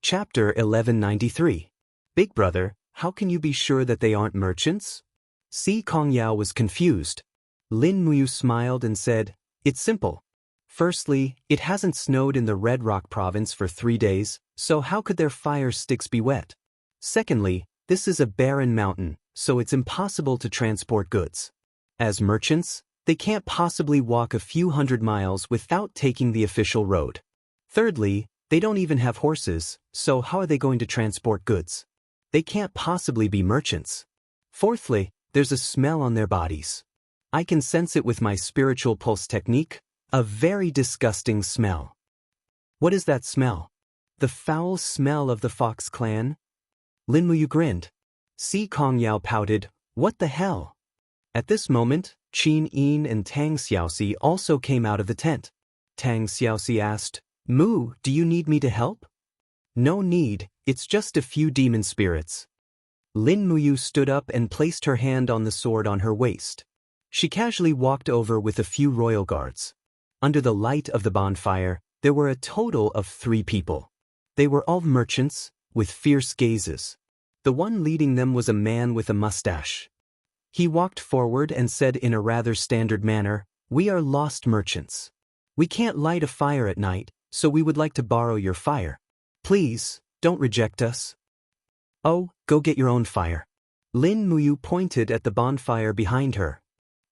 Chapter 1193. Big Brother, how can you be sure that they aren't merchants? Xianxia was confused. Lin Muyu smiled and said, "It's simple. Firstly, it hasn't snowed in the Red Rock province for 3 days, so how could their fire sticks be wet? Secondly, this is a barren mountain, so it's impossible to transport goods. As merchants, they can't possibly walk a few hundred miles without taking the official road. Thirdly, they don't even have horses, so how are they going to transport goods? They can't possibly be merchants. Fourthly, there's a smell on their bodies. I can sense it with my spiritual pulse technique, a very disgusting smell." "What is that smell?" "The foul smell of the Fox clan?" Lin Muyu grinned. Xianxia pouted, "What the hell?" At this moment, Qin Yin and Tang Xiaoxi also came out of the tent. Tang Xiaoxi asked, "Mu, do you need me to help?" "No need, it's just a few demon spirits." Lin Muyu stood up and placed her hand on the sword on her waist. She casually walked over with a few royal guards. Under the light of the bonfire, there were a total of 3 people. They were all merchants, with fierce gazes. The one leading them was a man with a mustache. He walked forward and said in a rather standard manner, "We are lost merchants. We can't light a fire at night, so we would like to borrow your fire. Please, don't reject us." "Oh, go get your own fire." Lin Muyu pointed at the bonfire behind her.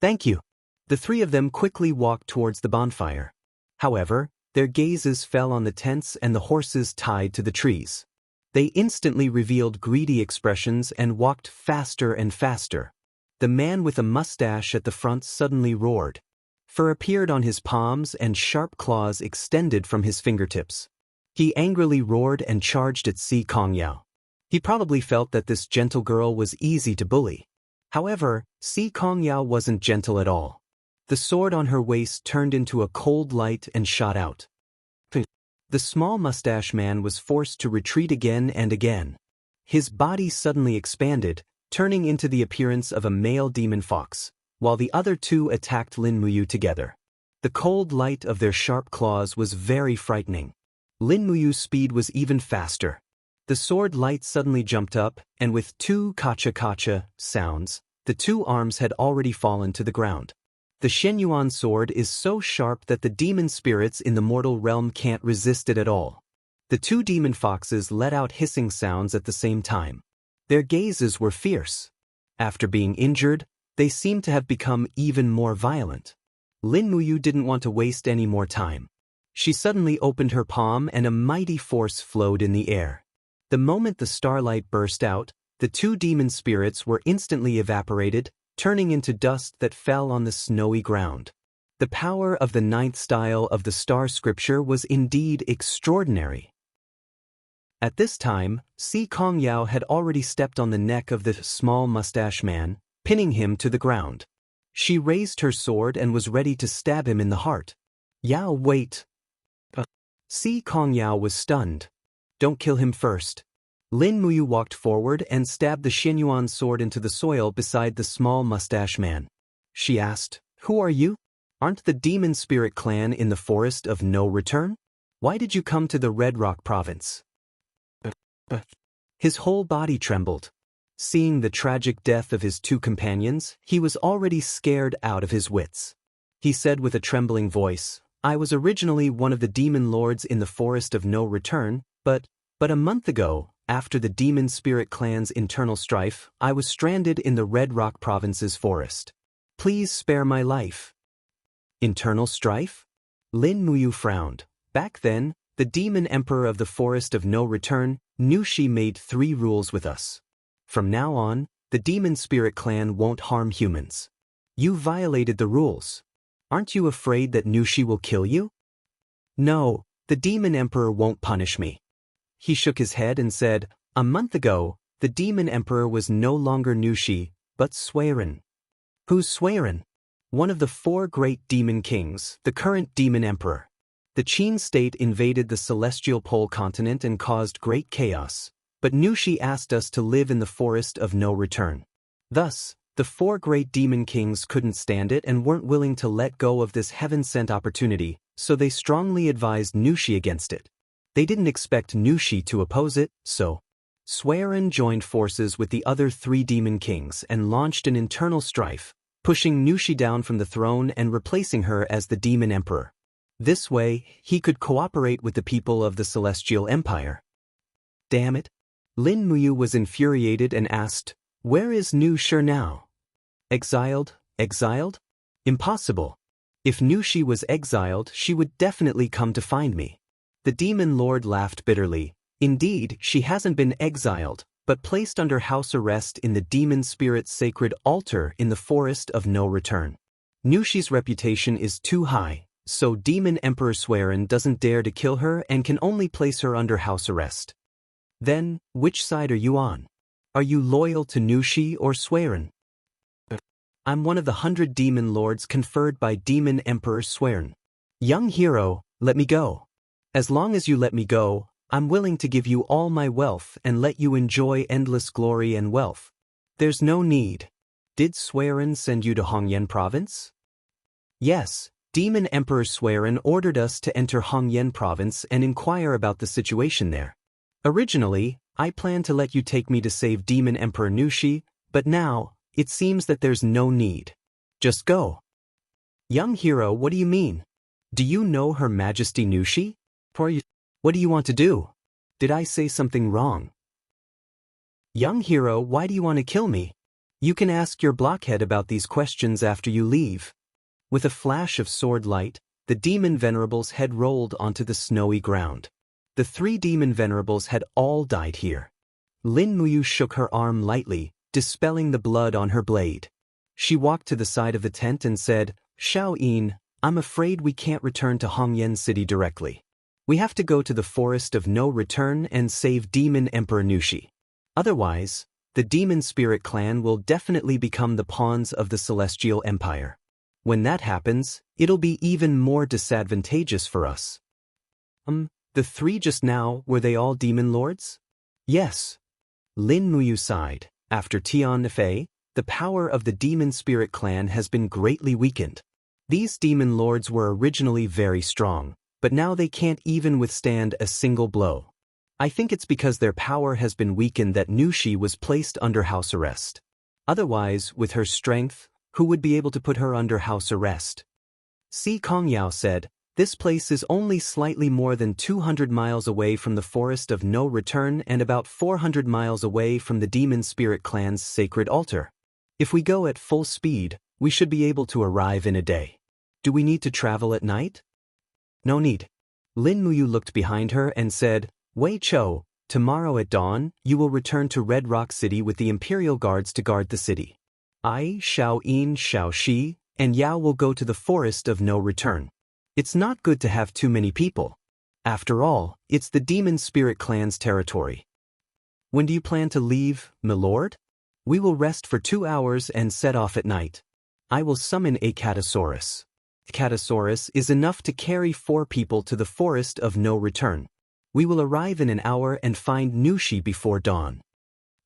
"Thank you." The 3 of them quickly walked towards the bonfire. However, their gazes fell on the tents and the horses tied to the trees. They instantly revealed greedy expressions and walked faster and faster. The man with a mustache at the front suddenly roared. Fur appeared on his palms and sharp claws extended from his fingertips. He angrily roared and charged at Xianxia. He probably felt that this gentle girl was easy to bully. However, Xianxia wasn't gentle at all. The sword on her waist turned into a cold light and shot out. The small mustache man was forced to retreat again and again. His body suddenly expanded, turning into the appearance of a male demon fox, while the other 2 attacked Lin Muyu together. The cold light of their sharp claws was very frightening. Lin Muyu's speed was even faster. The sword light suddenly jumped up, and with 2 kacha-kacha sounds, the 2 arms had already fallen to the ground. The Xianyuan sword is so sharp that the demon spirits in the mortal realm can't resist it at all. The 2 demon foxes let out hissing sounds at the same time. Their gazes were fierce. After being injured, they seemed to have become even more violent. Lin Muyu didn't want to waste any more time. She suddenly opened her palm and a mighty force flowed in the air. The moment the starlight burst out, the 2 demon spirits were instantly evaporated, turning into dust that fell on the snowy ground. The power of the 9th style of the star scripture was indeed extraordinary. At this time, Xianxia had already stepped on the neck of the small mustache man, pinning him to the ground. She raised her sword and was ready to stab him in the heart. "Yao, wait." Xianxia was stunned. "Don't kill him first." Lin Muyu walked forward and stabbed the Xianyuan sword into the soil beside the small mustache man. She asked, "Who are you? Aren't the demon spirit clan in the forest of no return? Why did you come to the Red Rock province?" His whole body trembled. Seeing the tragic death of his 2 companions, he was already scared out of his wits. He said with a trembling voice, "I was originally one of the demon lords in the forest of no return, but a month ago, after the demon spirit clan's internal strife, I was stranded in the Red Rock province's forest. Please spare my life." "Internal strife?" Lin Muyu frowned. Back then, the demon emperor of the forest of no return knew she made 3 rules with us. From now on, the demon spirit clan won't harm humans. You violated the rules. Aren't you afraid that Nushi will kill you? No, the demon emperor won't punish me. He shook his head and said, "A month ago, the demon emperor was no longer Nushi, but Suiren." "Who's Suiren?" "One of the 4 great demon kings, the current demon emperor. The Qin state invaded the celestial pole continent and caused great chaos, but Nushi asked us to live in the forest of no return. Thus, the 4 great demon kings couldn't stand it and weren't willing to let go of this heaven-sent opportunity, so they strongly advised Nushi against it. They didn't expect Nushi to oppose it, so Xueren joined forces with the other 3 demon kings and launched an internal strife, pushing Nushi down from the throne and replacing her as the demon emperor. This way, he could cooperate with the people of the Celestial Empire. Damn it. Lin Muyu was infuriated and asked, "Where is Nushi now?" Exiled? Exiled? Impossible. If Nushi was exiled, she would definitely come to find me. The demon lord laughed bitterly. Indeed, she hasn't been exiled, but placed under house arrest in the demon spirit's sacred altar in the Forest of No Return. Nushi's reputation is too high, so Demon Emperor Xueren doesn't dare to kill her and can only place her under house arrest. Then, which side are you on? Are you loyal to Nushi or Xueren? I'm one of the 100 demon lords conferred by Demon Emperor Xueren. Young hero, let me go. As long as you let me go, I'm willing to give you all my wealth and let you enjoy endless glory and wealth. There's no need. Did Xueren send you to Hongyan province? Yes, Demon Emperor Xueren ordered us to enter Hongyan province and inquire about the situation there. Originally, I planned to let you take me to save Demon Emperor Nushi, but now, it seems that there's no need. Just go. Young hero, what do you mean? Do you know Her Majesty Nushi? What do you want to do? Did I say something wrong? Young hero, why do you want to kill me? You can ask your blockhead about these questions after you leave. With a flash of sword light, the demon venerables had rolled onto the snowy ground. The 3 demon venerables had all died here. Lin Muyu shook her arm lightly, dispelling the blood on her blade. She walked to the side of the tent and said, "Xiao Yin, I'm afraid we can't return to Hongyan City directly. We have to go to the Forest of No Return and save Demon Emperor Nushi. Otherwise, the Demon Spirit clan will definitely become the pawns of the Celestial Empire. When that happens, it'll be even more disadvantageous for us." The 3 just now, were they all demon lords? Yes. Lin Muyu sighed. After Tian Fei, the power of the Demon Spirit clan has been greatly weakened. These demon lords were originally very strong, but now they can't even withstand a single blow. I think it's because their power has been weakened that Nushi was placed under house arrest. Otherwise, with her strength, who would be able to put her under house arrest? Si Kongyao said, "This place is only slightly more than 200 miles away from the Forest of No Return and about 400 miles away from the Demon Spirit clan's sacred altar. If we go at full speed, we should be able to arrive in a day. Do we need to travel at night?" "No need." Lin Muyu looked behind her and said, "Wei Chou, tomorrow at dawn, you will return to Red Rock City with the Imperial Guards to guard the city. I, Xiao Yin, Xiao Shi, and Yao will go to the Forest of No Return. It's not good to have too many people. After all, it's the Demon Spirit clan's territory." "When do you plan to leave, milord?" "We will rest for 2 hours and set off at night. I will summon a Catasaurus. Catasaurus is enough to carry 4 people to the Forest of No Return. We will arrive in an hour and find Nushi before dawn."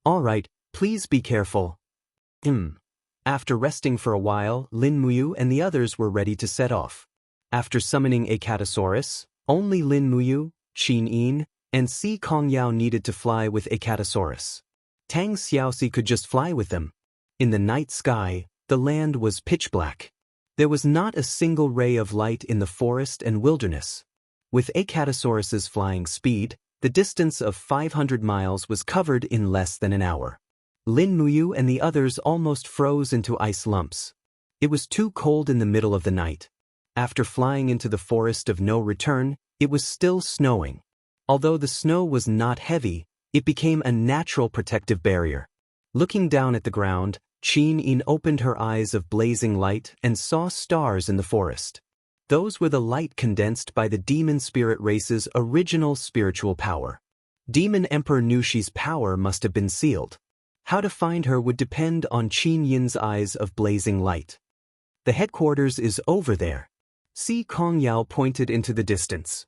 "All right, please be careful." After resting for a while, Lin Muyu and the others were ready to set off. After summoning a Catasaurus, only Lin Muyu, Qin Yin, and Si Kongyao needed to fly with a Catasaurus. Tang Xiaoxi could just fly with them. In the night sky, the land was pitch black. There was not a single ray of light in the forest and wilderness. With a Catasaurus's flying speed, the distance of 500 miles was covered in less than an hour. Lin Muyu and the others almost froze into ice lumps. It was too cold in the middle of the night. After flying into the Forest of No Return, it was still snowing. Although the snow was not heavy, it became a natural protective barrier. Looking down at the ground, Qin Yin opened her eyes of blazing light and saw stars in the forest. Those were the light condensed by the demon spirit race's original spiritual power. Demon Emperor Nushi's power must have been sealed. How to find her would depend on Qin Yin's eyes of blazing light. "The headquarters is over there." Si Kongyao pointed into the distance.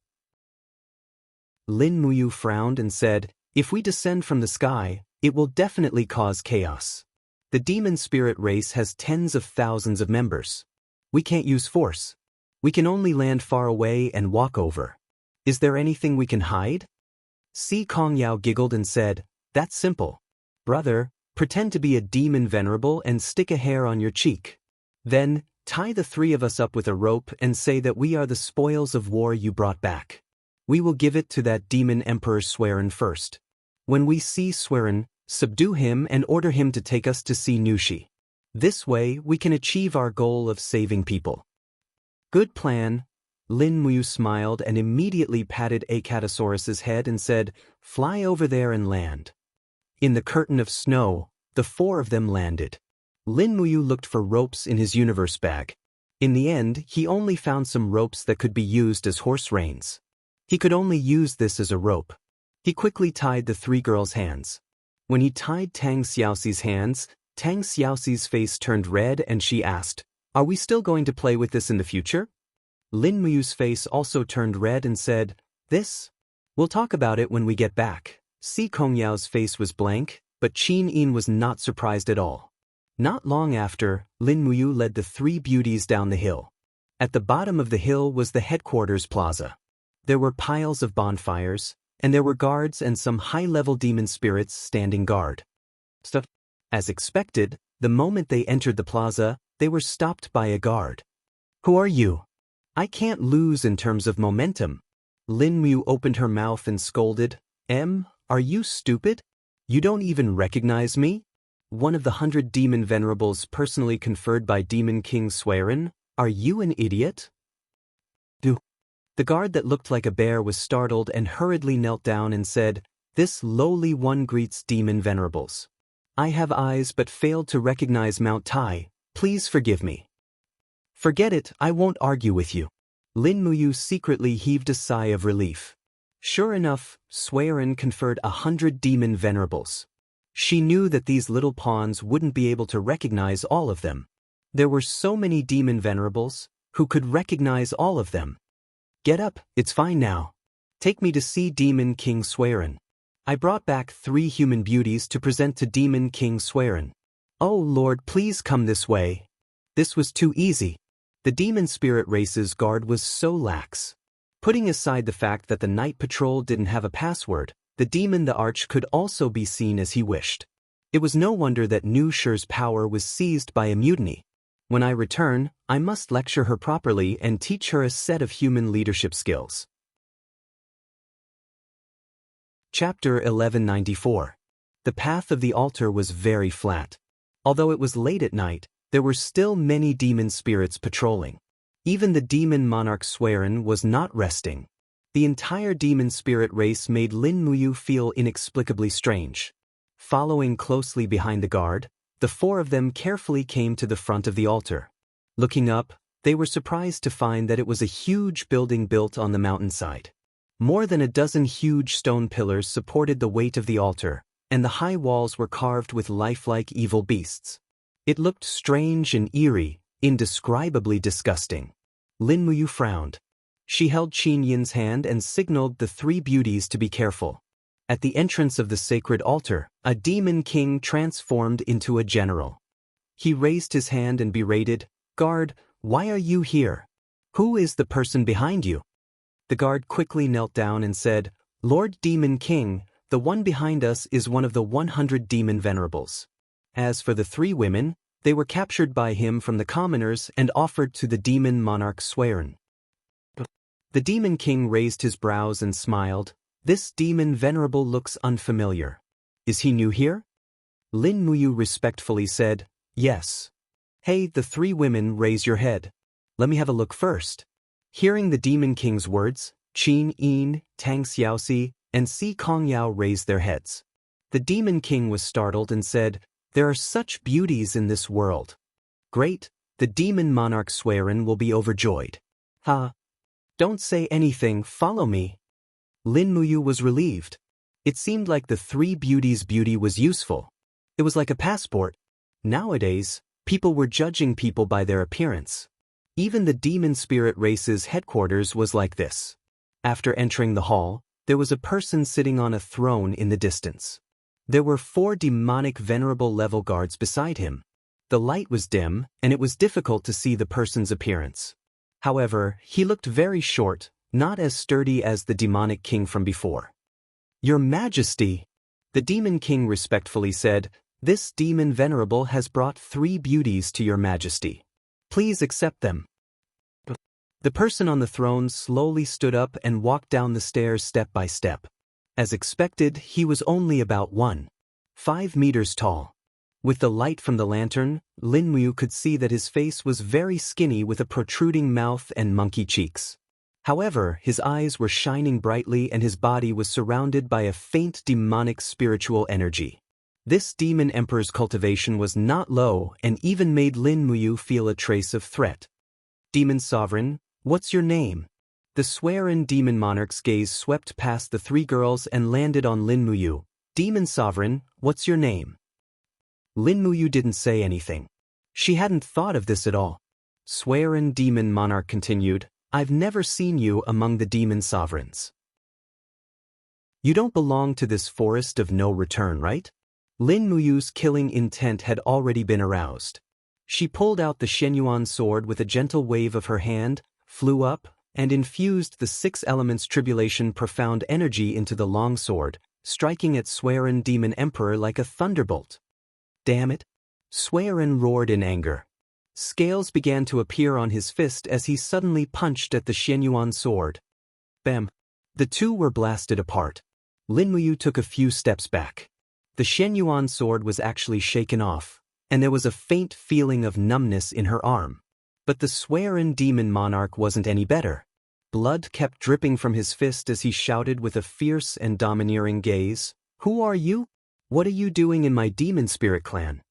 Lin Muyu frowned and said, "If we descend from the sky, it will definitely cause chaos. The demon spirit race has tens of thousands of members. We can't use force. We can only land far away and walk over. Is there anything we can hide? Si Kongyao giggled and said, That's simple. Brother, pretend to be a demon venerable and stick a hair on your cheek. Then, tie the three of us up with a rope and say that we are the spoils of war you brought back. We will give it to that demon emperor Swerin first. When we see Swerin, subdue him and order him to take us to see Nushi. This way, we can achieve our goal of saving people. Good plan. Lin Muyu smiled and immediately patted Acatosaurus's head and said, Fly over there and land. In the curtain of snow, the four of them landed. Lin Muyu looked for ropes in his universe bag. In the end, he only found some ropes that could be used as horse reins. He could only use this as a rope. He quickly tied the three girls' hands. When he tied Tang Xiaoxi's hands, Tang Xiaoxi's face turned red and she asked, Are we still going to play with this in the future? Lin Muyu's face also turned red and said, This? We'll talk about it when we get back. Si Kongyao's face was blank, but Qin Yin was not surprised at all. Not long after, Lin Muyu led the three beauties down the hill. At the bottom of the hill was the headquarters plaza. There were piles of bonfires, and there were guards and some high-level demon spirits standing guard. As expected, the moment they entered the plaza, they were stopped by a guard. Who are you? I can't lose in terms of momentum. Lin Muyu opened her mouth and scolded, Are you stupid? You don't even recognize me? One of the 100 demon venerables personally conferred by Demon King Swerin? Are you an idiot? The guard that looked like a bear was startled and hurriedly knelt down and said, This lowly one greets demon venerables. I have eyes but failed to recognize Mount Tai. Please forgive me. Forget it, I won't argue with you. Lin Muyu secretly heaved a sigh of relief. Sure enough, Swerin conferred 100 demon venerables. She knew that these little pawns wouldn't be able to recognize all of them. There were so many demon venerables, who could recognize all of them. Get up, it's fine now. Take me to see Demon King Swerin. I brought back 3 human beauties to present to Demon King Swerin. Oh Lord, please come this way. This was too easy. The demon spirit race's guard was so lax. Putting aside the fact that the night patrol didn't have a password, the demon the Arch could also be seen as he wished. It was no wonder that Nu Shi's power was seized by a mutiny. When I return, I must lecture her properly and teach her a set of human leadership skills. Chapter 1194. The path of the altar was very flat. Although it was late at night, there were still many demon spirits patrolling. Even the demon monarch Swerin was not resting. The entire demon spirit race made Lin Muyu feel inexplicably strange. Following closely behind the guard, the 4 of them carefully came to the front of the altar. Looking up, they were surprised to find that it was a huge building built on the mountainside. More than a dozen huge stone pillars supported the weight of the altar, and the high walls were carved with lifelike evil beasts. It looked strange and eerie, indescribably disgusting. Lin Muyu frowned. She held Qin Yin's hand and signaled the 3 beauties to be careful. At the entrance of the sacred altar, a demon king transformed into a general. He raised his hand and berated, Guard, why are you here? Who is the person behind you? The guard quickly knelt down and said, Lord Demon King, the one behind us is one of the 100 demon venerables. As for the 3 women, they were captured by him from the commoners and offered to the demon monarch Swerin. The demon king raised his brows and smiled. This demon venerable looks unfamiliar. Is he new here? Lin Muyu respectfully said, Yes. Hey, the 3 women, raise your head. Let me have a look first. Hearing the demon king's words, Qin Yin, Tang Xiaoxi, and Si Kongyao raised their heads. The demon king was startled and said, There are such beauties in this world. Great, the demon monarch Swerin will be overjoyed. Ha! Don't say anything, follow me. Lin Muyu was relieved. It seemed like the 3 beauties' beauty was useful. It was like a passport. Nowadays, people were judging people by their appearance. Even the demon spirit race's headquarters was like this. After entering the hall, there was a person sitting on a throne in the distance. There were 4 demonic venerable level guards beside him. The light was dim, and it was difficult to see the person's appearance. However, he looked very short, not as sturdy as the demonic king from before. Your Majesty, the demon king respectfully said, this demon venerable has brought 3 beauties to your Majesty. Please accept them. The person on the throne slowly stood up and walked down the stairs step by step. As expected, he was only about 1.5 meters tall. With the light from the lantern, Lin Muyu could see that his face was very skinny with a protruding mouth and monkey cheeks. However, his eyes were shining brightly and his body was surrounded by a faint demonic spiritual energy. This demon emperor's cultivation was not low and even made Lin Muyu feel a trace of threat. Demon sovereign, what's your name? The swearin demon monarch's gaze swept past the 3 girls and landed on Lin Muyu. Demon sovereign, what's your name? Lin Muyu didn't say anything. She hadn't thought of this at all. Swearin demon monarch continued, I've never seen you among the demon sovereigns. You don't belong to this forest of no return, right? Lin Muyu's killing intent had already been aroused. She pulled out the Xianyuan sword with a gentle wave of her hand, flew up, and infused the 6 elements tribulation profound energy into the long sword, striking at Swearin demon emperor like a thunderbolt. Damn it! Swearin roared in anger. Scales began to appear on his fist as he suddenly punched at the Xianyuan sword. Bam! The 2 were blasted apart. Lin Muyu took a few steps back. The Xianyuan sword was actually shaken off, and there was a faint feeling of numbness in her arm. But the Swearin demon monarch wasn't any better. Blood kept dripping from his fist as he shouted with a fierce and domineering gaze, Who are you? What are you doing in my demon spirit clan?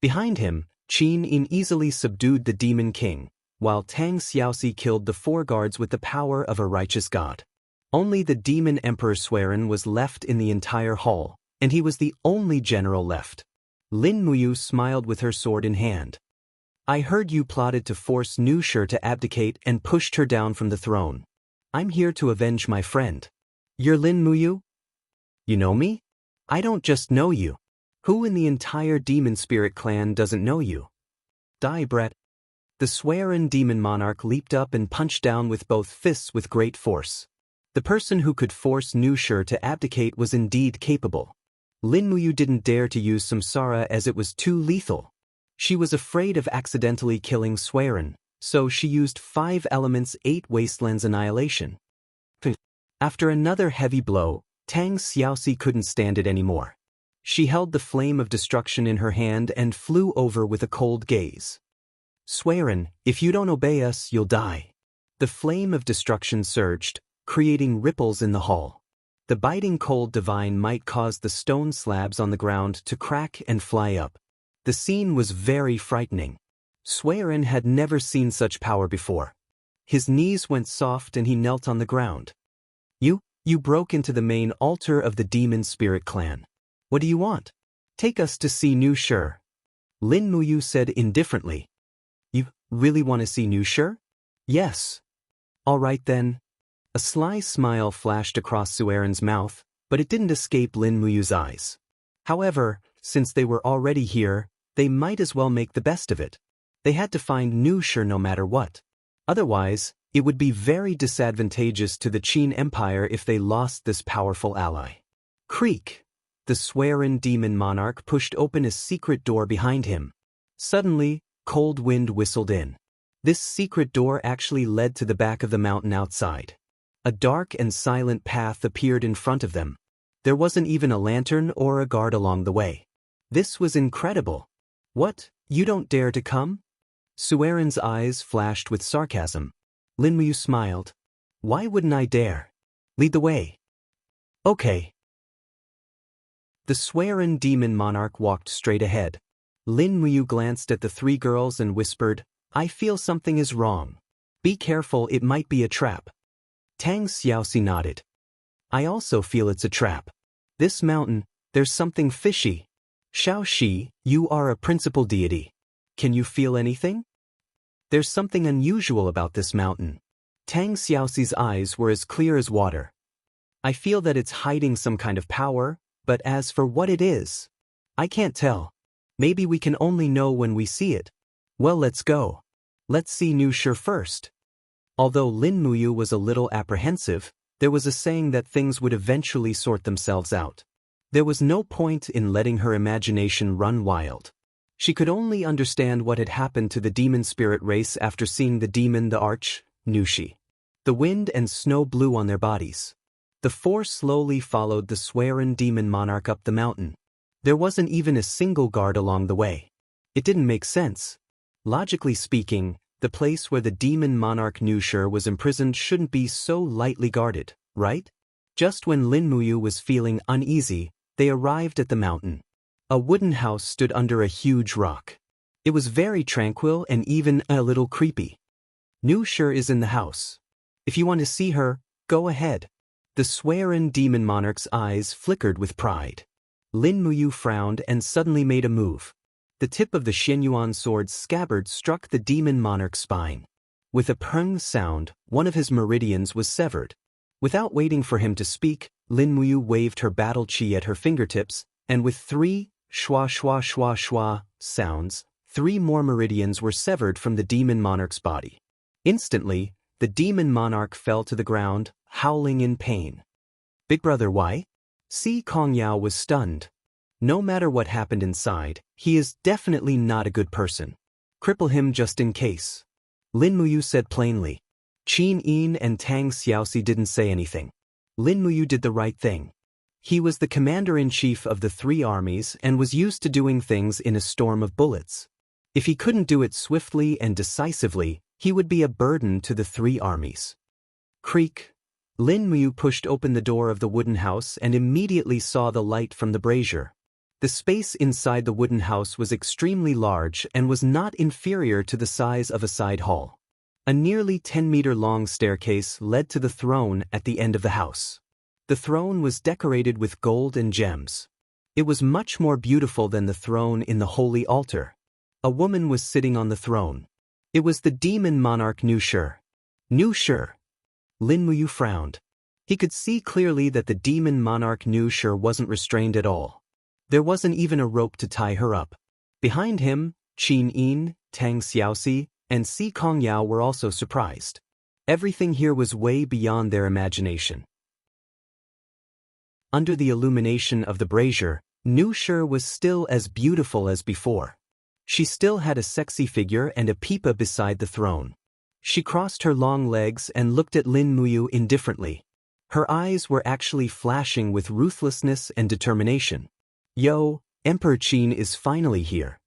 Behind him, Qin Yin easily subdued the demon king, while Tang Xiaoxi killed the 4 guards with the power of a righteous god. Only the demon emperor Swearin was left in the entire hall, and he was the only general left. Lin Muyu smiled with her sword in hand. I heard you plotted to force Nushi to abdicate and pushed her down from the throne. I'm here to avenge my friend. You're Lin Muyu? You know me? I don't just know you. Who in the entire demon spirit clan doesn't know you? Die, Brett. The Swearin demon monarch leaped up and punched down with both fists with great force. The person who could force Nushi to abdicate was indeed capable. Lin Muyu didn't dare to use samsara as it was too lethal. She was afraid of accidentally killing Swearin, so she used 5 elements 8 wastelands annihilation. After another heavy blow, Tang Xiaoxi couldn't stand it anymore. She held the flame of destruction in her hand and flew over with a cold gaze. Swearin, if you don't obey us, you'll die. The flame of destruction surged, creating ripples in the hall. The biting cold divine might caused the stone slabs on the ground to crack and fly up. The scene was very frightening. Swearin had never seen such power before. His knees went soft and he knelt on the ground. You broke into the main altar of the demon spirit clan. What do you want? Take us to see Nushi. Lin Muyu said indifferently. You really want to see Nushi? Yes. All right then. A sly smile flashed across Swearin's mouth, but it didn't escape Lin Muyu's eyes. However, since they were already here, they might as well make the best of it. They had to find Nushi no matter what. Otherwise, it would be very disadvantageous to the Qin Empire if they lost this powerful ally. Creak! The Swearin demon monarch pushed open a secret door behind him. Suddenly, cold wind whistled in. This secret door actually led to the back of the mountain outside. A dark and silent path appeared in front of them. There wasn't even a lantern or a guard along the way. This was incredible. What, you don't dare to come? Swearin's eyes flashed with sarcasm. Lin Muyu smiled. Why wouldn't I dare? Lead the way. Okay. The Swearin demon monarch walked straight ahead. Lin Muyu glanced at the 3 girls and whispered, I feel something is wrong. Be careful, it might be a trap. Tang Xiaoxi nodded. I also feel it's a trap. This mountain, there's something fishy. Xiaoxi, you are a principal deity. Can you feel anything? There's something unusual about this mountain. Tang Xiaoxi's eyes were as clear as water. I feel that it's hiding some kind of power, but as for what it is, I can't tell. Maybe we can only know when we see it. Well, let's go. Let's see Nushi first. Although Lin Muyu was a little apprehensive, there was a saying that things would eventually sort themselves out. There was no point in letting her imagination run wild. She could only understand what had happened to the demon spirit race after seeing the demon the arch, Nushi. The wind and snow blew on their bodies. The four slowly followed the Swearen demon monarch up the mountain. There wasn't even a single guard along the way. It didn't make sense. Logically speaking, the place where the demon monarch Nushi was imprisoned shouldn't be so lightly guarded, right? Just when Lin Muyu was feeling uneasy, they arrived at the mountain. A wooden house stood under a huge rock. It was very tranquil and even a little creepy. Nushi is in the house. If you want to see her, go ahead. The Swearen demon monarch's eyes flickered with pride. Lin Muyu frowned and suddenly made a move. The tip of the Xianyuan sword's scabbard struck the demon monarch's spine. With a prung sound, one of his meridians was severed. Without waiting for him to speak, Lin Muyu waved her battle chi at her fingertips, and with 3 shwa shwa shwa shwa sounds, 3 more meridians were severed from the demon monarch's body. Instantly, the demon monarch fell to the ground, howling in pain. Big brother, why? Si Kongyao was stunned. No matter what happened inside, he is definitely not a good person. Cripple him just in case. Lin Muyu said plainly. Qin Yin and Tang Xiaoxi didn't say anything. Lin Muyu did the right thing. He was the commander-in-chief of the 3 armies and was used to doing things in a storm of bullets. If he couldn't do it swiftly and decisively, he would be a burden to the 3 armies. Creak. Lin Muyu pushed open the door of the wooden house and immediately saw the light from the brazier. The space inside the wooden house was extremely large and was not inferior to the size of a side hall. A nearly 10-meter-long staircase led to the throne at the end of the house. The throne was decorated with gold and gems. It was much more beautiful than the throne in the holy altar. A woman was sitting on the throne. It was the demon monarch Nushi. Nushi. Lin Muyu frowned. He could see clearly that the demon monarch Nushi wasn't restrained at all. There wasn't even a rope to tie her up. Behind him, Qin Yin, Tang Xiaoxi, and Si Kongyao were also surprised. Everything here was way beyond their imagination. Under the illumination of the brazier, Nushi was still as beautiful as before. She still had a sexy figure and a pipa beside the throne. She crossed her long legs and looked at Lin Muyu indifferently. Her eyes were actually flashing with ruthlessness and determination. Yo, Emperor Qin is finally here.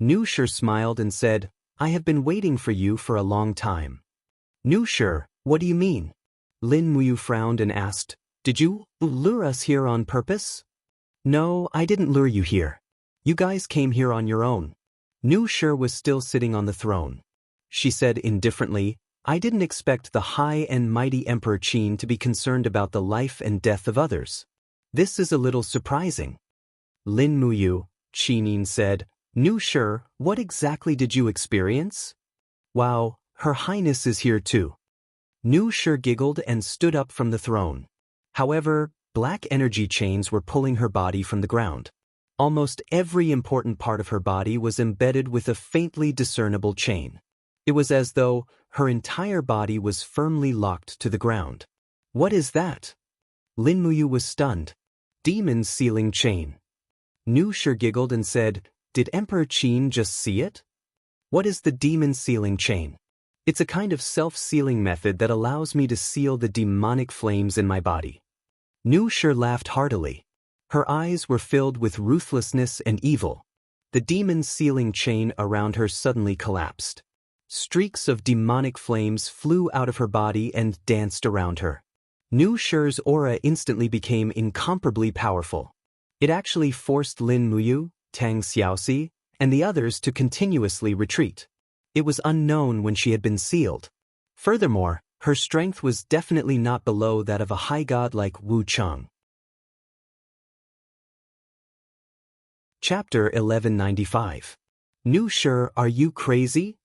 Nushi smiled and said, I have been waiting for you for a long time. Nushi, what do you mean? Lin Muyu frowned and asked, did you lure us here on purpose? No, I didn't lure you here. You guys came here on your own. Nushi was still sitting on the throne. She said indifferently, I didn't expect the high and mighty Emperor Qin to be concerned about the life and death of others. This is a little surprising. Lin Muyu, Qin Yin said, Nushi, what exactly did you experience? Wow, Her Highness is here too. Nushi giggled and stood up from the throne. However, black energy chains were pulling her body from the ground. Almost every important part of her body was embedded with a faintly discernible chain. It was as though her entire body was firmly locked to the ground. What is that? Lin Muyu was stunned. Demon sealing chain. Nushi giggled and said, did Emperor Qin just see it? What is the demon sealing chain? It's a kind of self-sealing method that allows me to seal the demonic flames in my body. Nushi laughed heartily. Her eyes were filled with ruthlessness and evil. The demon sealing chain around her suddenly collapsed. Streaks of demonic flames flew out of her body and danced around her. Nushi's aura instantly became incomparably powerful. It actually forced Lin Muyu, Tang Xiaoxi, and the others to continuously retreat. It was unknown when she had been sealed. Furthermore, her strength was definitely not below that of a high god like Wu Cheng. Chapter 1195. Nushi, are you crazy?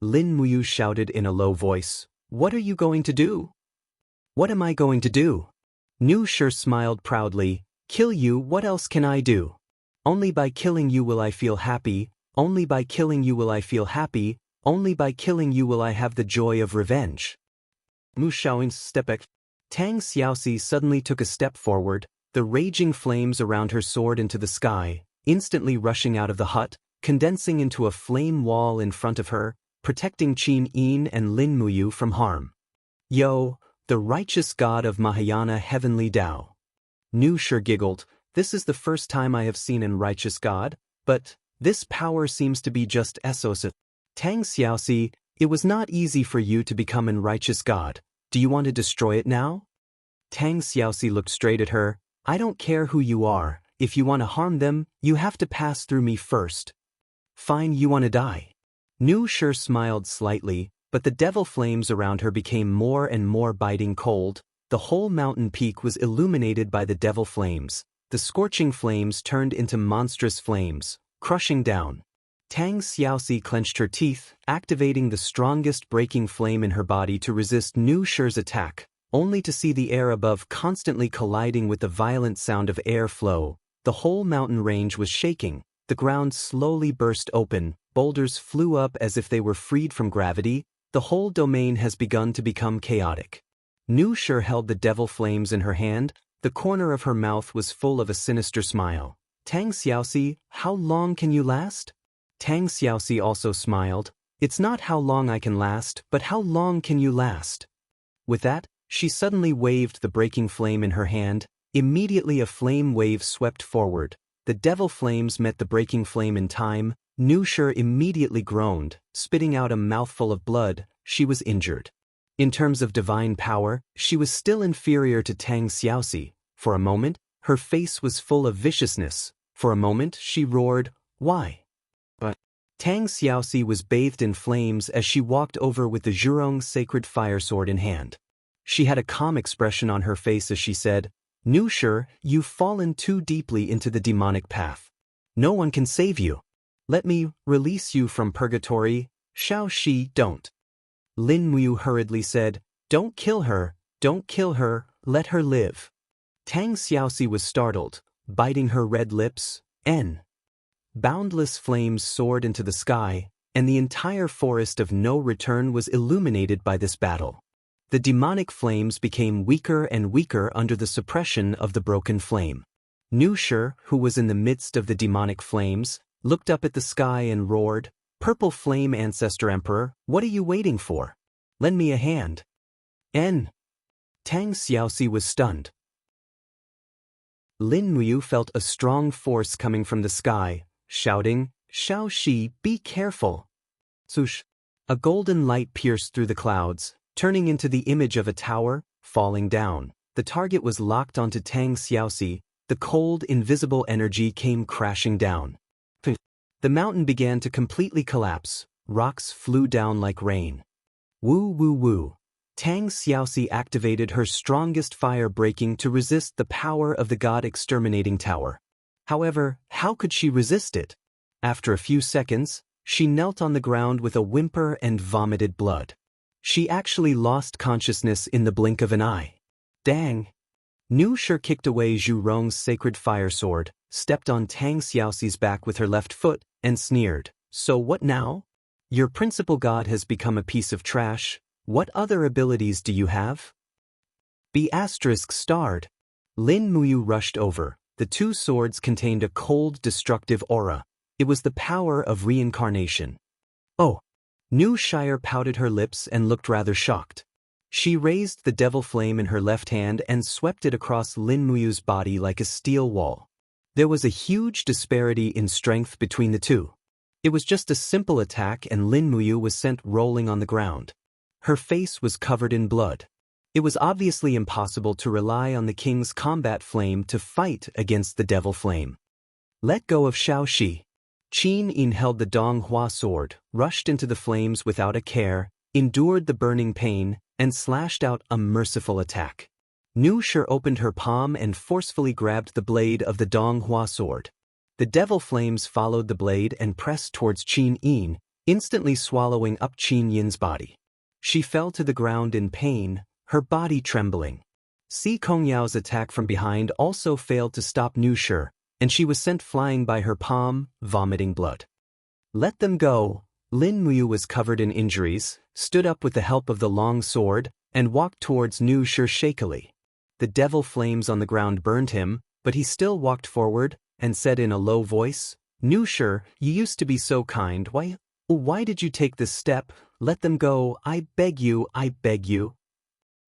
Lin Muyu shouted in a low voice, what are you going to do? What am I going to do? Nushi smiled proudly, kill you, what else can I do? Only by killing you will I feel happy, only by killing you will I feel happy, Only by killing you will I have the joy of revenge. Mu Xiaoying's step back. Tang Xiaoxi suddenly took a step forward, the raging flames around her soared into the sky, instantly rushing out of the hut, condensing into a flame wall in front of her, protecting Qin Yin and Lin Muyu from harm. Yo, the righteous god of Mahayana heavenly Tao. Nu Shi giggled, this is the first time I have seen an righteous god, but this power seems to be just Esos. Tang Xiaoxi, it was not easy for you to become an righteous god. Do you want to destroy it now? Tang Xiaoxi looked straight at her. I don't care who you are. If you want to harm them, you have to pass through me first. Fine, you want to die. Nu Shi smiled slightly, but the devil flames around her became more and more biting cold. The whole mountain peak was illuminated by the devil flames. The scorching flames turned into monstrous flames, crushing down. Tang Xiaoxi clenched her teeth, activating the strongest breaking flame in her body to resist Nu Shi's attack, only to see the air above constantly colliding with the violent sound of air flow. The whole mountain range was shaking, the ground slowly burst open, boulders flew up as if they were freed from gravity. The whole domain has begun to become chaotic. Nu Shi held the devil flames in her hand, the corner of her mouth was full of a sinister smile. Tang Xiaoxi, how long can you last? Tang Xiaoxi also smiled. It's not how long I can last, but how long can you last? With that, she suddenly waved the breaking flame in her hand. Immediately a flame wave swept forward. The devil flames met the breaking flame in time. Nu Shi immediately groaned, spitting out a mouthful of blood. She was injured. In terms of divine power, she was still inferior to Tang Xiaoxi. For a moment, her face was full of viciousness. For a moment, she roared, "Why?" But Tang Xiaoxi was bathed in flames as she walked over with the Zhurong's sacred fire sword in hand. She had a calm expression on her face as she said, Nu Shi, you've fallen too deeply into the demonic path. No one can save you. Let me release you from purgatory. Shao Shi, don't. Lin Muyu hurriedly said, don't kill her, let her live. Tang Xiaoxi was startled, biting her red lips. Boundless flames soared into the sky, and the entire forest of no return was illuminated by this battle. The demonic flames became weaker and weaker under the suppression of the broken flame. Nu Shi, who was in the midst of the demonic flames, looked up at the sky and roared, Purple Flame Ancestor Emperor, what are you waiting for? Lend me a hand. Tang Xiaoxi was stunned. Lin Muyu felt a strong force coming from the sky, shouting, Shao Shi, be careful. Swoosh! A golden light pierced through the clouds, turning into the image of a tower, falling down. The target was locked onto Tang Xiaoxi. The cold, invisible energy came crashing down. The mountain began to completely collapse. Rocks flew down like rain. Woo woo woo. Tang Xiaoxi activated her strongest fire breaking to resist the power of the god-exterminating tower. However, how could she resist it? After a few seconds, she knelt on the ground with a whimper and vomited blood. She actually lost consciousness in the blink of an eye. Dang! Nu Shi kicked away Zhu Rong's sacred fire sword, stepped on Tang Xiaoxi's back with her left foot, and sneered, so what now? Your principal god has become a piece of trash. What other abilities do you have? Be *starred. Lin Muyu rushed over. The two swords contained a cold, destructive aura. It was the power of reincarnation. Oh! Nu Shire pouted her lips and looked rather shocked. She raised the devil flame in her left hand and swept it across Lin Muyu's body like a steel wall. There was a huge disparity in strength between the two. It was just a simple attack and Lin Muyu was sent rolling on the ground. Her face was covered in blood. It was obviously impossible to rely on the king's combat flame to fight against the devil flame. Let go of Shao Shi. Qin Yin held the Dong Hua sword, rushed into the flames without a care, endured the burning pain, and slashed out a merciful attack. Nu Shi opened her palm and forcefully grabbed the blade of the Dong Hua sword. The devil flames followed the blade and pressed towards Qin Yin, instantly swallowing up Qin Yin's body. She fell to the ground in pain, her body trembling. Si Kongyao's attack from behind also failed to stop Nu Shi, and she was sent flying by her palm, vomiting blood. Let them go, Lin Muyu was covered in injuries, stood up with the help of the long sword, and walked towards Nu Shi shakily. The devil flames on the ground burned him, but he still walked forward, and said in a low voice, Nu Shi, you used to be so kind, why did you take this step? Let them go, I beg you, I beg you.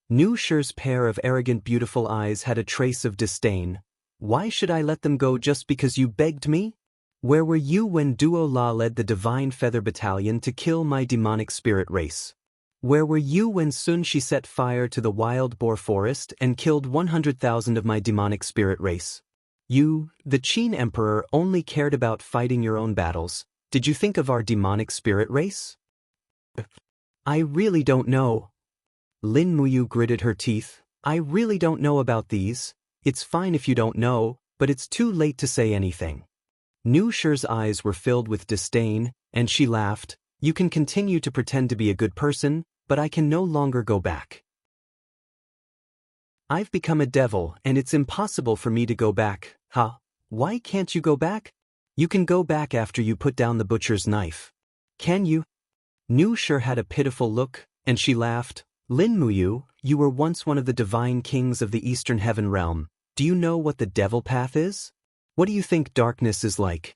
Nu Shi's pair of arrogant beautiful eyes had a trace of disdain. Why should I let them go just because you begged me? Where were you when Duo La led the Divine Feather Battalion to kill my demonic spirit race? Where were you when Sun Shi set fire to the wild boar forest and killed 100,000 of my demonic spirit race? You, the Qin Emperor, only cared about fighting your own battles. Did you think of our demonic spirit race? I really don't know. Lin Muyu gritted her teeth. I really don't know about these. It's fine if you don't know, but it's too late to say anything. Nu Shi's eyes were filled with disdain, and she laughed. You can continue to pretend to be a good person, but I can no longer go back. I've become a devil and it's impossible for me to go back. Huh? Why can't you go back? You can go back after you put down the butcher's knife. Can you? Nu Shi had a pitiful look, and she laughed. Lin Muyu, you were once one of the divine kings of the Eastern Heaven Realm. Do you know what the devil path is? What do you think darkness is like?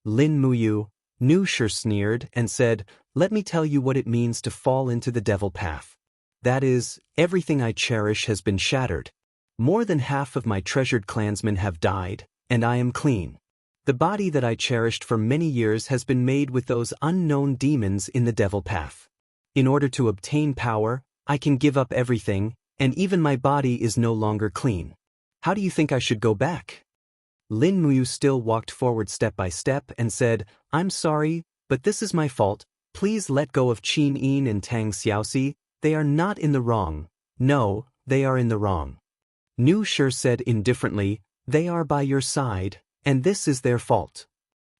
Lin Muyu, Nu Shi sneered and said, let me tell you what it means to fall into the devil path. That is, everything I cherish has been shattered. More than half of my treasured clansmen have died, and I am clean. The body that I cherished for many years has been made with those unknown demons in the devil path. In order to obtain power, I can give up everything, and even my body is no longer clean. How do you think I should go back? Lin Muyu still walked forward step by step and said, I'm sorry, but this is my fault. Please let go of Qin Yin and Tang Xiaoxi. They are not in the wrong. No, they are in the wrong. Nu Shi said indifferently, they are by your side, and this is their fault.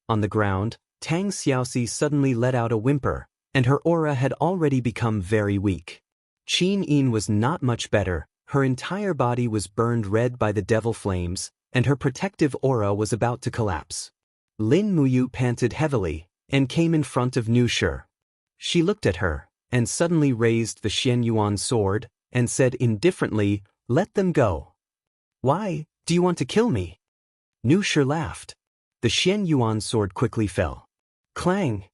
On the ground, Tang Xiaoxi suddenly let out a whimper, and her aura had already become very weak. Qin Yin was not much better. Her entire body was burned red by the devil flames, and her protective aura was about to collapse. Lin Muyu panted heavily, and came in front of Nu Shi. She looked at her, and suddenly raised the Xianyuan sword, and said indifferently, let them go. Why, do you want to kill me? Nu Shi laughed. The Xianyuan sword quickly fell. Clang!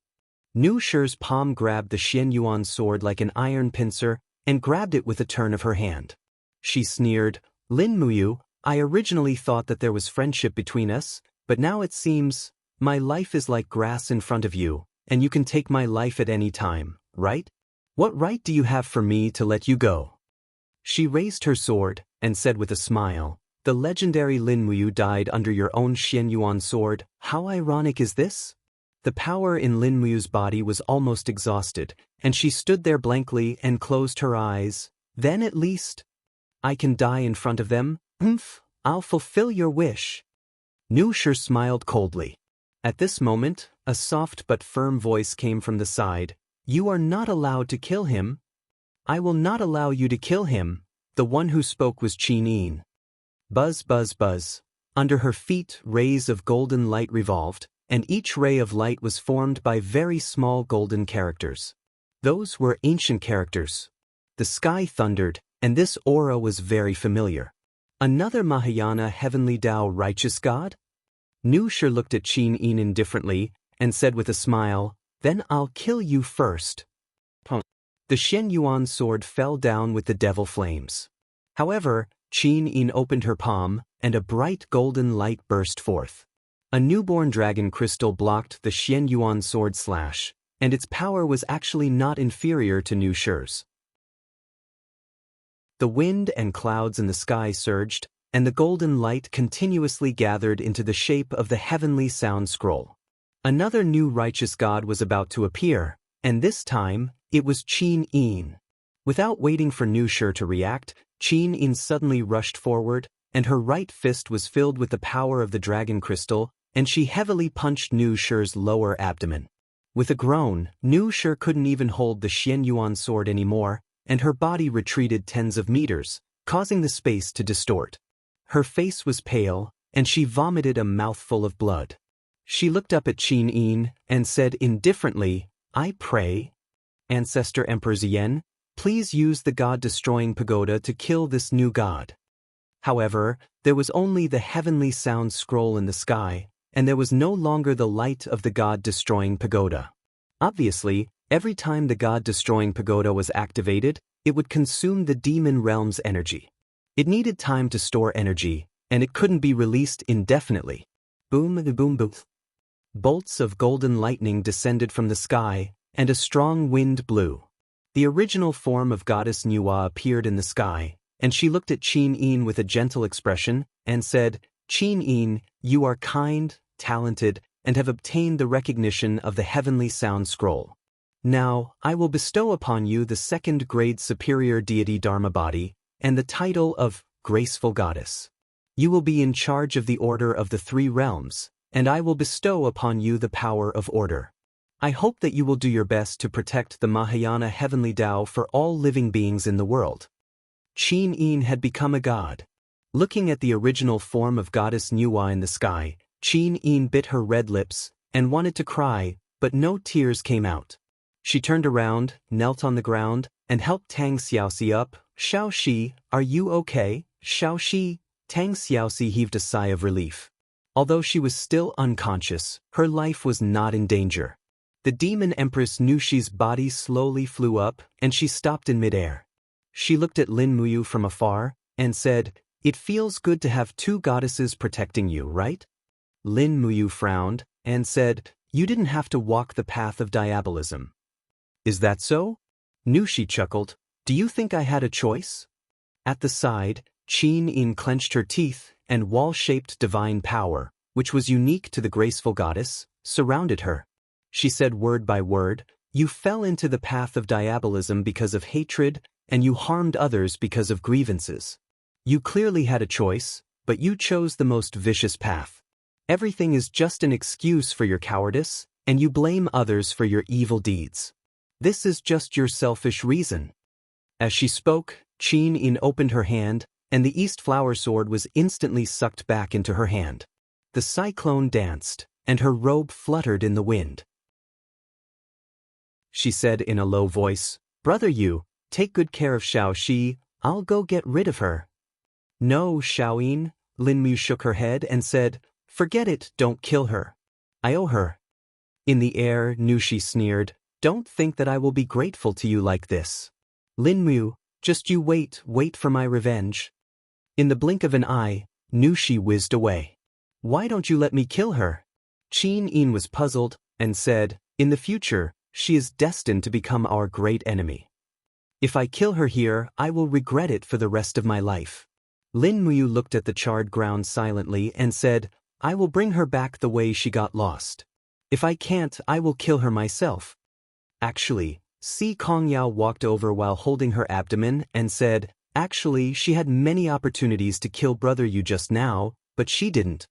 Nu Shi's palm grabbed the Xianyuan sword like an iron pincer, and grabbed it with a turn of her hand. She sneered, Lin Muyu, I originally thought that there was friendship between us, but now it seems, my life is like grass in front of you, and you can take my life at any time, right? What right do you have for me to let you go? She raised her sword, and said with a smile, the legendary Lin Muyu died under your own Xianyuan sword. How ironic is this? The power in Lin Muyu's body was almost exhausted, and she stood there blankly and closed her eyes. Then at least, I can die in front of them. I'll fulfill your wish. Nu Shi smiled coldly. At this moment, a soft but firm voice came from the side. You are not allowed to kill him. I will not allow you to kill him. The one who spoke was Qin Yin. Buzz, buzz, buzz. Under her feet, rays of golden light revolved, and each ray of light was formed by very small golden characters. Those were ancient characters. The sky thundered, and this aura was very familiar. Another Mahayana heavenly Tao righteous god? Nu Shi looked at Qin Yin indifferently, and said with a smile, then I'll kill you first. The Xianyuan sword fell down with the devil flames. However, Qin Yin opened her palm, and a bright golden light burst forth. A newborn dragon crystal blocked the Xianyuan sword slash, and its power was actually not inferior to Nu Shi's. The wind and clouds in the sky surged, and the golden light continuously gathered into the shape of the heavenly sound scroll. Another new righteous god was about to appear, and this time, it was Qin Yin. Without waiting for Nu Shi to react, Qin Yin suddenly rushed forward, and her right fist was filled with the power of the dragon crystal, and she heavily punched Nu Shi's lower abdomen. With a groan, Nu Shi couldn't even hold the Xianyuan sword anymore, and her body retreated tens of meters, causing the space to distort. Her face was pale, and she vomited a mouthful of blood. She looked up at Qin Yin and said indifferently, I pray, Ancestor Emperor Zien, please use the god-destroying pagoda to kill this new god. However, there was only the heavenly sound scroll in the sky, and there was no longer the light of the god-destroying pagoda. Obviously, every time the god-destroying pagoda was activated, it would consume the demon realm's energy. It needed time to store energy, and it couldn't be released indefinitely. Boom, boom, boom. Bolts of golden lightning descended from the sky, and a strong wind blew. The original form of Goddess Nuwa appeared in the sky, and she looked at Qin Yin with a gentle expression, and said, Qin Yin, you are kind, talented, and have obtained the recognition of the heavenly sound scroll. Now, I will bestow upon you the second-grade superior deity Dharma body, and the title of Graceful Goddess. You will be in charge of the order of the three realms, and I will bestow upon you the power of order. I hope that you will do your best to protect the Mahayana heavenly Tao for all living beings in the world. Qin Yin had become a god. Looking at the original form of Goddess Nuwa in the sky, Qin Yin bit her red lips and wanted to cry, but no tears came out. She turned around, knelt on the ground, and helped Tang Xiaoxi up. Xiaoxi, are you okay? Xiaoxi? Tang Xiaoxi heaved a sigh of relief. Although she was still unconscious, her life was not in danger. The demon empress Nuxi's body slowly flew up, and she stopped in midair. She looked at Lin Muyu from afar, and said, It feels good to have two goddesses protecting you, right? Lin Muyu frowned, and said, You didn't have to walk the path of diabolism. Is that so? Nuxi chuckled, Do you think I had a choice? At the side, Qin Yin clenched her teeth, and wall-shaped divine power, which was unique to the graceful goddess, surrounded her. She said word by word, You fell into the path of diabolism because of hatred, and you harmed others because of grievances. You clearly had a choice, but you chose the most vicious path. Everything is just an excuse for your cowardice, and you blame others for your evil deeds. This is just your selfish reason. As she spoke, Qin Yin opened her hand, and the East Flower Sword was instantly sucked back into her hand. The cyclone danced, and her robe fluttered in the wind. She said in a low voice, Brother Yu, take good care of Xiaoxi, I'll go get rid of her. No, Xiaoyin, Lin Mu shook her head and said, Forget it, don't kill her. I owe her. In the air, Nuxi sneered, Don't think that I will be grateful to you like this. Lin Mu, just you wait for my revenge. In the blink of an eye, Nuxi whizzed away. Why don't you let me kill her? Qin Yin was puzzled, and said, In the future, she is destined to become our great enemy. If I kill her here, I will regret it for the rest of my life. Lin Muyu looked at the charred ground silently and said, I will bring her back the way she got lost. If I can't, I will kill her myself. Actually, Si Kongyao walked over while holding her abdomen and said, Actually, she had many opportunities to kill Brother Yu just now, but she didn't.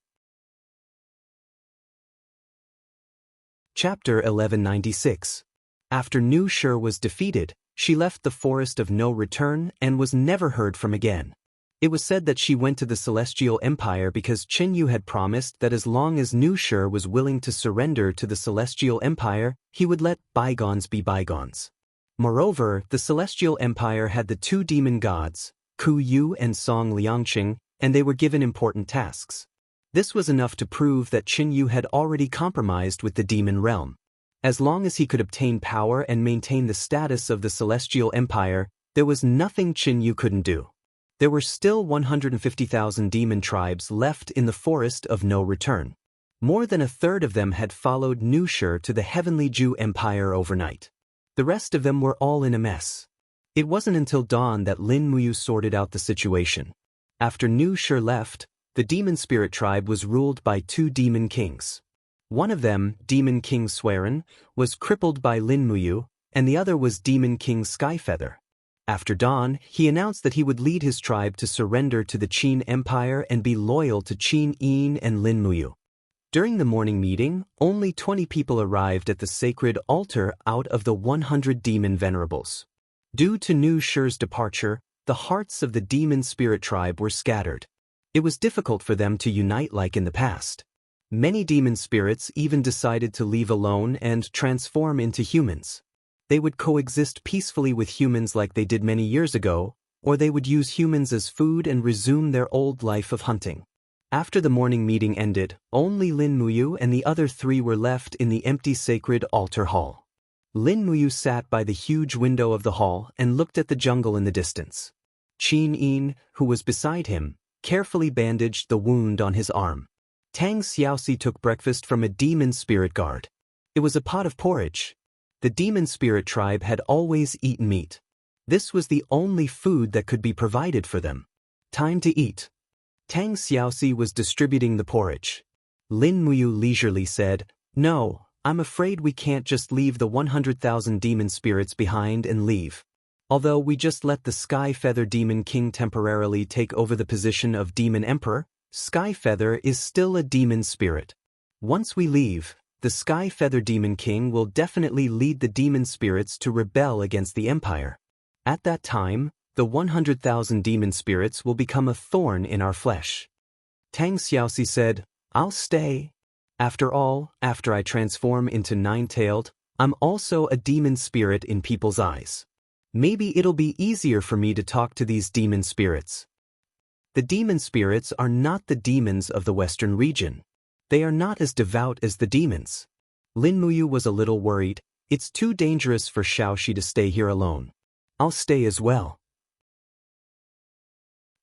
Chapter 1196. After Nu Shi was defeated, she left the Forest of No Return and was never heard from again. It was said that she went to the Celestial Empire because Qin Yu had promised that as long as Nu Shi was willing to surrender to the Celestial Empire, he would let bygones be bygones. Moreover, the Celestial Empire had the two demon gods, Ku Yu and Song Liangqing, and they were given important tasks. This was enough to prove that Qin Yu had already compromised with the demon realm. As long as he could obtain power and maintain the status of the Celestial Empire, there was nothing Qin Yu couldn't do. There were still 150,000 demon tribes left in the Forest of No Return. More than a third of them had followed Nu Shi to the Heavenly Ju Empire overnight. The rest of them were all in a mess. It wasn't until dawn that Lin Muyu sorted out the situation. After Nu Shi left, the demon spirit tribe was ruled by two demon kings. One of them, Demon King Swerin, was crippled by Lin Muyu, and the other was Demon King Skyfeather. After dawn, he announced that he would lead his tribe to surrender to the Qin Empire and be loyal to Qin Yin and Lin Muyu. During the morning meeting, only 20 people arrived at the sacred altar out of the 100 demon venerables. Due to Nu Shi's departure, the hearts of the demon spirit tribe were scattered. It was difficult for them to unite like in the past. Many demon spirits even decided to leave alone and transform into humans. They would coexist peacefully with humans like they did many years ago, or they would use humans as food and resume their old life of hunting. After the morning meeting ended, only Lin Muyu and the other three were left in the empty sacred altar hall. Lin Muyu sat by the huge window of the hall and looked at the jungle in the distance. Qin Yin, who was beside him, carefully bandaged the wound on his arm. Tang Xiaoxi took breakfast from a demon spirit guard. It was a pot of porridge. The demon spirit tribe had always eaten meat. This was the only food that could be provided for them. Time to eat. Tang Xiaoxi was distributing the porridge. Lin Muyu leisurely said, "No, I'm afraid we can't just leave the 100,000 demon spirits behind and leave. Although we just let the Sky Feather Demon King temporarily take over the position of Demon Emperor, Sky Feather is still a demon spirit. Once we leave, the Sky Feather Demon King will definitely lead the demon spirits to rebel against the Empire. At that time, the 100,000 demon spirits will become a thorn in our flesh." Tang Xiaoxi said, "I'll stay. After all, after I transform into Nine-Tailed, I'm also a demon spirit in people's eyes. Maybe it'll be easier for me to talk to these demon spirits." The demon spirits are not the demons of the Western region. They are not as devout as the demons. Lin Muyu was a little worried. It's too dangerous for Xiaoxi to stay here alone. I'll stay as well.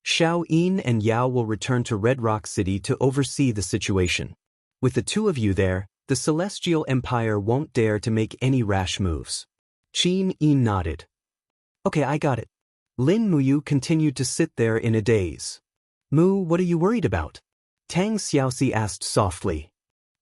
Xiao Yin and Yao will return to Red Rock City to oversee the situation. With the two of you there, the Celestial Empire won't dare to make any rash moves. Qin Yin nodded. "Okay, I got it." Lin Muyu continued to sit there in a daze. "Mu, what are you worried about?" Tang Xiaoxi asked softly.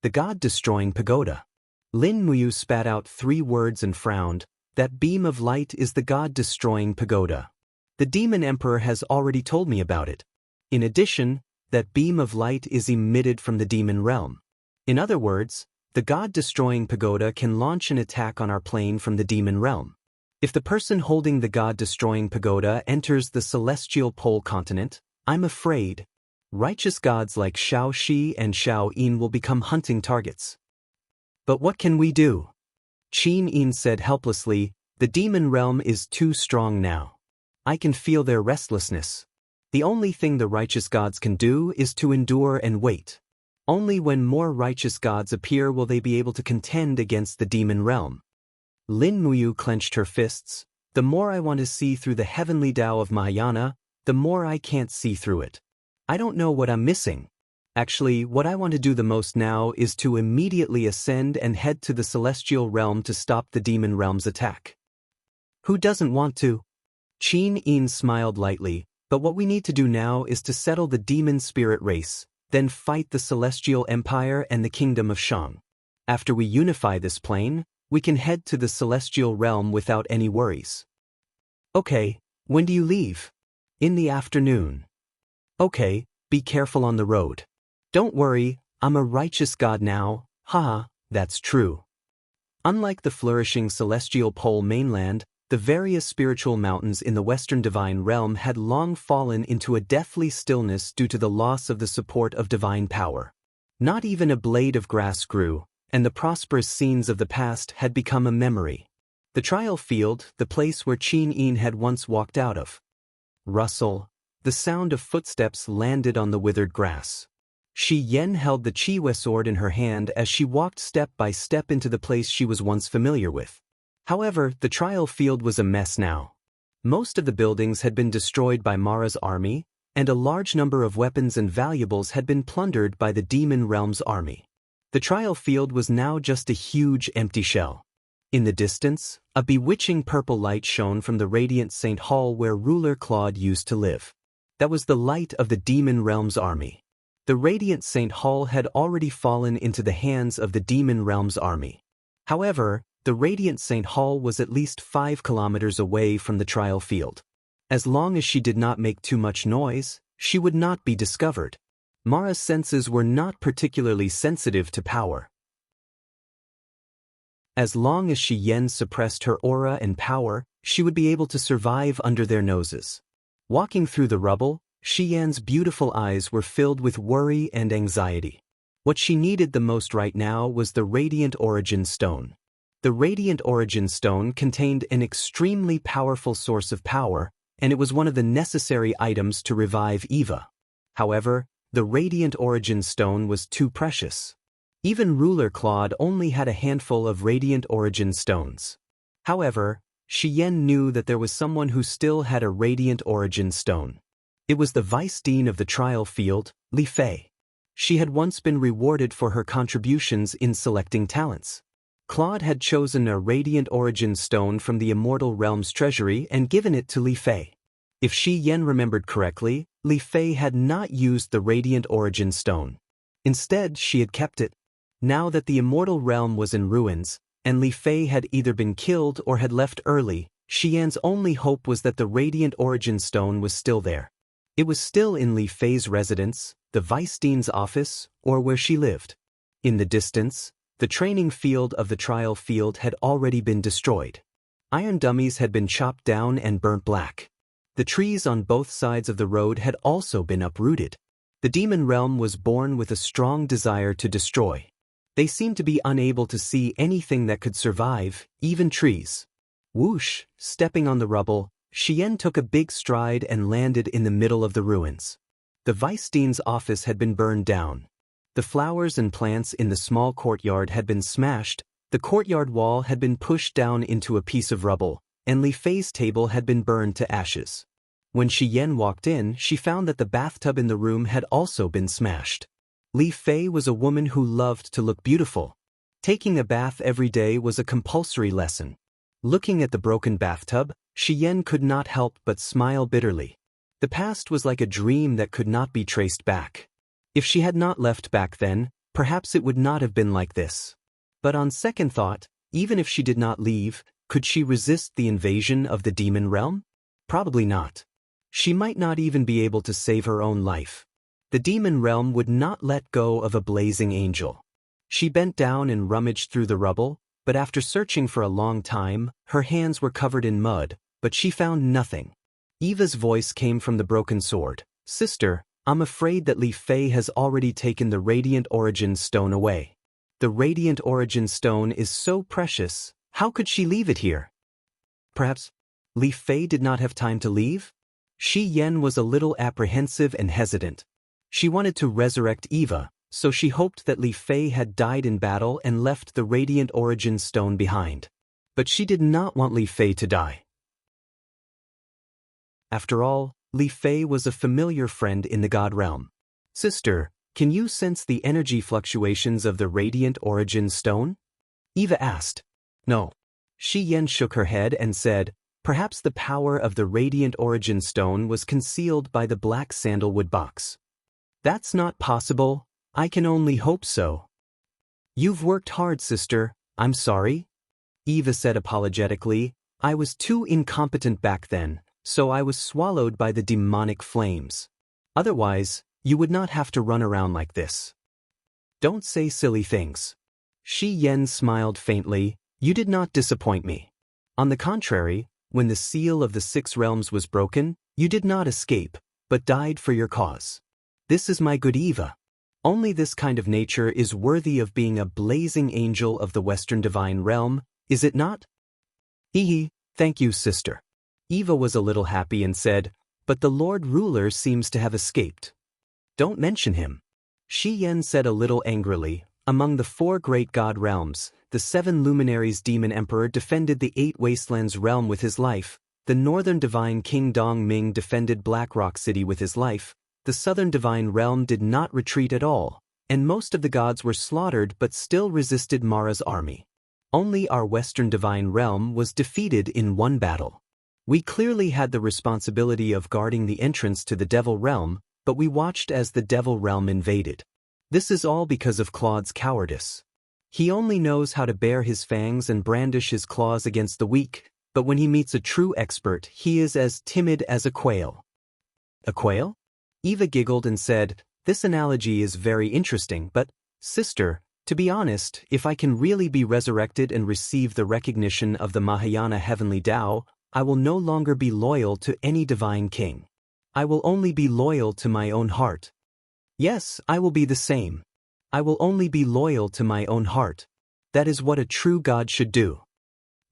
"The god-destroying pagoda." Lin Muyu spat out 3 words and frowned. "That beam of light is the god-destroying pagoda. The Demon Emperor has already told me about it. In addition, that beam of light is emitted from the demon realm. In other words, the god-destroying pagoda can launch an attack on our plane from the demon realm. If the person holding the god-destroying pagoda enters the celestial pole continent, I'm afraid righteous gods like Xiao Shi and Xiao Yin will become hunting targets." "But what can we do?" Qin Yin said helplessly, "The demon realm is too strong now. I can feel their restlessness. The only thing the righteous gods can do is to endure and wait. Only when more righteous gods appear will they be able to contend against the demon realm." Lin Muyu clenched her fists. "The more I want to see through the heavenly Tao of Mahayana, the more I can't see through it. I don't know what I'm missing. Actually, what I want to do the most now is to immediately ascend and head to the celestial realm to stop the demon realm's attack." "Who doesn't want to?" Qin Yin smiled lightly, "But what we need to do now is to settle the demon spirit race, then fight the Celestial Empire and the Kingdom of Shang. After we unify this plane, we can head to the celestial realm without any worries." "Okay, when do you leave?" "In the afternoon." "Okay, be careful on the road." "Don't worry, I'm a righteous god now, haha, that's true." Unlike the flourishing celestial pole mainland, the various spiritual mountains in the Western Divine Realm had long fallen into a deathly stillness due to the loss of the support of divine power. Not even a blade of grass grew, and the prosperous scenes of the past had become a memory. The trial field, the place where Qin Yin had once walked out of. Rustle. The sound of footsteps landed on the withered grass. Shi Yen held the Chiwe sword in her hand as she walked step by step into the place she was once familiar with. However, the trial field was a mess now. Most of the buildings had been destroyed by Mara's army, and a large number of weapons and valuables had been plundered by the Demon Realm's army. The trial field was now just a huge empty shell. In the distance, a bewitching purple light shone from the radiant Saint Hall where ruler Claude used to live. That was the light of the Demon Realm's army. The radiant Saint Hall had already fallen into the hands of the Demon Realm's army. However, the radiant Saint Hall was at least 5 kilometers away from the trial field. As long as she did not make too much noise, she would not be discovered. Mara's senses were not particularly sensitive to power. As long as Shi Yen suppressed her aura and power, she would be able to survive under their noses. Walking through the rubble, Shi Yan's beautiful eyes were filled with worry and anxiety. What she needed the most right now was the Radiant Origin Stone. The Radiant Origin Stone contained an extremely powerful source of power, and it was one of the necessary items to revive Eva. However, the Radiant Origin Stone was too precious. Even ruler Claude only had a handful of Radiant Origin Stones. However, Xian knew that there was someone who still had a Radiant Origin Stone. It was the Vice Dean of the trial field, Li Fei. She had once been rewarded for her contributions in selecting talents. Claude had chosen a Radiant Origin Stone from the Immortal Realm's treasury and given it to Li Fei. If Xian remembered correctly, Li Fei had not used the Radiant Origin Stone. Instead, she had kept it. Now that the Immortal Realm was in ruins, and Li Fei had either been killed or had left early, Xian's only hope was that the Radiant Origin Stone was still there. It was still in Li Fei's residence, the Vice Dean's office, or where she lived. In the distance, the training field of the trial field had already been destroyed. Iron dummies had been chopped down and burnt black. The trees on both sides of the road had also been uprooted. The demon realm was born with a strong desire to destroy. They seemed to be unable to see anything that could survive, even trees. Whoosh, stepping on the rubble, Xian took a big stride and landed in the middle of the ruins. The Vice Dean's office had been burned down. The flowers and plants in the small courtyard had been smashed, the courtyard wall had been pushed down into a piece of rubble, and Li Fei's table had been burned to ashes. When Xian walked in, she found that the bathtub in the room had also been smashed. Li Fei was a woman who loved to look beautiful. Taking a bath every day was a compulsory lesson. Looking at the broken bathtub, Xian could not help but smile bitterly. The past was like a dream that could not be traced back. If she had not left back then, perhaps it would not have been like this. But on second thought, even if she did not leave, could she resist the invasion of the demon realm? Probably not. She might not even be able to save her own life. The demon realm would not let go of a blazing angel. She bent down and rummaged through the rubble, but after searching for a long time, her hands were covered in mud, but she found nothing. Eva's voice came from the broken sword. "Sister, I'm afraid that Li Fei has already taken the Radiant Origin Stone away. The Radiant Origin Stone is so precious, how could she leave it here?" Perhaps Li Fei did not have time to leave? Xian was a little apprehensive and hesitant. She wanted to resurrect Eva, so she hoped that Li Fei had died in battle and left the Radiant Origin Stone behind. But she did not want Li Fei to die. After all, Li Fei was a familiar friend in the God realm. "Sister, can you sense the energy fluctuations of the Radiant Origin Stone?" Eva asked. "No." Xian shook her head and said, "Perhaps the power of the Radiant Origin Stone was concealed by the black sandalwood box." "That's not possible. I can only hope so." "You've worked hard, sister. I'm sorry." Eva said apologetically, "I was too incompetent back then, so I was swallowed by the demonic flames. Otherwise, you would not have to run around like this." "Don't say silly things." Xian smiled faintly, "You did not disappoint me. On the contrary, when the seal of the 6 realms was broken, you did not escape, but died for your cause. This is my good Eva. Only this kind of nature is worthy of being a blazing angel of the Western Divine Realm, is it not?" "Hee, thank you, sister." Eva was a little happy and said, "But the Lord Ruler seems to have escaped." "Don't mention him." Xian said a little angrily, "Among the 4 great god realms, the 7 luminaries demon emperor defended the 8 wastelands realm with his life, the northern divine king Dong Ming defended Black Rock City with his life, the southern divine realm did not retreat at all, and most of the gods were slaughtered but still resisted Mara's army. Only our western divine realm was defeated in one battle. We clearly had the responsibility of guarding the entrance to the devil realm, but we watched as the devil realm invaded. This is all because of Claude's cowardice. He only knows how to bare his fangs and brandish his claws against the weak, but when he meets a true expert, he is as timid as a quail." "A quail?" Eva giggled and said, "This analogy is very interesting, but, sister, to be honest, if I can really be resurrected and receive the recognition of the Mahayana Heavenly Tao, I will no longer be loyal to any divine king. I will only be loyal to my own heart." "Yes, I will be the same." I will only be loyal to my own heart. That is what a true god should do.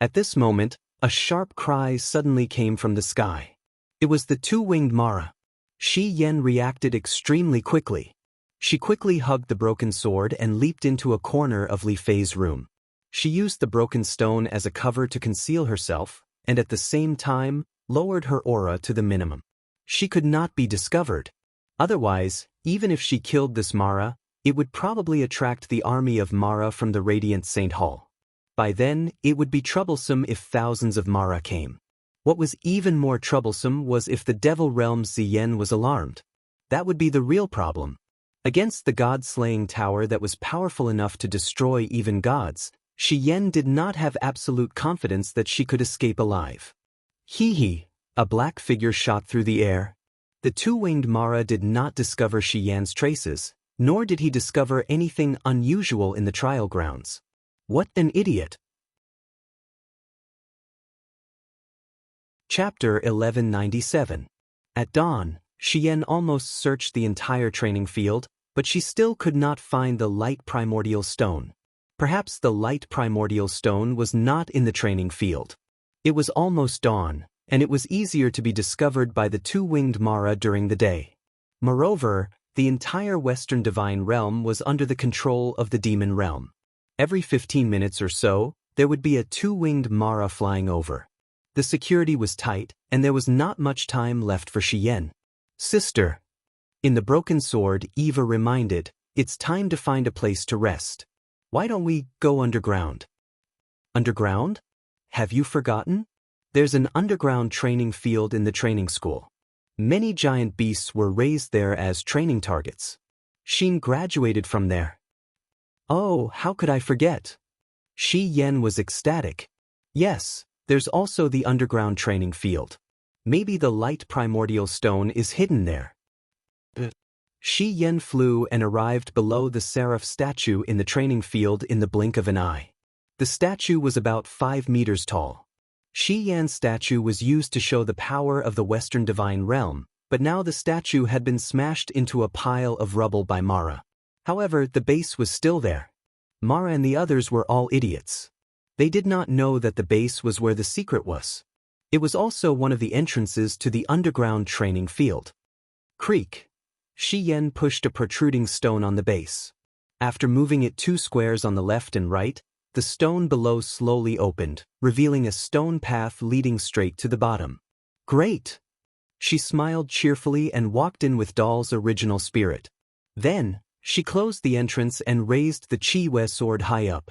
At this moment, a sharp cry suddenly came from the sky. It was the two-winged Mara. Shi Yan reacted extremely quickly. She quickly hugged the broken sword and leaped into a corner of Li Fei's room. She used the broken stone as a cover to conceal herself, and at the same time, lowered her aura to the minimum. She could not be discovered. Otherwise, even if she killed this Mara, it would probably attract the army of Mara from the Radiant Saint Hall. By then, it would be troublesome if thousands of Mara came. What was even more troublesome was if the Devil Realm's Ziyan was alarmed. That would be the real problem. Against the god-slaying tower that was powerful enough to destroy even gods, Shi Yan did not have absolute confidence that she could escape alive. Hee, a black figure shot through the air. The two-winged Mara did not discover Shi Yan's traces, nor did he discover anything unusual in the trial grounds. What an idiot! Chapter 1197. At dawn, Shi Yan almost searched the entire training field, but she still could not find the light primordial stone. Perhaps the light primordial stone was not in the training field. It was almost dawn, and it was easier to be discovered by the two-winged Mara during the day. Moreover, the entire Western Divine Realm was under the control of the Demon Realm. Every 15 minutes or so, there would be a two-winged Mara flying over. The security was tight, and there was not much time left for Shi Yan. Sister. In the broken sword, Eva reminded, it's time to find a place to rest. Why don't we go underground? Underground? Have you forgotten? There's an underground training field in the training school. Many giant beasts were raised there as training targets. Xin graduated from there. Oh, how could I forget? Shi Yan was ecstatic. Yes, there's also the underground training field. Maybe the light primordial stone is hidden there. Shi Yan flew and arrived below the seraph statue in the training field in the blink of an eye. The statue was about 5 meters tall. Shi Yan's statue was used to show the power of the Western Divine Realm, but now the statue had been smashed into a pile of rubble by Mara. However, the base was still there. Mara and the others were all idiots. They did not know that the base was where the secret was. It was also one of the entrances to the underground training field. Creak. Shi Yan pushed a protruding stone on the base. After moving it 2 squares on the left and right, the stone below slowly opened, revealing a stone path leading straight to the bottom. Great! She smiled cheerfully and walked in with Doll's original spirit. Then, she closed the entrance and raised the Qi Wei sword high up.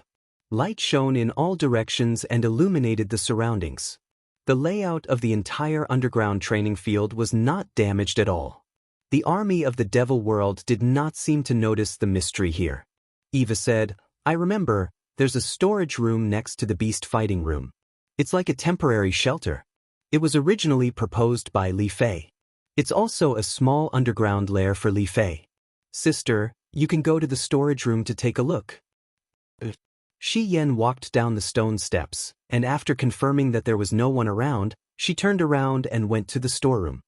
Light shone in all directions and illuminated the surroundings. The layout of the entire underground training field was not damaged at all. The army of the Devil World did not seem to notice the mystery here. Eva said, I remember, there's a storage room next to the beast fighting room. It's like a temporary shelter. It was originally proposed by Li Fei. It's also a small underground lair for Li Fei. Sister, you can go to the storage room to take a look. Shi Yan walked down the stone steps, and after confirming that there was no one around, she turned around and went to the storeroom.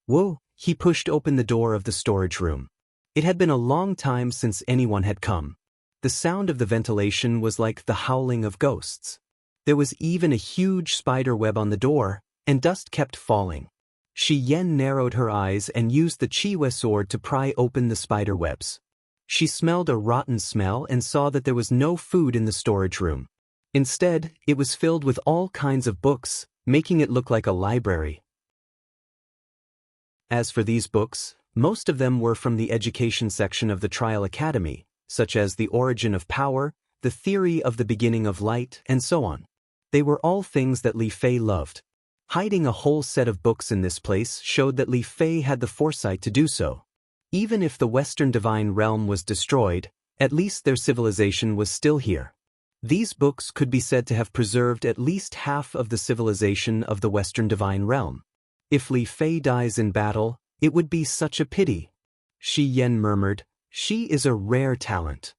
Whoa, he pushed open the door of the storage room. It had been a long time since anyone had come. The sound of the ventilation was like the howling of ghosts. There was even a huge spider web on the door, and dust kept falling. Shi Yan narrowed her eyes and used the Qi Wei sword to pry open the spider webs. She smelled a rotten smell and saw that there was no food in the storage room. Instead, it was filled with all kinds of books, making it look like a library. As for these books, most of them were from the education section of the Trial Academy, such as The Origin of Power, The Theory of the Beginning of Light, and so on. They were all things that Li Fei loved. Hiding a whole set of books in this place showed that Li Fei had the foresight to do so. Even if the Western Divine Realm was destroyed, at least their civilization was still here. These books could be said to have preserved at least half of the civilization of the Western Divine Realm. If Li Fei dies in battle, it would be such a pity. Shi Yan murmured, she is a rare talent.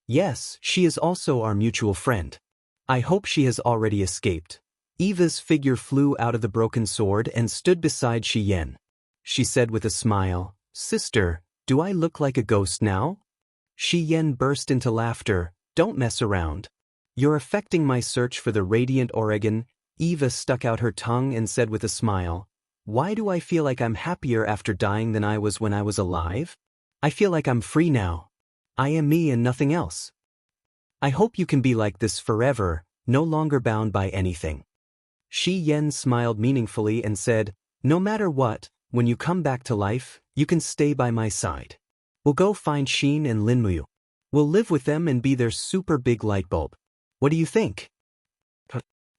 Yes, she is also our mutual friend. I hope she has already escaped. Eva's figure flew out of the broken sword and stood beside Shi Yan. She said with a smile, Sister, do I look like a ghost now? Shi Yan burst into laughter. Don't mess around. You're affecting my search for the radiant Oregon. Eva stuck out her tongue and said with a smile, why do I feel like I'm happier after dying than I was when I was alive? I feel like I'm free now. I am me and nothing else. I hope you can be like this forever, no longer bound by anything. Shi Yan smiled meaningfully and said, no matter what, when you come back to life, you can stay by my side. We'll go find Xin and Linmuyu. We'll live with them and be their super big light bulb. What do you think?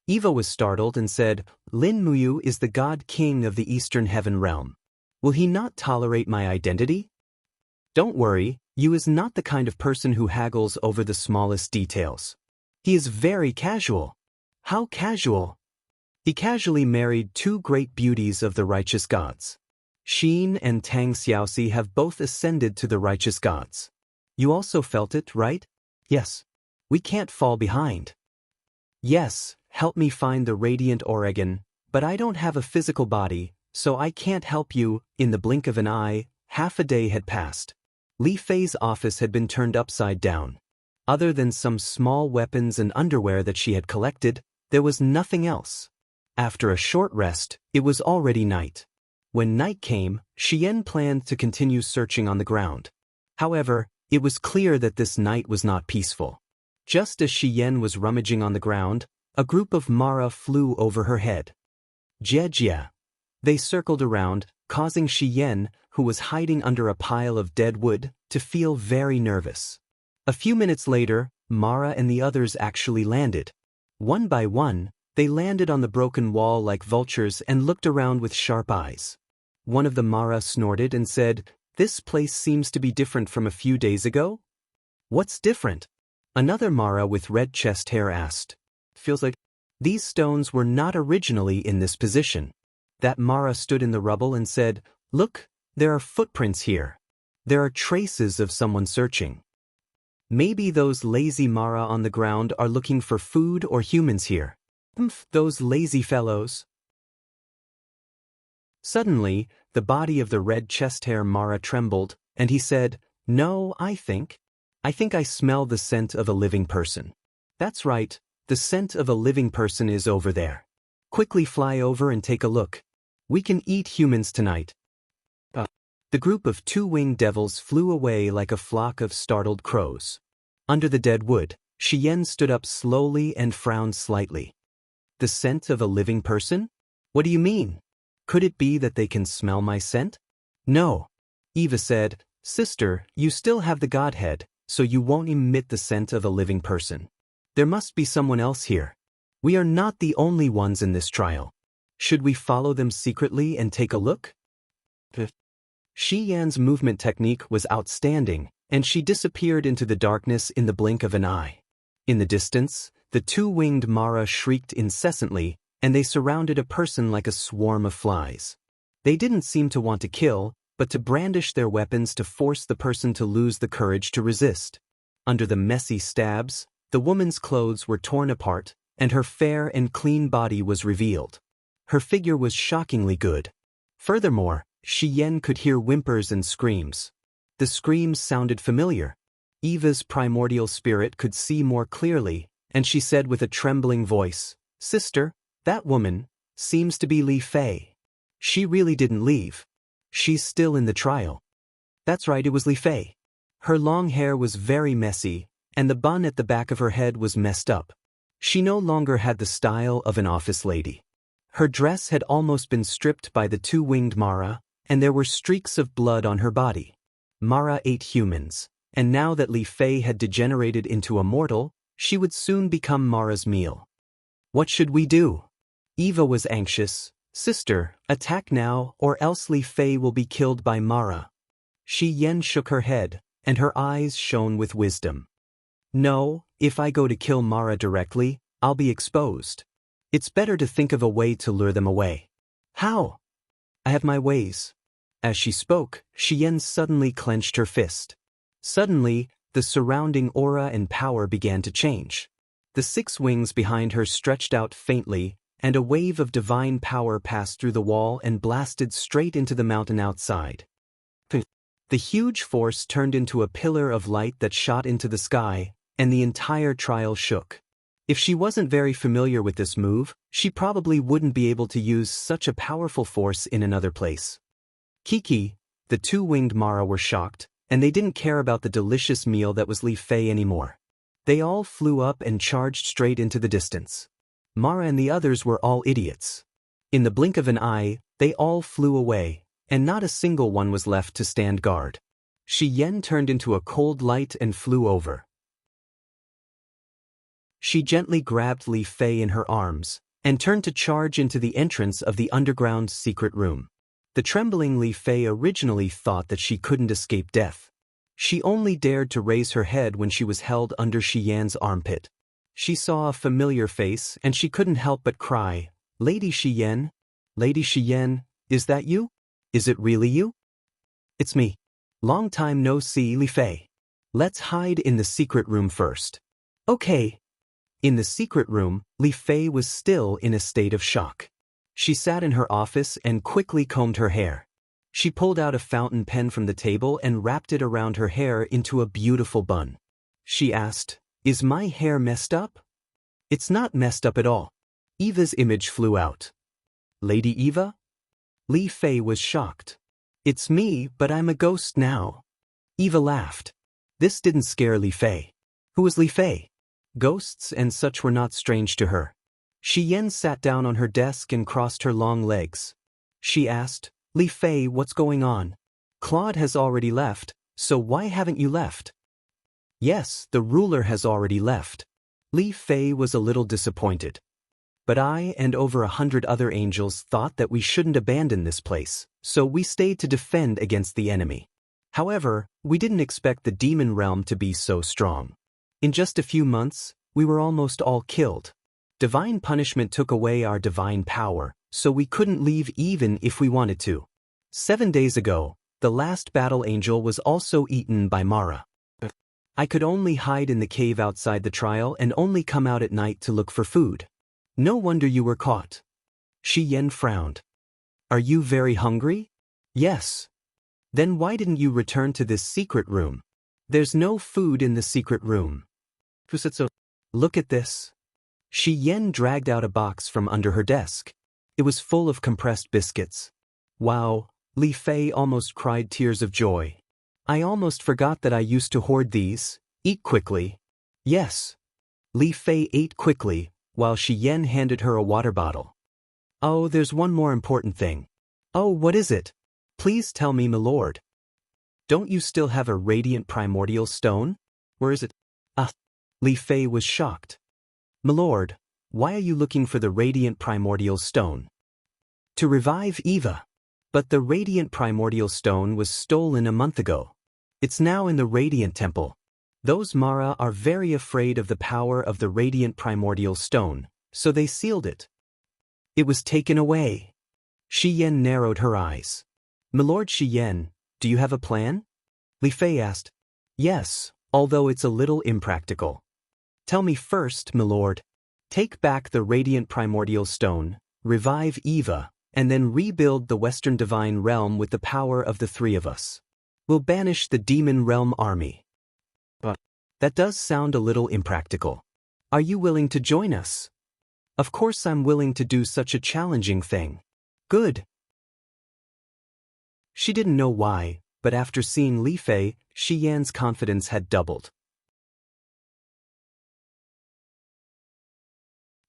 Eva was startled and said, Linmuyu is the god king of the Eastern Heaven realm. Will he not tolerate my identity? Don't worry, Yu is not the kind of person who haggles over the smallest details. He is very casual. How casual? He casually married two great beauties of the righteous gods. Xin and Tang Xiaoxi have both ascended to the righteous gods. You also felt it, right? Yes. We can't fall behind. Yes, help me find the radiant Oregon, but I don't have a physical body, so I can't help you. In the blink of an eye, half a day had passed. Li Fei's office had been turned upside down. Other than some small weapons and underwear that she had collected, there was nothing else. After a short rest, it was already night. When night came, Xian planned to continue searching on the ground. However, it was clear that this night was not peaceful. Just as Xian was rummaging on the ground, a group of Mara flew over her head. Jejia. They circled around, causing Xian, who was hiding under a pile of dead wood, to feel very nervous. A few minutes later, Mara and the others actually landed. One by one, they landed on the broken wall like vultures and looked around with sharp eyes. One of the Mara snorted and said, this place seems to be different from a few days ago? What's different? Another Mara with red chest hair asked. Feels like these stones were not originally in this position. That Mara stood in the rubble and said, look, there are footprints here. There are traces of someone searching. Maybe those lazy Mara on the ground are looking for food or humans here. Those lazy fellows. Suddenly, the body of the red chest hair Mara trembled, and he said, no, I think I smell the scent of a living person. That's right, the scent of a living person is over there. Quickly fly over and take a look. We can eat humans tonight. The group of two-winged devils flew away like a flock of startled crows. Under the dead wood, Xian stood up slowly and frowned slightly. The scent of a living person? What do you mean? Could it be that they can smell my scent? No. Eva said, sister, you still have the godhead, so you won't emit the scent of a living person. There must be someone else here. We are not the only ones in this trial. Should we follow them secretly and take a look? Shi Yan's movement technique was outstanding, and she disappeared into the darkness in the blink of an eye. In the distance, the two-winged Mara shrieked incessantly, and they surrounded a person like a swarm of flies. They didn't seem to want to kill, but to brandish their weapons to force the person to lose the courage to resist. Under the messy stabs, the woman's clothes were torn apart, and her fair and clean body was revealed. Her figure was shockingly good. Furthermore, Xian could hear whimpers and screams. The screams sounded familiar. Eva's primordial spirit could see more clearly, and she said with a trembling voice, sister, that woman seems to be Li Fei. She really didn't leave. She's still in the trial. That's right, it was Li Fei. Her long hair was very messy, and the bun at the back of her head was messed up. She no longer had the style of an office lady. Her dress had almost been stripped by the two-winged Mara, and there were streaks of blood on her body. Mara ate humans, and now that Li Fei had degenerated into a mortal, she would soon become Mara's meal. What should we do? Eva was anxious. Sister, attack now, or else Li Fei will be killed by Mara. Shi Yan shook her head, and her eyes shone with wisdom. No, if I go to kill Mara directly, I'll be exposed. It's better to think of a way to lure them away. How? I have my ways. As she spoke, Xian suddenly clenched her fist. Suddenly, the surrounding aura and power began to change. The 6 wings behind her stretched out faintly, and a wave of divine power passed through the wall and blasted straight into the mountain outside. The huge force turned into a pillar of light that shot into the sky, and the entire trial shook. If she wasn't very familiar with this move, she probably wouldn't be able to use such a powerful force in another place. Kiki, the two-winged Mara, were shocked, and they didn't care about the delicious meal that was Li Fei anymore. They all flew up and charged straight into the distance. Mara and the others were all idiots. In the blink of an eye, they all flew away, and not a single one was left to stand guard. Xian turned into a cold light and flew over. She gently grabbed Li Fei in her arms, and turned to charge into the entrance of the underground secret room. The trembling Li Fei originally thought that she couldn't escape death. She only dared to raise her head when she was held under Xian's armpit. She saw a familiar face and she couldn't help but cry, "Lady Xian? Lady Xian, is that you? Is it really you?" "It's me. Long time no see, Li Fei. Let's hide in the secret room first." "Okay." In the secret room, Li Fei was still in a state of shock. She sat in her office and quickly combed her hair. She pulled out a fountain pen from the table and wrapped it around her hair into a beautiful bun. She asked, "Is my hair messed up?" "It's not messed up at all." Eva's image flew out. "Lady Eva?" Li Fei was shocked. "It's me, but I'm a ghost now." Eva laughed. This didn't scare Li Fei. Who was Li Fei? Ghosts and such were not strange to her. Xian sat down on her desk and crossed her long legs. She asked, "Li Fei, what's going on? Claude has already left, so why haven't you left?" "Yes, the ruler has already left." Li Fei was a little disappointed. "But I and over 100 other angels thought that we shouldn't abandon this place, so we stayed to defend against the enemy. However, we didn't expect the demon realm to be so strong. In just a few months, we were almost all killed. Divine punishment took away our divine power, so we couldn't leave even if we wanted to. 7 days ago, the last battle angel was also eaten by Mara. I could only hide in the cave outside the trial and only come out at night to look for food. No wonder you were caught." Xian frowned. "Are you very hungry?" "Yes." "Then why didn't you return to this secret room? There's no food in the secret room." "Look at this." Xian dragged out a box from under her desk. It was full of compressed biscuits. "Wow," Li Fei almost cried tears of joy. "I almost forgot that I used to hoard these. Eat quickly." "Yes." Li Fei ate quickly, while Xian handed her a water bottle. "Oh, there's one more important thing." "Oh, what is it? Please tell me, my lord." "Don't you still have a radiant primordial stone? Where is it?" Li Fei was shocked. "My lord, why are you looking for the radiant primordial stone?" "To revive Eva. But the radiant primordial stone was stolen a month ago. It's now in the radiant temple. Those Mara are very afraid of the power of the radiant primordial stone, so they sealed it." "It was taken away." Xian narrowed her eyes. "My lord Xian, do you have a plan?" Li Fei asked. "Yes, although it's a little impractical." "Tell me first, my lord." "Take back the radiant primordial stone, revive Eva, and then rebuild the Western Divine Realm with the power of the three of us. We'll banish the Demon Realm army." "But that does sound a little impractical. Are you willing to join us?" "Of course I'm willing to do such a challenging thing." "Good." She didn't know why, but after seeing Li Fei, Xian's confidence had doubled.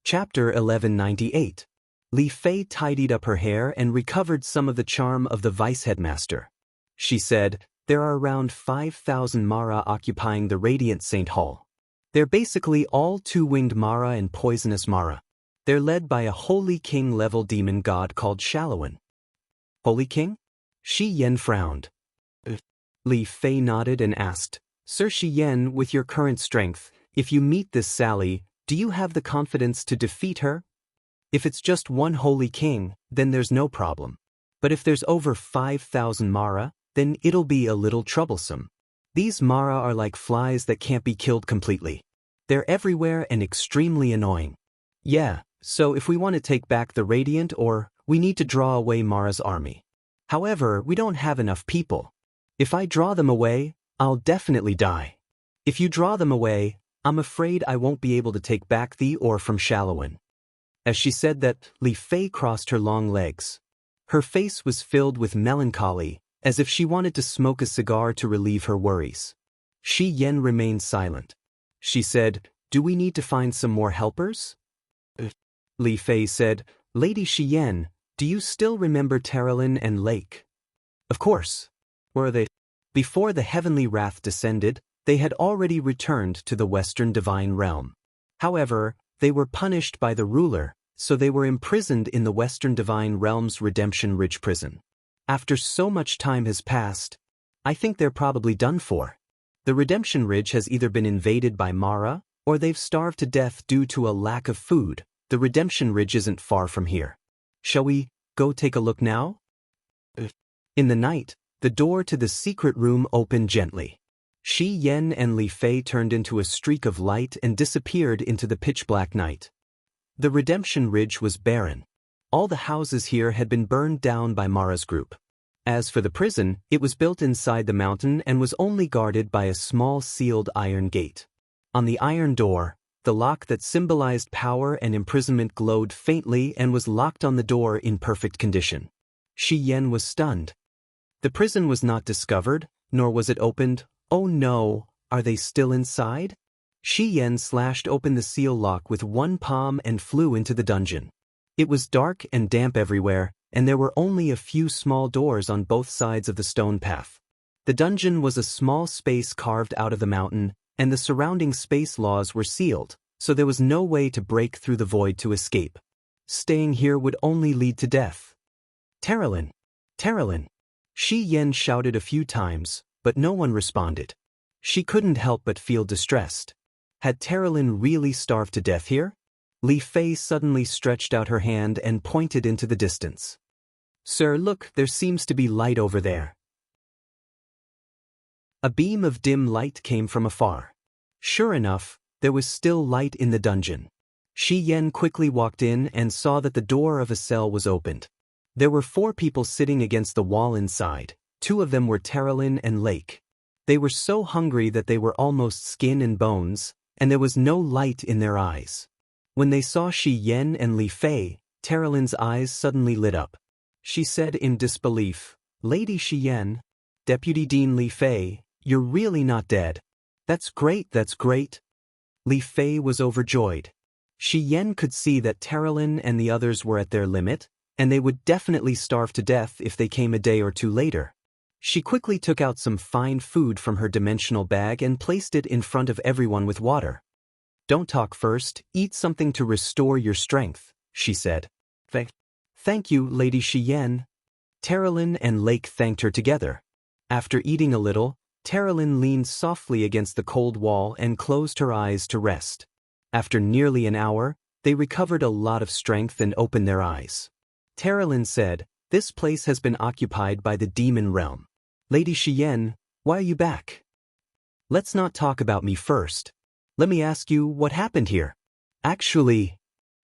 Chapter 1198. Li Fei tidied up her hair and recovered some of the charm of the vice-headmaster. She said, "There are around 5,000 Mara occupying the Radiant Saint Hall. They're basically all two-winged Mara and poisonous Mara. They're led by a Holy King-level demon god called Shallowan." "Holy King?" Xian frowned. Li Fei nodded and asked, "Sir Xian, with your current strength, if you meet this Sally, do you have the confidence to defeat her? If it's just one Holy King, then there's no problem. But if there's over 5,000 Mara, then it'll be a little troublesome. These Mara are like flies that can't be killed completely. They're everywhere and extremely annoying. Yeah, so if we want to take back the Radiant, or we need to draw away Mara's army. However, we don't have enough people." If I draw them away, I'll definitely die. If you draw them away, I'm afraid I won't be able to take back the ore from Shallowan." As she said that, Li Fei crossed her long legs. Her face was filled with melancholy, as if she wanted to smoke a cigar to relieve her worries. Shi Yan remained silent. She said, "Do we need to find some more helpers?" Li Fei said, "Lady Shi Yan, do you still remember Terralin and Lake?" "Of course." "Where are they?" Before the heavenly wrath descended, they had already returned to the Western Divine Realm. However, they were punished by the ruler, so they were imprisoned in the Western Divine Realm's Redemption Ridge prison. After so much time has passed, I think they're probably done for. The Redemption Ridge has either been invaded by Mara, or they've starved to death due to a lack of food. The Redemption Ridge isn't far from here. Shall we go take a look now? In the night, the door to the secret room opened gently. Shi Yan and Li Fei turned into a streak of light and disappeared into the pitch-black night. The Redemption Ridge was barren. All the houses here had been burned down by Mara's group. As for the prison, it was built inside the mountain and was only guarded by a small sealed iron gate. On the iron door, the lock that symbolized power and imprisonment glowed faintly and was locked on the door in perfect condition. Shi Yan was stunned. The prison was not discovered, nor was it opened. "Oh no, are they still inside?" Shi Yan slashed open the seal lock with one palm and flew into the dungeon. It was dark and damp everywhere, and there were only a few small doors on both sides of the stone path. The dungeon was a small space carved out of the mountain, and the surrounding space laws were sealed, so there was no way to break through the void to escape. Staying here would only lead to death. "Terralin! Terralin!" Shi Yan shouted a few times, but no one responded. She couldn't help but feel distressed. Had Terralin really starved to death here? Li Fei suddenly stretched out her hand and pointed into the distance. "Sir, look, there seems to be light over there." A beam of dim light came from afar. Sure enough, there was still light in the dungeon. Shi Yan quickly walked in and saw that the door of a cell was opened. There were 4 people sitting against the wall inside. 2 of them were Terralin and Lake. They were so hungry that they were almost skin and bones, and there was no light in their eyes. When they saw Shi Yan and Li Fei, Terralin's eyes suddenly lit up. She said in disbelief, "Lady Shi Yan, Deputy Dean Li Fei, you're really not dead." That's great, that's great." Li Fei was overjoyed. Shi Yan could see that Terralin and the others were at their limit, and they would definitely starve to death if they came a day or 2 later. She quickly took out some fine food from her dimensional bag and placed it in front of everyone with water. "Don't talk first, eat something to restore your strength," she said. Thank you, Lady Shi Yan." Terralin and Lake thanked her together. After eating a little, Terralin leaned softly against the cold wall and closed her eyes to rest. After nearly an hour, they recovered a lot of strength and opened their eyes. Terralin said, "This place has been occupied by the demon realm. Lady Shi Yan, why are you back? Let's not talk about me first. Let me ask you what happened here." "Actually,"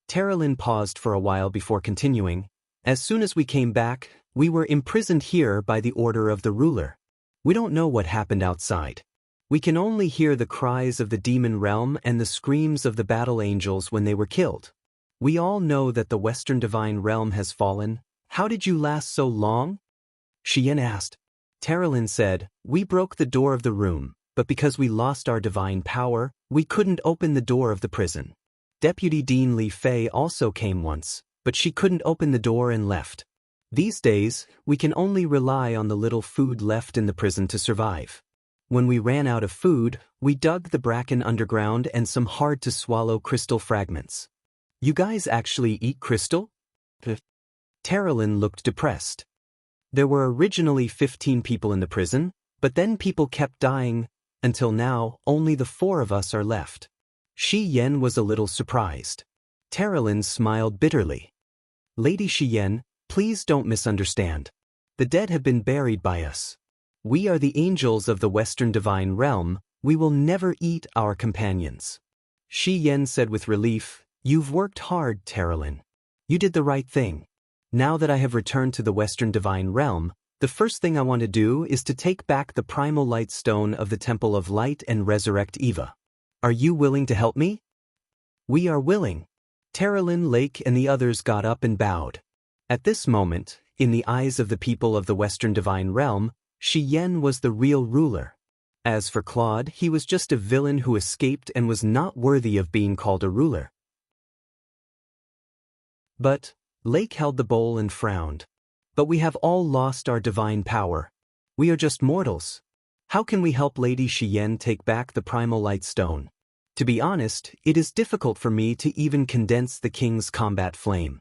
Terralin paused for a while before continuing, "as soon as we came back, we were imprisoned here by the order of the ruler. We don't know what happened outside. We can only hear the cries of the demon realm and the screams of the battle angels when they were killed. We all know that the Western Divine Realm has fallen. How did you last so long?" Shi Yan asked. Terralin said, "We broke the door of the room, but because we lost our divine power, we couldn't open the door of the prison. Deputy Dean Li Fei also came once, but she couldn't open the door and left. These days, we can only rely on the little food left in the prison to survive. When we ran out of food, we dug the bracken underground and some hard-to-swallow crystal fragments." "You guys actually eat crystal?" Terralin looked depressed. "There were originally 15 people in the prison, but then people kept dying. Until now, only the 4 of us are left." Shi Yan was a little surprised. Terralin smiled bitterly. "Lady Shi Yan, please don't misunderstand. The dead have been buried by us. We are the angels of the Western Divine Realm. We will never eat our companions." Shi Yan said with relief, "You've worked hard, Terralin. You did the right thing. Now that I have returned to the Western Divine Realm, The first thing I want to do is to take back the primal light stone of the Temple of Light and resurrect Eva. Are you willing to help me? We are willing. Terralyn, Lake, and the others got up and bowed. At this moment, in the eyes of the people of the Western Divine Realm, Xian was the real ruler. As for Claude, he was just a villain who escaped and was not worthy of being called a ruler. But Lake held the bowl and frowned. But we have all lost our divine power. We are just mortals. How can we help Lady Xian take back the primal light stone? To be honest, it is difficult for me to even condense the king's combat flame.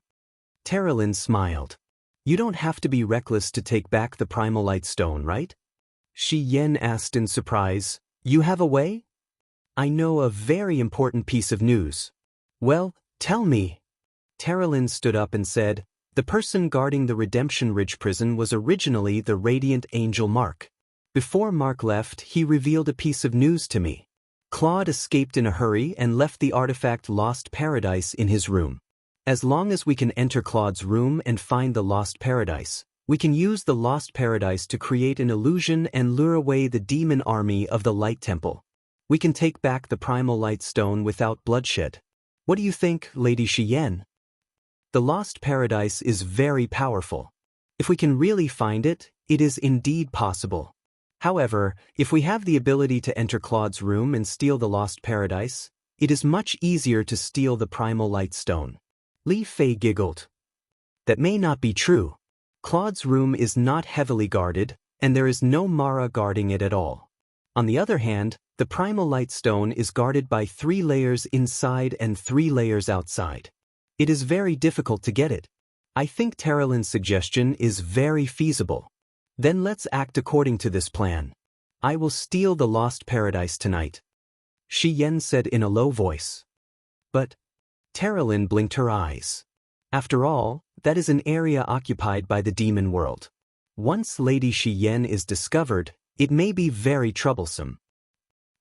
Terralyn smiled. You don't have to be reckless to take back the primal light stone, right? Xian asked in surprise. You have a way? I know a very important piece of news. Well, tell me. Terralyn stood up and said, the person guarding the Redemption Ridge prison was originally the Radiant Angel Mark. Before Mark left, he revealed a piece of news to me. Claude escaped in a hurry and left the artifact Lost Paradise in his room. As long as we can enter Claude's room and find the Lost Paradise, we can use the Lost Paradise to create an illusion and lure away the demon army of the Light Temple. We can take back the Primal Light Stone without bloodshed. What do you think, Lady Xian? The Lost Paradise is very powerful. If we can really find it, it is indeed possible. However, if we have the ability to enter Claude's room and steal the Lost Paradise, it is much easier to steal the Primal Light Stone. Li Fei giggled. That may not be true. Claude's room is not heavily guarded, and there is no Mara guarding it at all. On the other hand, the Primal Light Stone is guarded by 3 layers inside and 3 layers outside. It is very difficult to get it. I think Terralyn's suggestion is very feasible. Then let's act according to this plan. I will steal the Lost Paradise tonight. Xian said in a low voice. But Terralyn blinked her eyes. After all, that is an area occupied by the demon world. Once Lady Xian is discovered, it may be very troublesome.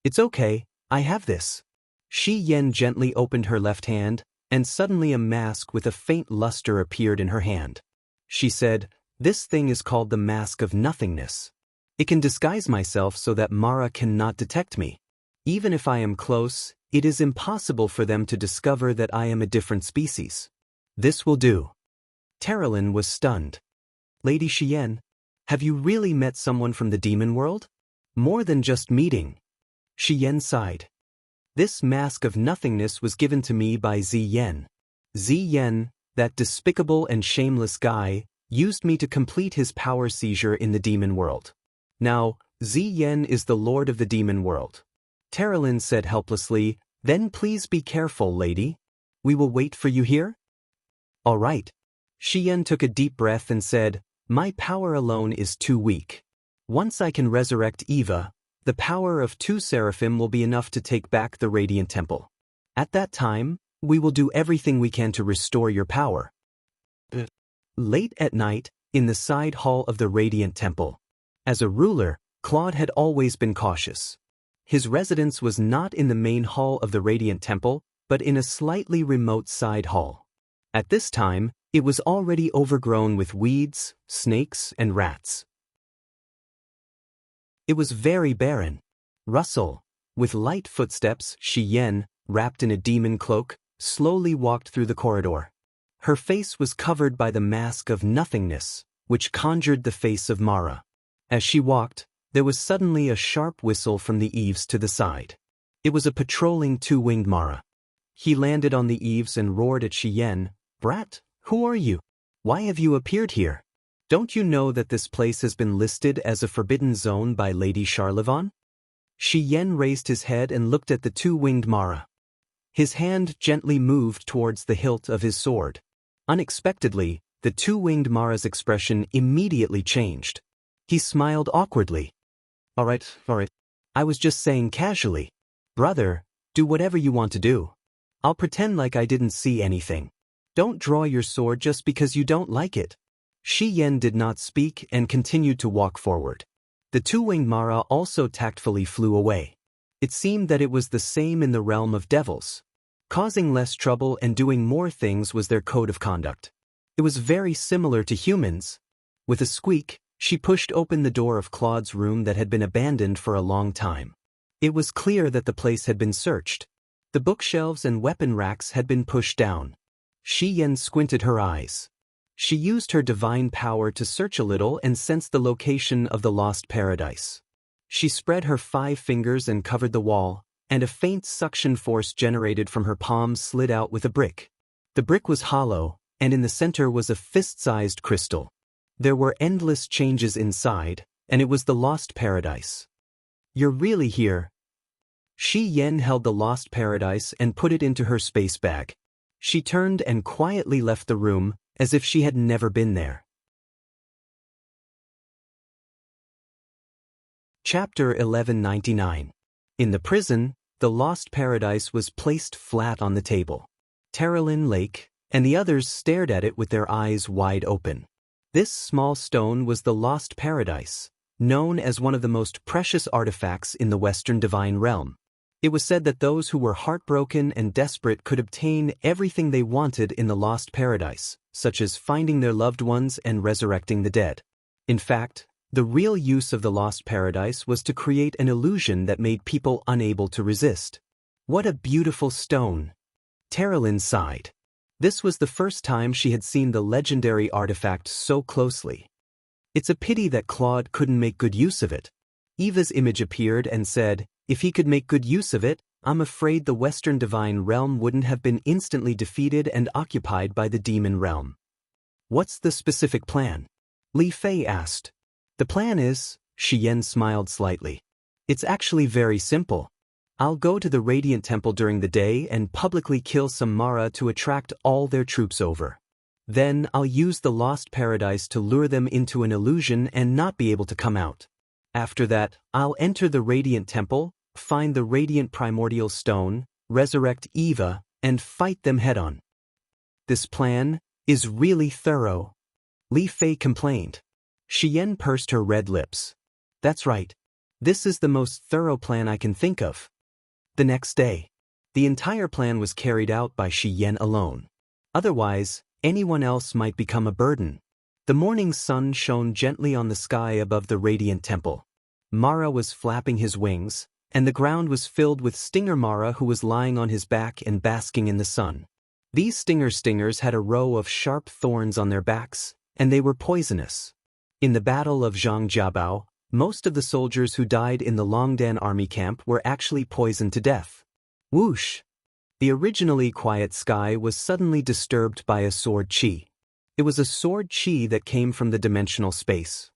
It's okay, I have this. Xian gently opened her left hand, and suddenly a mask with a faint luster appeared in her hand. She said, this thing is called the Mask of Nothingness. It can disguise myself so that Mara cannot detect me. Even if I am close, it is impossible for them to discover that I am a different species. This will do. Terralyn was stunned. Lady Xian, have you really met someone from the demon world? More than just meeting. Xian sighed. This Mask of Nothingness was given to me by Ziyen. Ziyen, that despicable and shameless guy, used me to complete his power seizure in the demon world. Now, Ziyen is the lord of the demon world. Terralyn said helplessly, then please be careful, lady. We will wait for you here? All right. Xian took a deep breath and said, my power alone is too weak. Once I can resurrect Eva, the power of 2 seraphim will be enough to take back the Radiant Temple. At that time, we will do everything we can to restore your power. Late at night, in the side hall of the Radiant Temple. As a ruler, Claude had always been cautious. His residence was not in the main hall of the Radiant Temple, but in a slightly remote side hall. At this time, it was already overgrown with weeds, snakes, and rats. It was very barren. Russell, with light footsteps, Xian, wrapped in a demon cloak, slowly walked through the corridor. Her face was covered by the Mask of Nothingness, which conjured the face of Mara. As she walked, there was suddenly a sharp whistle from the eaves to the side. It was a patrolling 2-winged Mara. He landed on the eaves and roared at Xian, Brat, who are you? Why have you appeared here? Don't you know that this place has been listed as a forbidden zone by Lady Charlevon? Xian raised his head and looked at the 2-winged Mara. His hand gently moved towards the hilt of his sword. Unexpectedly, the 2-winged Mara's expression immediately changed. He smiled awkwardly. All right. I was just saying casually. Brother, do whatever you want to do. I'll pretend like I didn't see anything. Don't draw your sword just because you don't like it. Xian did not speak and continued to walk forward. The 2-winged Mara also tactfully flew away. It seemed that it was the same in the realm of devils. Causing less trouble and doing more things was their code of conduct. It was very similar to humans. With a squeak, She pushed open the door of Claude's room that had been abandoned for a long time. It was clear that the place had been searched. The bookshelves and weapon racks had been pushed down. Xian squinted her eyes. She used her divine power to search a little and sense the location of the lost paradise. She spread her 5 fingers and covered the wall, and a faint suction force generated from her palms slid out with a brick. The brick was hollow, and in the center was a fist-sized crystal. There were endless changes inside, and it was the lost paradise. "You're really here?" Xian held the lost paradise and put it into her space bag. She turned and quietly left the room, as if she had never been there. Chapter 1199. In the prison, the lost paradise was placed flat on the table. Terralyn Lake and the others stared at it with their eyes wide open. This small stone was the lost paradise, known as one of the most precious artifacts in the Western Divine Realm. It was said that those who were heartbroken and desperate could obtain everything they wanted in the lost paradise, such as finding their loved ones and resurrecting the dead. In fact, the real use of the lost paradise was to create an illusion that made people unable to resist. "What a beautiful stone!" Terralyn sighed. This was the first time she had seen the legendary artifact so closely. "It's a pity that Claude couldn't make good use of it." Eva's image appeared and said, "If he could make good use of it, I'm afraid the Western Divine Realm wouldn't have been instantly defeated and occupied by the Demon Realm." "What's the specific plan?" Li Fei asked. "The plan is," Xian smiled slightly. "It's actually very simple. I'll go to the Radiant Temple during the day and publicly kill some Mara to attract all their troops over. Then I'll use the Lost Paradise to lure them into an illusion and not be able to come out. After that, I'll enter the Radiant Temple, find the Radiant Primordial Stone, resurrect Eva, and fight them head-on." "This plan is really thorough," Li Fei complained. Xian pursed her red lips. "That's right. This is the most thorough plan I can think of." The next day, the entire plan was carried out by Xian alone. Otherwise, anyone else might become a burden. The morning sun shone gently on the sky above the Radiant Temple. Mara was flapping his wings, and the ground was filled with Stinger Mara who was lying on his back and basking in the sun. These stingers had a row of sharp thorns on their backs, and they were poisonous. In the Battle of Zhangjiabao, most of the soldiers who died in the Longdan army camp were actually poisoned to death. Whoosh! The originally quiet sky was suddenly disturbed by a sword chi. It was a sword chi that came from the dimensional space.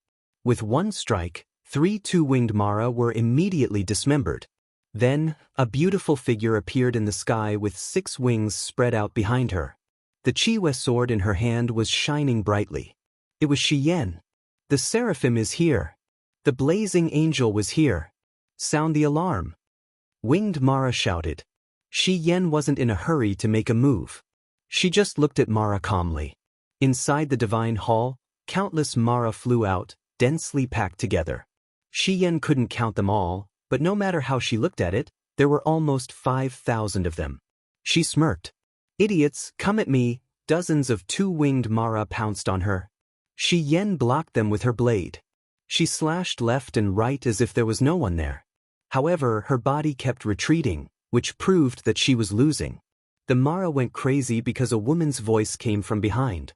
With one strike, 3 two-winged Mara were immediately dismembered. Then, a beautiful figure appeared in the sky with 6 wings spread out behind her. The Chiwe sword in her hand was shining brightly. It was Xian. "The Seraphim is here. The blazing angel was here. Sound the alarm." Winged Mara shouted. Xian wasn't in a hurry to make a move. She just looked at Mara calmly. Inside the divine hall, countless Mara flew out, densely packed together. Xian couldn't count them all, but no matter how she looked at it, there were almost 5,000 of them. She smirked. "Idiots, come at me." Dozens of two-winged Mara pounced on her. Xian blocked them with her blade. She slashed left and right as if there was no one there. However, her body kept retreating, which proved that she was losing. The Mara went crazy because a woman's voice came from behind.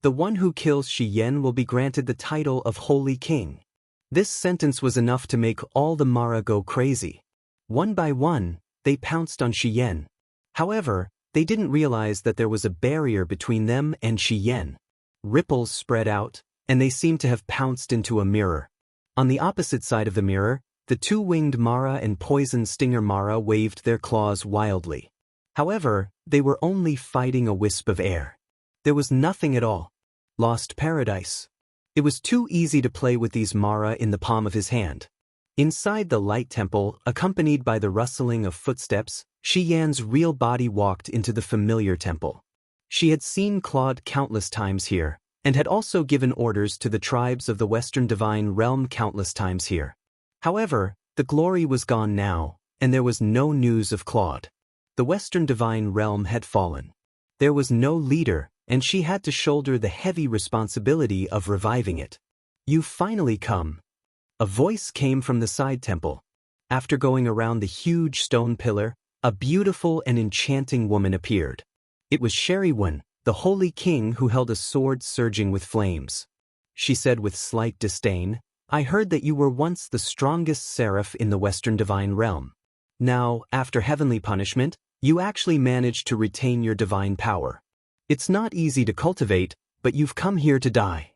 "The one who kills Xian will be granted the title of Holy King." This sentence was enough to make all the Mara go crazy. One by one, they pounced on Xian. However, they didn't realize that there was a barrier between them and Xian. Ripples spread out, and they seemed to have pounced into a mirror. On the opposite side of the mirror, the two-winged Mara and poison Stinger Mara waved their claws wildly. However, they were only fighting a wisp of air. There was nothing at all. Lost paradise. It was too easy to play with these Mara in the palm of his hand. Inside the light temple, accompanied by the rustling of footsteps, Xian's real body walked into the familiar temple. She had seen Claude countless times here, and had also given orders to the tribes of the Western Divine Realm countless times here. However, the glory was gone now, and there was no news of Claude. The Western Divine Realm had fallen. There was no leader, and she had to shoulder the heavy responsibility of reviving it. "You've finally come." A voice came from the side temple. After going around the huge stone pillar, a beautiful and enchanting woman appeared. It was Sherry-Wen, the holy king who held a sword surging with flames. She said with slight disdain, "I heard that you were once the strongest seraph in the Western divine realm. Now, after heavenly punishment, you actually managed to retain your divine power. It's not easy to cultivate, but you've come here to die."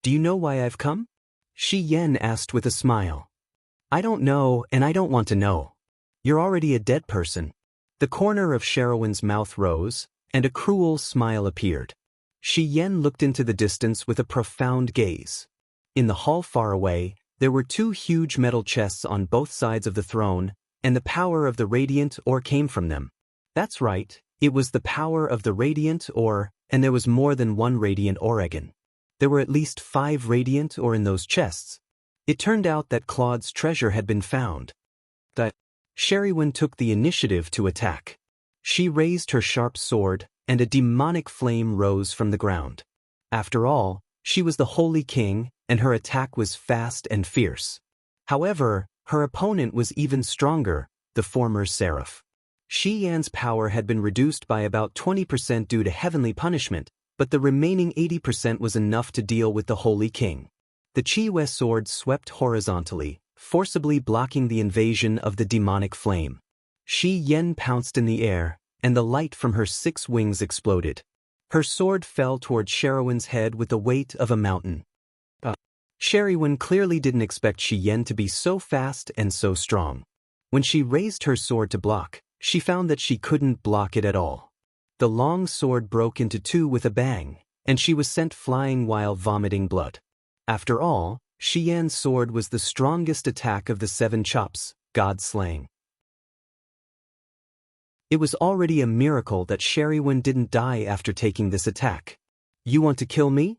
"Do you know why I've come?" Shi Yan asked with a smile. "I don't know, and I don't want to know. You're already a dead person." The corner of Sherry-Wen's mouth rose, and a cruel smile appeared. Shi Yan looked into the distance with a profound gaze. In the hall far away, there were two huge metal chests on both sides of the throne, and the power of the radiant ore came from them. That's right, it was the power of the radiant ore, and there was more than one radiant oregon. There were at least 5 radiant ore in those chests. It turned out that Claude's treasure had been found. Sherry-Wen took the initiative to attack. She raised her sharp sword, and a demonic flame rose from the ground. After all, she was the holy king, and her attack was fast and fierce. However, her opponent was even stronger, the former seraph. Shi Yan's power had been reduced by about 20% due to heavenly punishment, but the remaining 80% was enough to deal with the holy king. The Qi sword swept horizontally, forcibly blocking the invasion of the demonic flame. Shi Yan pounced in the air, and the light from her 6 wings exploded. Her sword fell toward Sherry-Wen's head with the weight of a mountain. Sherry-Wen clearly didn't expect Shi Yan to be so fast and so strong. When she raised her sword to block, she found that she couldn't block it at all. The long sword broke into 2 with a bang, and she was sent flying while vomiting blood. After all, Shi Yan's sword was the strongest attack of the 7 chops, God-slaying. It was already a miracle that Sherry-Wen didn't die after taking this attack. "You want to kill me?"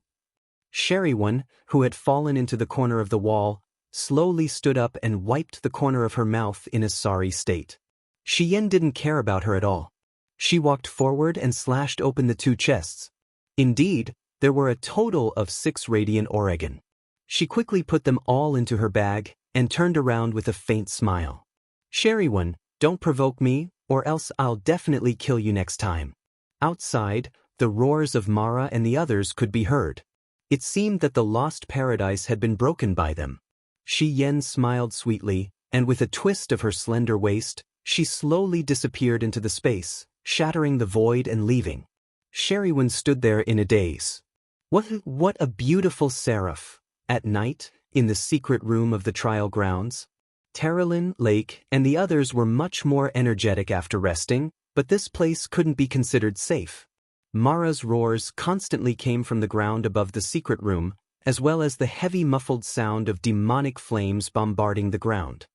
Sherry-Wen, who had fallen into the corner of the wall, slowly stood up and wiped the corner of her mouth in a sorry state. Shi Yan didn't care about her at all. She walked forward and slashed open the 2 chests. Indeed, there were a total of 6 radiant oregon. She quickly put them all into her bag and turned around with a faint smile. "Sherry-Wen, don't provoke me, or else I'll definitely kill you next time." Outside, the roars of Mara and the others could be heard. It seemed that the lost paradise had been broken by them. Shi Yan smiled sweetly, and with a twist of her slender waist, she slowly disappeared into the space, shattering the void and leaving. Sherry-Wen stood there in a daze. What a beautiful seraph! At night, in the secret room of the trial grounds, Terralyn, Lake, and the others were much more energetic after resting, but this place couldn't be considered safe. Mara's roars constantly came from the ground above the secret room, as well as the heavy muffled sound of demonic flames bombarding the ground.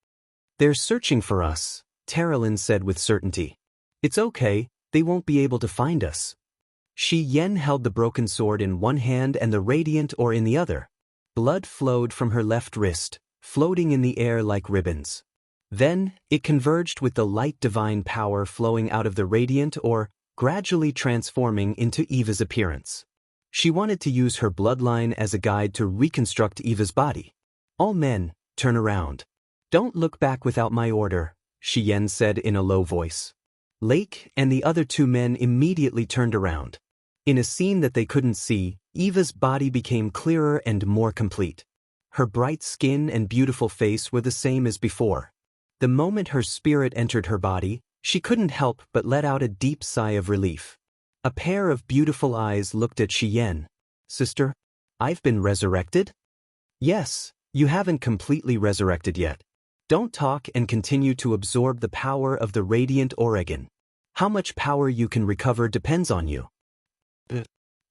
"They're searching for us," Terralyn said with certainty. "It's okay, they won't be able to find us." Shi Yan held the broken sword in one hand and the radiant ore in the other. Blood flowed from her left wrist, floating in the air like ribbons. Then, it converged with the light divine power flowing out of the radiant ore, gradually transforming into Eva's appearance. She wanted to use her bloodline as a guide to reconstruct Eva's body. "All men, turn around. Don't look back without my order," Shi Yan said in a low voice. Lake and the other 2 men immediately turned around. In a scene that they couldn't see, Eva's body became clearer and more complete. Her bright skin and beautiful face were the same as before. The moment her spirit entered her body, she couldn't help but let out a deep sigh of relief. A pair of beautiful eyes looked at Shi Yan. "Sister, I've been resurrected?" "Yes, you haven't completely resurrected yet. Don't talk and continue to absorb the power of the radiant oregon. How much power you can recover depends on you."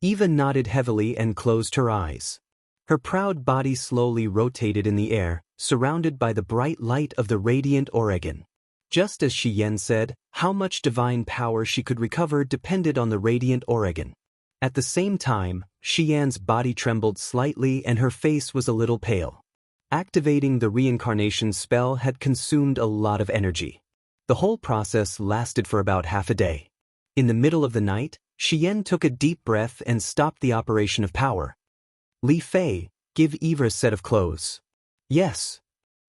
Eva nodded heavily and closed her eyes. Her proud body slowly rotated in the air, surrounded by the bright light of the radiant oregon. Just as Shi Yan said, how much divine power she could recover depended on the radiant oregon. At the same time, Shi Yan's body trembled slightly and her face was a little pale. Activating the reincarnation spell had consumed a lot of energy. The whole process lasted for about half a day. In the middle of the night, Xian took a deep breath and stopped the operation of power. Li Fei, give Eva a set of clothes. Yes.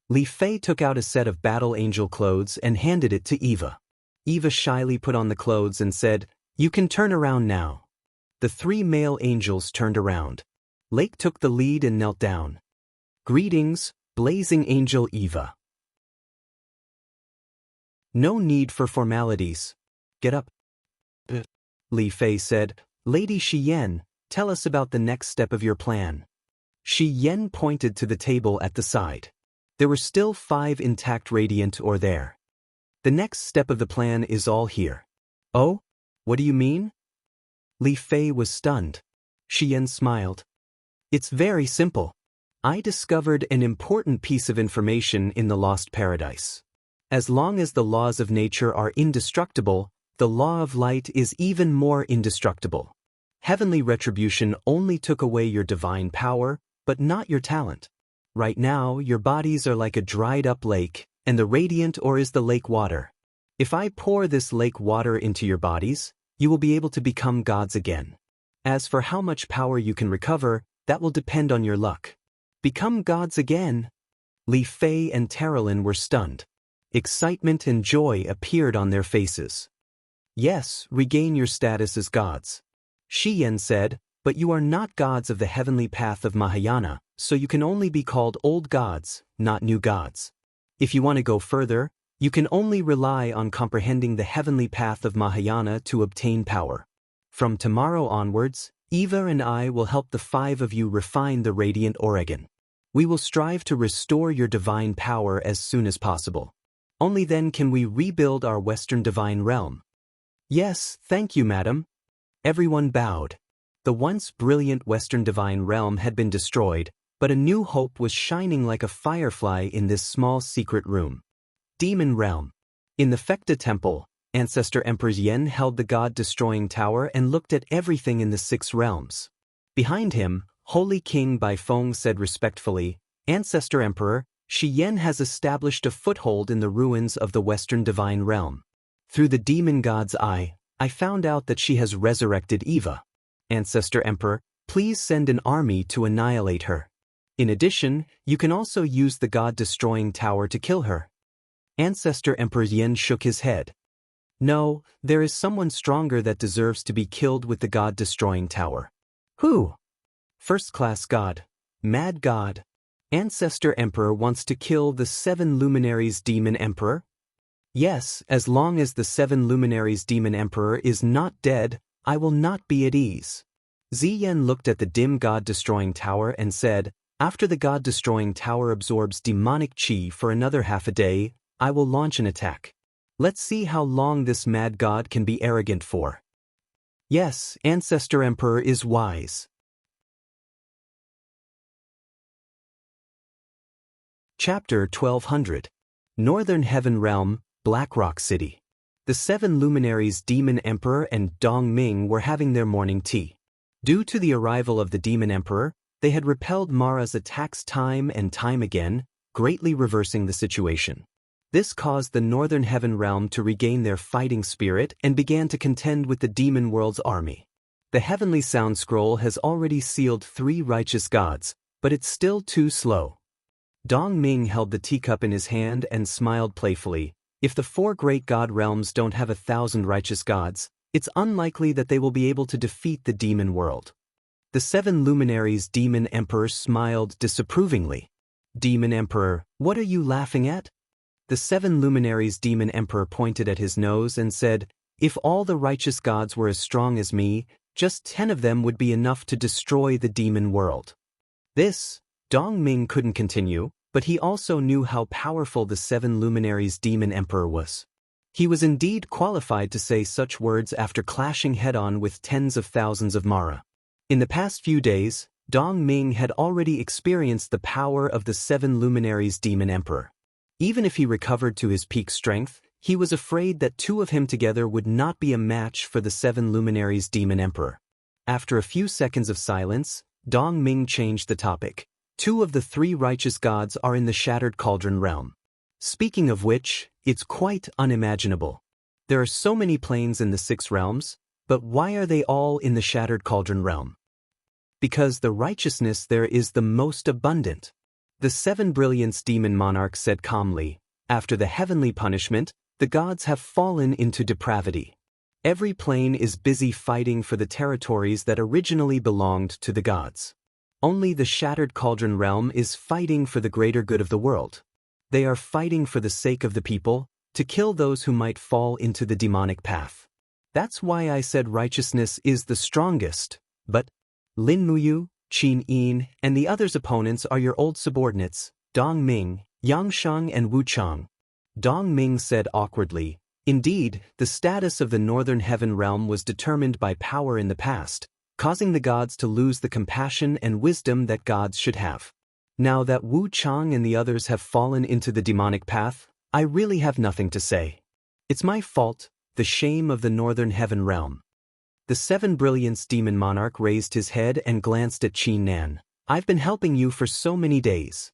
Li Fei took out a set of battle angel clothes and handed it to Eva. Eva shyly put on the clothes and said, "You can turn around now." The three male angels turned around. Lake took the lead and knelt down. Greetings, blazing angel Eva. No need for formalities. Get up. Li Fei said, "Lady Xian, tell us about the next step of your plan." Xian pointed to the table at the side. There were still 5 intact radiant ore there. The next step of the plan is all here. Oh? What do you mean? Li Fei was stunned. Xian smiled. It's very simple. I discovered an important piece of information in the Lost Paradise. As long as the laws of nature are indestructible, the law of light is even more indestructible. Heavenly retribution only took away your divine power, but not your talent. Right now, your bodies are like a dried-up lake, and the radiant ore is the lake water. If I pour this lake water into your bodies, you will be able to become gods again. As for how much power you can recover, that will depend on your luck. Become gods again? Li Fei and Taralyn were stunned. Excitement and joy appeared on their faces. Yes, regain your status as gods. Xian said, but you are not gods of the heavenly path of Mahayana, so you can only be called old gods, not new gods. If you want to go further, you can only rely on comprehending the heavenly path of Mahayana to obtain power. From tomorrow onwards, Eva and I will help the 5 of you refine the radiant Oregon. We will strive to restore your divine power as soon as possible. Only then can we rebuild our Western divine realm. Yes, thank you, madam. Everyone bowed. The once brilliant Western divine realm had been destroyed, but a new hope was shining like a firefly in this small secret room. Demon Realm. In the Fekta Temple, Ancestor Emperor Yen held the god-destroying tower and looked at everything in the 6 realms. Behind him, Holy King Baifeng said respectfully, Ancestor Emperor, Xian has established a foothold in the ruins of the Western divine realm. Through the demon god's eye, I found out that she has resurrected Eva. Ancestor Emperor, please send an army to annihilate her. In addition, you can also use the god-destroying tower to kill her. Ancestor Emperor Yen shook his head. No, there is someone stronger that deserves to be killed with the god-destroying tower. Who? First-class god. Mad god. Ancestor Emperor wants to kill the 7 luminaries Demon Emperor? Yes, as long as the 7 luminaries Demon Emperor is not dead, I will not be at ease. Ziyan looked at the dim god-destroying tower and said, after the god-destroying tower absorbs demonic chi for another half a day, I will launch an attack. Let's see how long this mad god can be arrogant for. Yes, Ancestor Emperor is wise. Chapter 1200. Northern Heaven Realm, Black Rock City. The 7 luminaries Demon Emperor and Dong Ming were having their morning tea. Due to the arrival of the Demon Emperor, they had repelled Mara's attacks time and time again, greatly reversing the situation. This caused the Northern Heaven Realm to regain their fighting spirit and began to contend with the Demon World's army. The Heavenly Sound Scroll has already sealed 3 righteous gods, but it's still too slow. Dong Ming held the teacup in his hand and smiled playfully. If the 4 great god realms don't have 1,000 righteous gods, it's unlikely that they will be able to defeat the demon world. The 7 luminaries Demon Emperor smiled disapprovingly. Demon Emperor, what are you laughing at? The 7 luminaries Demon Emperor pointed at his nose and said, if all the righteous gods were as strong as me, just 10 of them would be enough to destroy the demon world. This, Dong Ming couldn't continue, but he also knew how powerful the 7 luminaries Demon Emperor was. He was indeed qualified to say such words after clashing head-on with tens of thousands of Mara. In the past few days, Dong Ming had already experienced the power of the 7 luminaries Demon Emperor. Even if he recovered to his peak strength, he was afraid that 2 of him together would not be a match for the 7 luminaries Demon Emperor. After a few seconds of silence, Dong Ming changed the topic. 2 of the 3 righteous gods are in the Shattered Cauldron realm. Speaking of which, it's quite unimaginable. There are so many planes in the 6 realms, but why are they all in the Shattered Cauldron realm? Because the righteousness there is the most abundant. The 7 Brilliance Demon Monarch said calmly, after the heavenly punishment, the gods have fallen into depravity. Every plane is busy fighting for the territories that originally belonged to the gods. Only the Shattered Cauldron realm is fighting for the greater good of the world. They are fighting for the sake of the people, to kill those who might fall into the demonic path. That's why I said righteousness is the strongest, but Lin Muyu, Qin Yin, and the others' opponents are your old subordinates, Dong Ming, Yang Sheng and Wu Chang. Dong Ming said awkwardly, indeed, the status of the Northern Heaven realm was determined by power in the past, causing the gods to lose the compassion and wisdom that gods should have. Now that Wu Chang and the others have fallen into the demonic path, I really have nothing to say. It's my fault, the shame of the Northern Heaven realm. The 7 Brilliance Demon Monarch raised his head and glanced at Qin Nan. I've been helping you for so many days.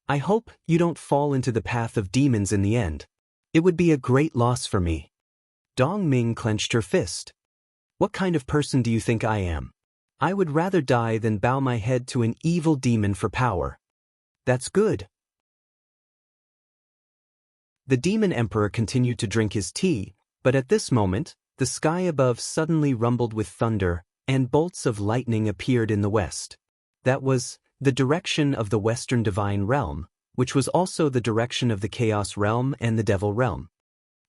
I hope you don't fall into the path of demons in the end. It would be a great loss for me. Dong Ming clenched her fist. What kind of person do you think I am? I would rather die than bow my head to an evil demon for power. That's good. The Demon Emperor continued to drink his tea, but at this moment, the sky above suddenly rumbled with thunder, and bolts of lightning appeared in the west. That was the direction of the Western Divine Realm, which was also the direction of the Chaos Realm and the Devil Realm.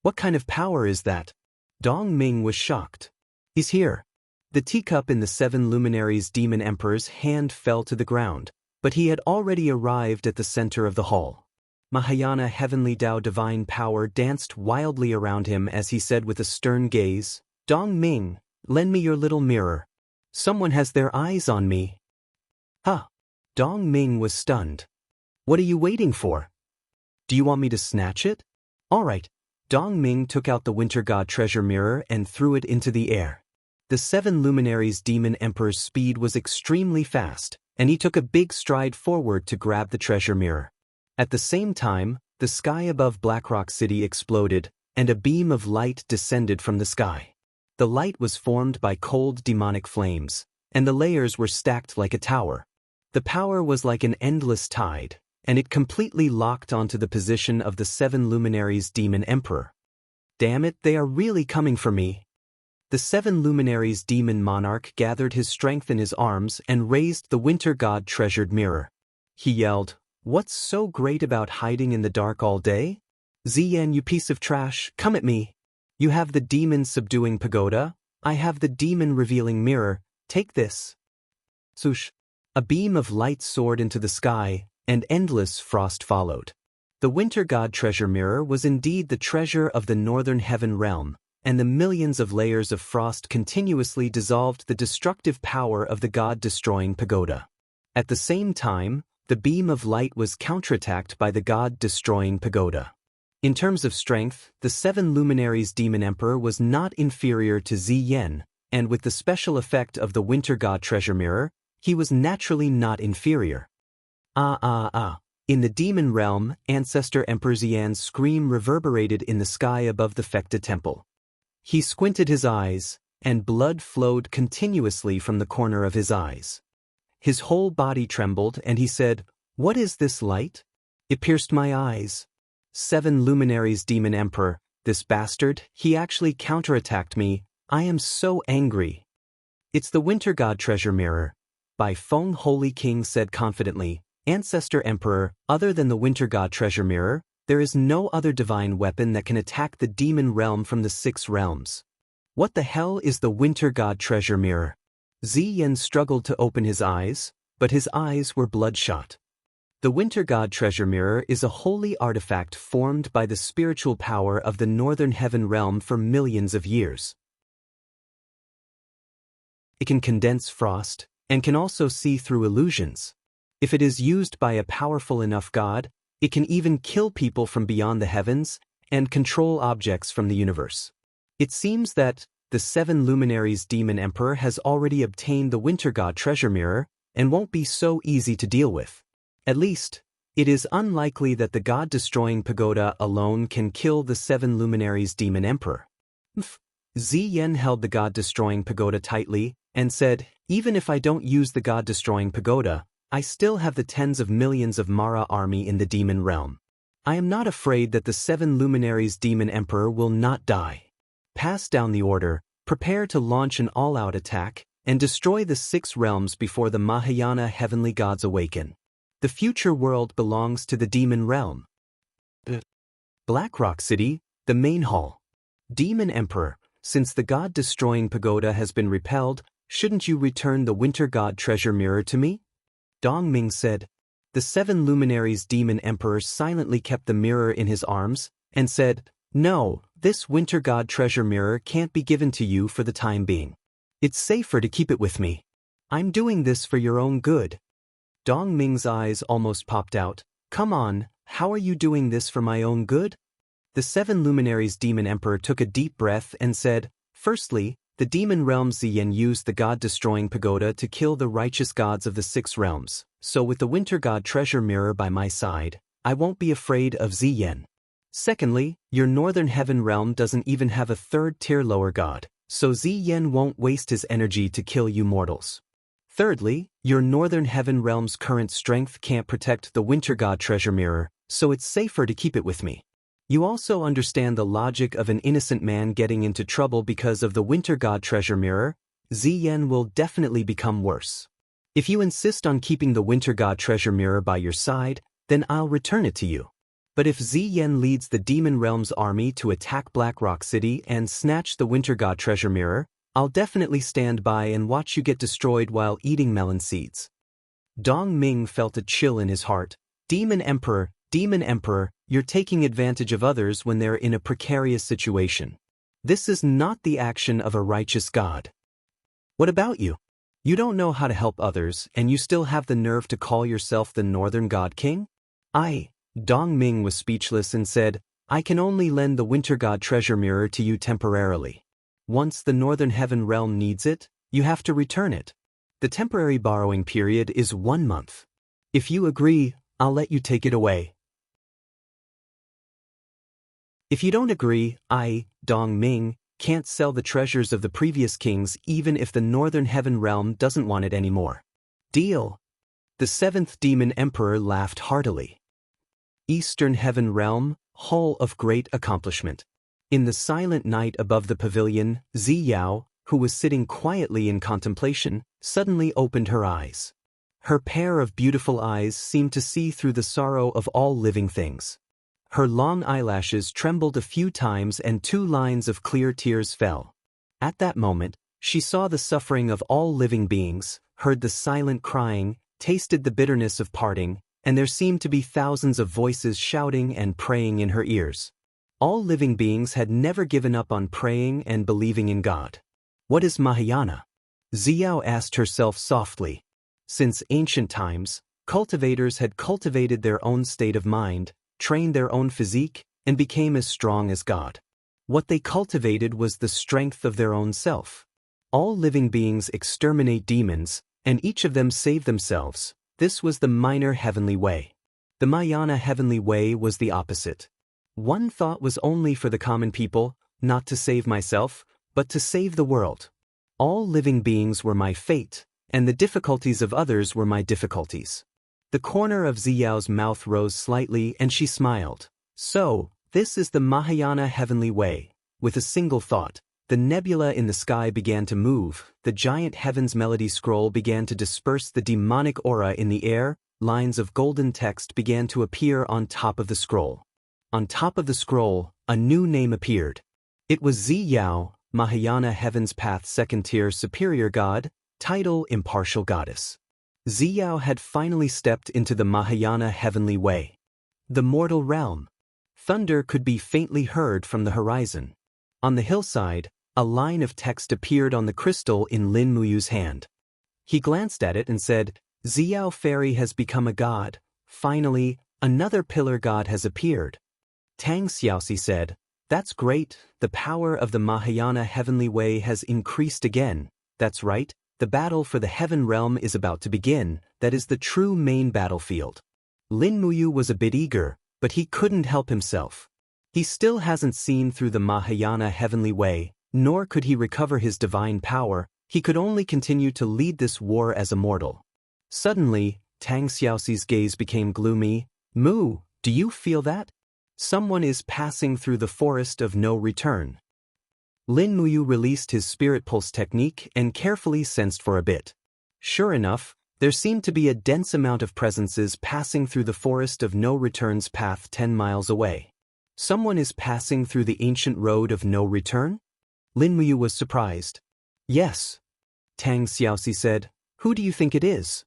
What kind of power is that? Dong Ming was shocked. He's here. The teacup in the 7 Luminaries Demon Emperor's hand fell to the ground, but he had already arrived at the center of the hall. Mahayana Heavenly Tao Divine Power danced wildly around him as he said with a stern gaze, Dong Ming, lend me your little mirror. Someone has their eyes on me. Huh. Dong Ming was stunned. What are you waiting for? Do you want me to snatch it? All right. Dong Ming took out the Winter God treasure mirror and threw it into the air. The 7 Luminaries Demon Emperor's speed was extremely fast, and he took a big stride forward to grab the treasure mirror. At the same time, the sky above Blackrock City exploded, and a beam of light descended from the sky. The light was formed by cold demonic flames, and the layers were stacked like a tower. The power was like an endless tide, and it completely locked onto the position of the 7 Luminaries Demon Emperor. Damn it, they are really coming for me. The 7 Luminaries Demon Monarch gathered his strength in his arms and raised the Winter God treasured mirror. He yelled, What's so great about hiding in the dark all day? Ziyan, you piece of trash, come at me. You have the demon subduing pagoda, I have the demon revealing mirror, take this. Swoosh. A beam of light soared into the sky, and endless frost followed. The Winter God treasure mirror was indeed the treasure of the Northern Heaven realm, and the millions of layers of frost continuously dissolved the destructive power of the god-destroying pagoda. At the same time, the beam of light was counterattacked by the god-destroying pagoda. In terms of strength, the 7 Luminaries Demon Emperor was not inferior to Ziyan, and with the special effect of the Winter God treasure mirror, he was naturally not inferior. In the demon realm, Ancestor Emperor Ziyan's scream reverberated in the sky above the Fekta Temple. He squinted his eyes, and blood flowed continuously from the corner of his eyes. His whole body trembled, and he said, What is this light? It pierced my eyes. 7 Luminaries Demon Emperor, this bastard, he actually counterattacked me. I am so angry. It's the Winter God treasure mirror. Bai Feng Holy King said confidently, Ancestor Emperor, other than the Winter God treasure mirror, there is no other divine weapon that can attack the demon realm from the 6 realms. What the hell is the Winter God treasure mirror? Ziyan struggled to open his eyes, but his eyes were bloodshot. The Winter God treasure mirror is a holy artifact formed by the spiritual power of the Northern Heaven realm for millions of years. It can condense frost, and can also see through illusions. If it is used by a powerful enough god, it can even kill people from beyond the heavens, and control objects from the universe. It seems that the 7 Luminaries Demon Emperor has already obtained the Winter God treasure mirror, and won't be so easy to deal with. At least, it is unlikely that the god-destroying pagoda alone can kill the 7 Luminaries Demon Emperor. Ziyan held the god-destroying pagoda tightly and said, even if I don't use the god-destroying pagoda, I still have the tens of millions of Mara army in the demon realm. I am not afraid that the 7 luminaries demon emperor will not die. Pass down the order, prepare to launch an all-out attack, and destroy the 6 realms before the Mahayana heavenly gods awaken. The future world belongs to the demon realm. Blackrock City, the main hall. Demon Emperor, since the god-destroying pagoda has been repelled, shouldn't you return the winter god treasure mirror to me? Dongming said. The 7 luminaries demon emperor silently kept the mirror in his arms and said, no, this winter god treasure mirror can't be given to you for the time being. It's safer to keep it with me. I'm doing this for your own good. Dongming's eyes almost popped out. Come on, how are you doing this for my own good? The 7 luminaries demon emperor took a deep breath and said, firstly, the demon realm Ziyan used the god-destroying pagoda to kill the righteous gods of the 6 realms, so with the winter god treasure mirror by my side, I won't be afraid of Ziyan. Secondly, your northern heaven realm doesn't even have a 3rd-tier lower god, so Ziyan won't waste his energy to kill you mortals. Thirdly, your northern heaven realm's current strength can't protect the winter god treasure mirror, so it's safer to keep it with me. You also understand the logic of an innocent man getting into trouble because of the winter god treasure mirror. Ziyan will definitely become worse. If you insist on keeping the winter god treasure mirror by your side, then I'll return it to you. But if Ziyan leads the demon realm's army to attack Blackrock City and snatch the winter god treasure mirror, I'll definitely stand by and watch you get destroyed while eating melon seeds. Dongming felt a chill in his heart. Demon Emperor, you're taking advantage of others when they're in a precarious situation. This is not the action of a righteous god. What about you? You don't know how to help others, and you still have the nerve to call yourself the Northern God King? Dongming was speechless and said, I can only lend the Winter God treasure mirror to you temporarily. Once the Northern Heaven realm needs it, you have to return it. The temporary borrowing period is 1 month. If you agree, I'll let you take it away. If you don't agree, I, Dongming, can't sell the treasures of the previous kings even if the Northern Heaven realm doesn't want it anymore. Deal. The 7th Demon Emperor laughed heartily. Eastern Heaven realm, hall of great accomplishment. In the silent night above the pavilion, Ziyao, who was sitting quietly in contemplation, suddenly opened her eyes. Her pair of beautiful eyes seemed to see through the sorrow of all living things. Her long eyelashes trembled a few times and 2 lines of clear tears fell. At that moment, she saw the suffering of all living beings, heard the silent crying, tasted the bitterness of parting, and there seemed to be thousands of voices shouting and praying in her ears. All living beings had never given up on praying and believing in God. What is Mahayana? Ziyao asked herself softly. Since ancient times, cultivators had cultivated their own state of mind, trained their own physique, and became as strong as God. What they cultivated was the strength of their own self. All living beings exterminate demons, and each of them save themselves. This was the minor heavenly way. The Mahayana heavenly way was the opposite. One thought was only for the common people, not to save myself, but to save the world. All living beings were my fate, and the difficulties of others were my difficulties. The corner of Ziyao's mouth rose slightly and she smiled. So, this is the Mahayana heavenly way. With a single thought, the nebula in the sky began to move, the giant heaven's melody scroll began to disperse the demonic aura in the air, lines of golden text began to appear on top of the scroll. On top of the scroll, a new name appeared. It was Ziyao, Mahayana Heaven's Path 2nd-tier superior god, title impartial goddess. Ziyao had finally stepped into the Mahayana heavenly way. The mortal realm. Thunder could be faintly heard from the horizon. On the hillside, a line of text appeared on the crystal in Lin Muyu's hand. He glanced at it and said, Ziyao Fairy has become a god. Finally, another pillar god has appeared. Tang Xiaoxi said, That's great, the power of the Mahayana heavenly way has increased again. That's right, the battle for the heaven realm is about to begin, that is the true main battlefield. Lin Muyu was a bit eager, but he couldn't help himself. He still hasn't seen through the Mahayana heavenly way, nor could he recover his divine power. He could only continue to lead this war as a mortal. Suddenly, Tang Xiaoxi's gaze became gloomy. Mu, do you feel that? Someone is passing through the forest of no return. Lin Muyu released his spirit pulse technique and carefully sensed for a bit. Sure enough, there seemed to be a dense amount of presences passing through the forest of no return's path 10 miles away. Someone is passing through the ancient road of no return? Lin Muyu was surprised. Yes. Tang Xiaoxi said, who do you think it is?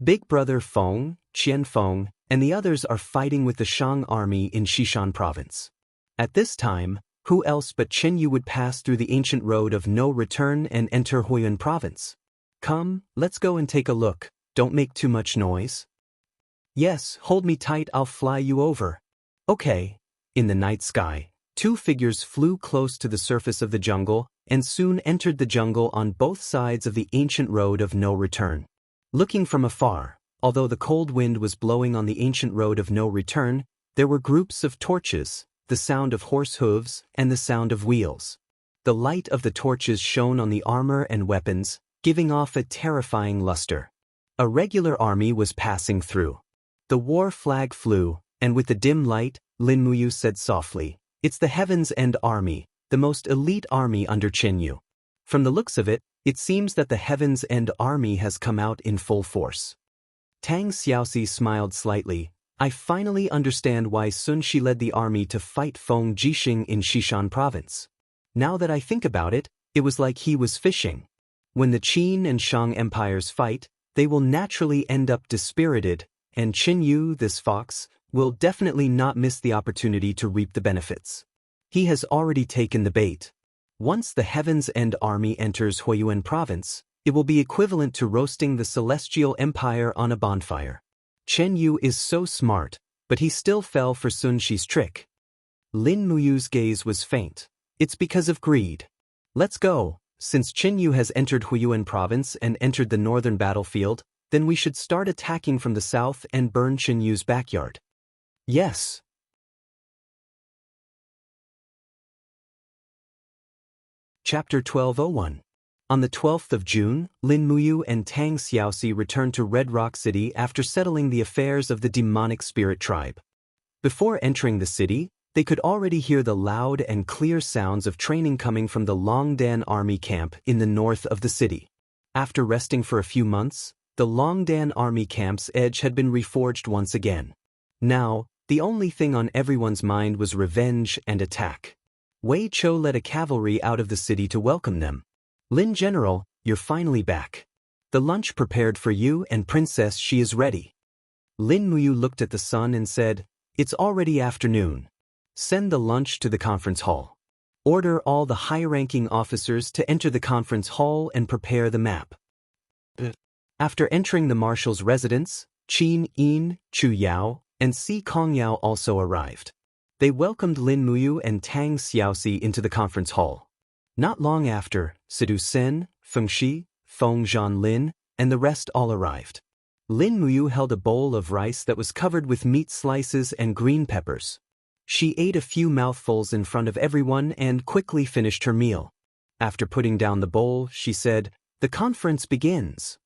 Big brother Feng, Qianfeng, and the others are fighting with the Shang army in Xishan province. At this time, who else but Chen Yu would pass through the ancient road of no return and enter Huiyuan province? Come, let's go and take a look, don't make too much noise. Yes, hold me tight, I'll fly you over. Okay. In the night sky, two figures flew close to the surface of the jungle and soon entered the jungle on both sides of the ancient road of no return. Looking from afar, although the cold wind was blowing on the ancient road of no return, there were groups of torches, the sound of horse hooves, and the sound of wheels. The light of the torches shone on the armor and weapons, giving off a terrifying luster. A regular army was passing through. The war flag flew, and with the dim light, Lin Muyu said softly, it's the Heaven's End Army, the most elite army under Chen Yu. From the looks of it, it seems that the Heaven's End Army has come out in full force. Tang Xiaoxi smiled slightly. I finally understand why Sun Shi led the army to fight Feng Jixing in Xishan province. Now that I think about it, it was like he was fishing. When the Qin and Shang empires fight, they will naturally end up dispirited, and Chen Yu, this fox, will definitely not miss the opportunity to reap the benefits. He has already taken the bait. Once the Heaven's End Army enters Huiyuan province, it will be equivalent to roasting the Celestial Empire on a bonfire. Chen Yu is so smart, but he still fell for Sun Shi's trick. Lin Muyu's gaze was faint. It's because of greed. Let's go. Since Chen Yu has entered Huiyuan province and entered the northern battlefield, then we should start attacking from the south and burn Chen Yu's backyard. Yes. Chapter 1201. On the 12th of June, Lin Muyu and Tang Xiaoxi returned to Red Rock City after settling the affairs of the demonic spirit tribe. Before entering the city, they could already hear the loud and clear sounds of training coming from the Longdan army camp in the north of the city. After resting for a few months, the Longdan army camp's edge had been reforged once again. Now, the only thing on everyone's mind was revenge and attack. Wei Chou led a cavalry out of the city to welcome them. Lin General, you're finally back. The lunch prepared for you and Princess Xi is ready. Lin Muyu looked at the sun and said, it's already afternoon. Send the lunch to the conference hall. Order all the high-ranking officers to enter the conference hall and prepare the map. After entering the marshal's residence, Qin Yin, Chu Yao, and Si Kongyao also arrived. They welcomed Lin Muyu and Tang Xiaoxi into the conference hall. Not long after, Sidu Sen, Feng Shi, Feng Zhanlin, and the rest all arrived. Lin Muyu held a bowl of rice that was covered with meat slices and green peppers. She ate a few mouthfuls in front of everyone and quickly finished her meal. After putting down the bowl, she said, the conference begins.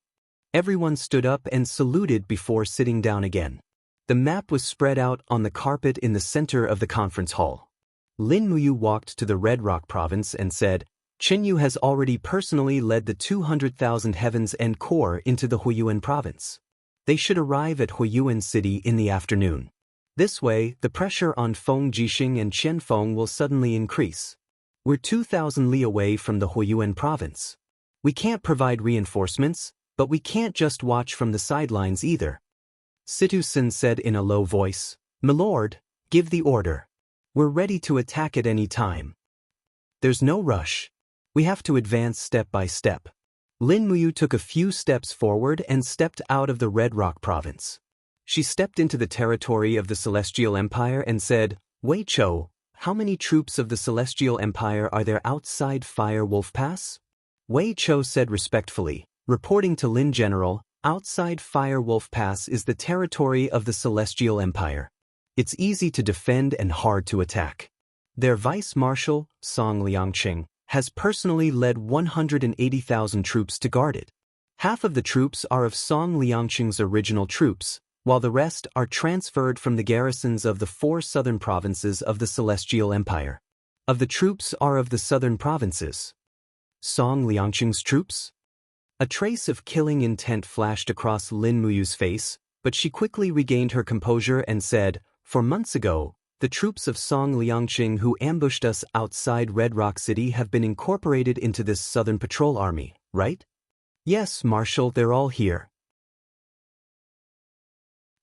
Everyone stood up and saluted before sitting down again. The map was spread out on the carpet in the center of the conference hall. Lin Muyu walked to the Red Rock province and said, Chen Yu has already personally led the 200,000 Heaven's End Corps into the Huiyuan province. They should arrive at Huiyuan City in the afternoon. This way, the pressure on Feng Jixing and Qianfeng will suddenly increase. We're 2,000 li away from the Huiyuan province. We can't provide reinforcements, but we can't just watch from the sidelines either. Situ Sin said in a low voice, Milord, give the order. We're ready to attack at any time. There's no rush. We have to advance step by step. Lin Muyu took a few steps forward and stepped out of the Red Rock province. She stepped into the territory of the Celestial Empire and said, Wei Chou, how many troops of the Celestial Empire are there outside Fire Wolf Pass? Wei Chou said respectfully, reporting to Lin General, outside Fire Wolf Pass is the territory of the Celestial Empire. It's easy to defend and hard to attack. Their vice-marshal, Song Liangqing, has personally led 180,000 troops to guard it. Half of the troops are of Song Liangqing's original troops, while the rest are transferred from the garrisons of the 4 southern provinces of the Celestial Empire. Of the troops are of the southern provinces. Song Liangqing's troops? A trace of killing intent flashed across Lin Muyu's face, but she quickly regained her composure and said, "For months ago, the troops of Song Liangqing who ambushed us outside Red Rock City have been incorporated into this southern patrol army, right?" "Yes, Marshal, they're all here."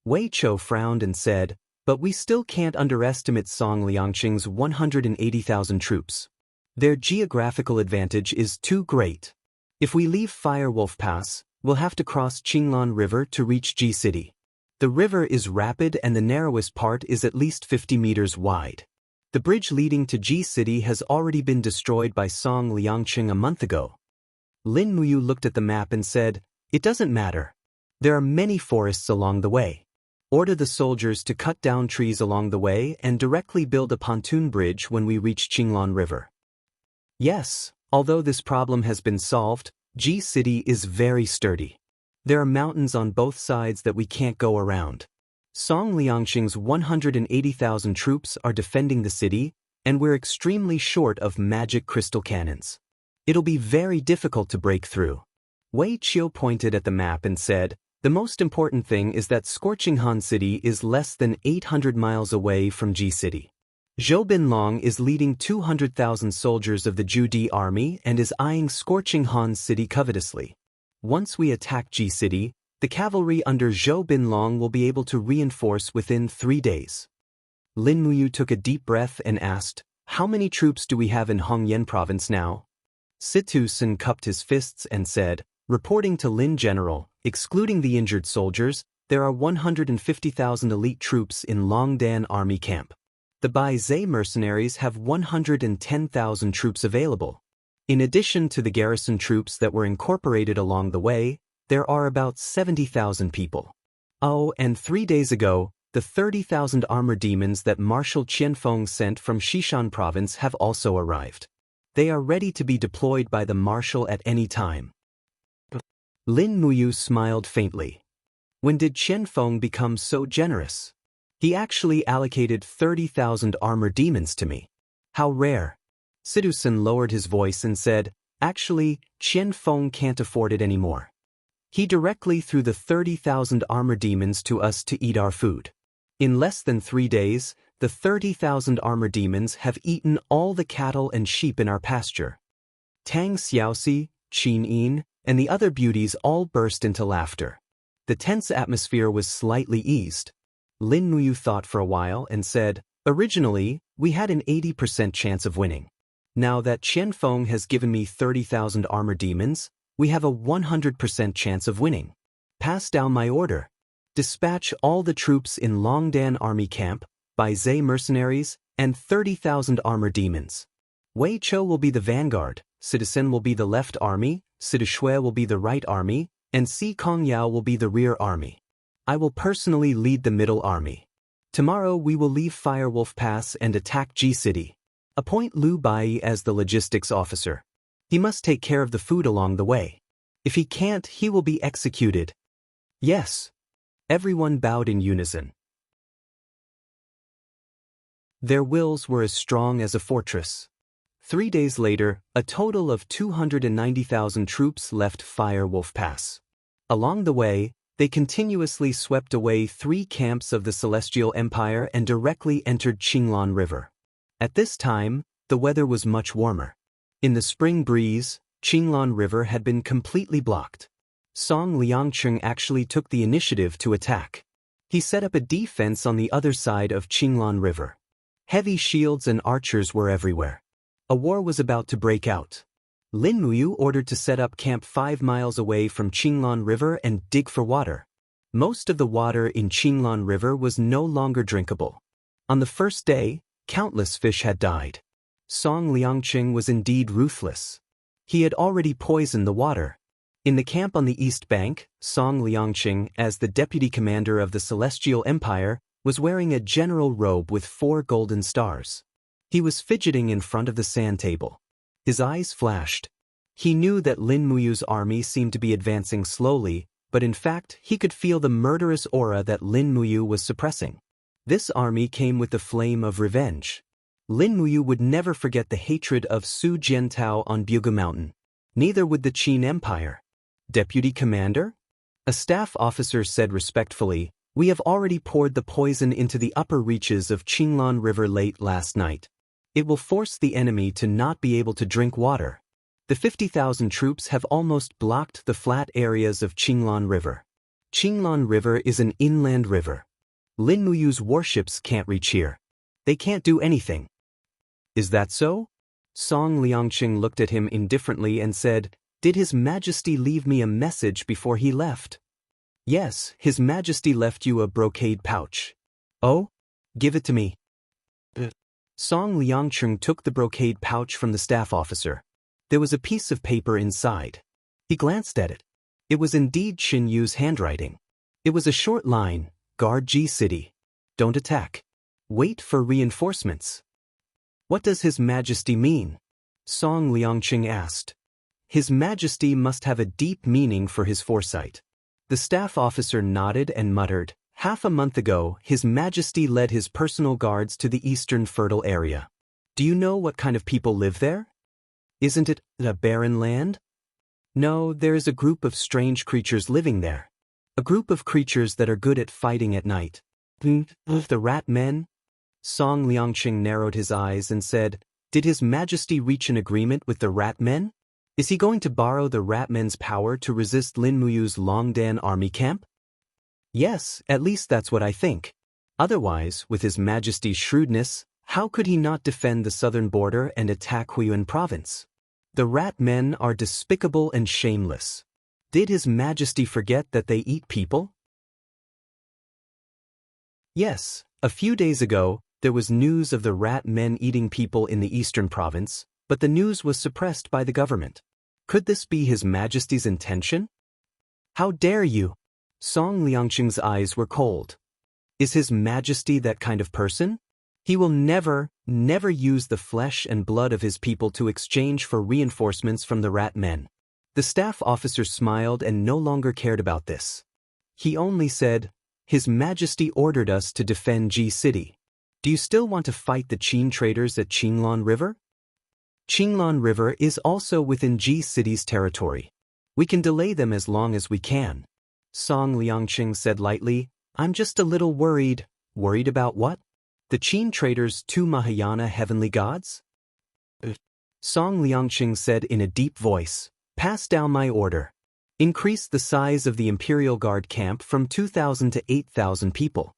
Wei Chou frowned and said, "But we still can't underestimate Song Liangqing's 180,000 troops. Their geographical advantage is too great. If we leave Firewolf Pass, we'll have to cross Qinglan River to reach Ji City. The river is rapid and the narrowest part is at least 50 meters wide. The bridge leading to Ji City has already been destroyed by Song Liangqing a month ago." Lin Muyu looked at the map and said, "It doesn't matter. There are many forests along the way. Order the soldiers to cut down trees along the way and directly build a pontoon bridge when we reach Qinglan River." Yes, although this problem has been solved, Ji City is very sturdy. There are mountains on both sides that we can't go around. Song Liangqing's 180,000 troops are defending the city, and we're extremely short of magic crystal cannons. It'll be very difficult to break through. Wei Qiu pointed at the map and said, "The most important thing is that Scorching Han City is less than 800 miles away from Ji City. Zhou Binlong is leading 200,000 soldiers of the Judi army and is eyeing Scorching Han City covetously. Once we attack Ji City, the cavalry under Zhou Binlong will be able to reinforce within 3 days." Lin Muyu took a deep breath and asked, "How many troops do we have in Hongyan province now?" Situ Sun cupped his fists and said, "Reporting to Lin General, excluding the injured soldiers, there are 150,000 elite troops in Longdan army camp. The Bai Zhe mercenaries have 110,000 troops available. In addition to the garrison troops that were incorporated along the way, there are about 70,000 people. Oh, and 3 days ago, the 30,000 armored demons that Marshal Qianfeng sent from Xishan province have also arrived. They are ready to be deployed by the Marshal at any time." Lin Muyu smiled faintly. "When did Qianfeng become so generous? He actually allocated 30,000 armored demons to me. How rare." Sidusun lowered his voice and said, "Actually, Qianfeng can't afford it anymore. He directly threw the 30,000 armored demons to us to eat our food. In less than 3 days, the 30,000 armored demons have eaten all the cattle and sheep in our pasture." Tang Xiaoxi, Qin Yin, and the other beauties all burst into laughter. The tense atmosphere was slightly eased. Lin Muyu thought for a while and said, "Originally, we had an 80% chance of winning. Now that Qianfeng has given me 30,000 armored demons, we have a 100% chance of winning. Pass down my order. Dispatch all the troops in Longdan army camp, Bai Zhe mercenaries, and 30,000 armored demons. Wei Chou will be the vanguard, Citizen will be the left army, Sidushui will be the right army, and Si Kongyao will be the rear army. I will personally lead the middle army. Tomorrow we will leave Firewolf Pass and attack Ji City. Appoint Lu Bai as the logistics officer. He must take care of the food along the way. If he can't, he will be executed." "Yes." Everyone bowed in unison. Their wills were as strong as a fortress. 3 days later, a total of 290,000 troops left Firewolf Pass. Along the way, they continuously swept away 3 camps of the Celestial Empire and directly entered Qinglan River. At this time, the weather was much warmer. In the spring breeze, Qinglan River had been completely blocked. Song Liangqing actually took the initiative to attack. He set up a defense on the other side of Qinglan River. Heavy shields and archers were everywhere. A war was about to break out. Lin Muyu ordered to set up camp 5 miles away from Qinglan River and dig for water. Most of the water in Qinglan River was no longer drinkable. On the first day, countless fish had died. Song Liangqing was indeed ruthless. He had already poisoned the water. In the camp on the east bank, Song Liangqing, as the deputy commander of the Celestial Empire, was wearing a general robe with 4 golden stars. He was fidgeting in front of the sand table. His eyes flashed. He knew that Lin Muyu's army seemed to be advancing slowly, but in fact he could feel the murderous aura that Lin Muyu was suppressing. This army came with the flame of revenge. Lin Muyu would never forget the hatred of Su Jiantao on Buga Mountain. Neither would the Qin Empire. Deputy Commander? A staff officer said respectfully, "We have already poured the poison into the upper reaches of Qinglan River late last night. It will force the enemy to not be able to drink water. The 50,000 troops have almost blocked the flat areas of Qinglan River. Qinglan River is an inland river. Lin Muyu's warships can't reach here. They can't do anything." "Is that so?" Song Liangqing looked at him indifferently and said, "Did His Majesty leave me a message before he left?" "Yes, His Majesty left you a brocade pouch." "Oh? Give it to me." Song Liangqing took the brocade pouch from the staff officer. There was a piece of paper inside. He glanced at it. It was indeed Qin Yu's handwriting. It was a short line, "Guard Ji City. Don't attack. Wait for reinforcements." "What does His Majesty mean?" Song Liangqing asked. His Majesty must have a deep meaning for his foresight. The staff officer nodded and muttered, "Half a month ago, His Majesty led his personal guards to the eastern fertile area. Do you know what kind of people live there? Isn't it a barren land? No, there is a group of strange creatures living there. A group of creatures that are good at fighting at night. The rat men?" Song Liangqing narrowed his eyes and said, "Did His Majesty reach an agreement with the rat men? Is he going to borrow the rat men's power to resist Lin Muyu's Longdan army camp?" "Yes, at least that's what I think. Otherwise, with His Majesty's shrewdness, how could he not defend the southern border and attack Huiyuan province? The rat men are despicable and shameless. Did His Majesty forget that they eat people?" Yes, a few days ago, there was news of the rat men eating people in the eastern province, but the news was suppressed by the government. Could this be His Majesty's intention? "How dare you?" Song Liangqing's eyes were cold. Is His Majesty that kind of person? He will never use the flesh and blood of his people to exchange for reinforcements from the rat men. The staff officer smiled and no longer cared about this. He only said, "His Majesty ordered us to defend Ji City. Do you still want to fight the Qin traders at Qinglan River?" "Qinglan River is also within Ji City's territory. We can delay them as long as we can." Song Liangqing said lightly, "I'm just a little worried." "Worried about what? The Qin traders' 2 Mahayana heavenly gods?" Song Liangqing said in a deep voice, "Pass down my order. Increase the size of the Imperial Guard camp from 2,000 to 8,000 people."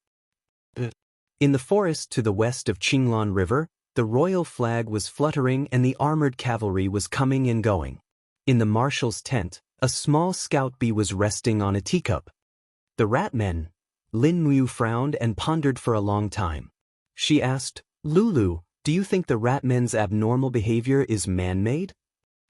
In the forest to the west of Qinglan River, the royal flag was fluttering and the armored cavalry was coming and going. In the marshal's tent, a small scout bee was resting on a teacup. "The rat men." Lin Muyu frowned and pondered for a long time. She asked, "Lulu, do you think the rat men's abnormal behavior is man-made?"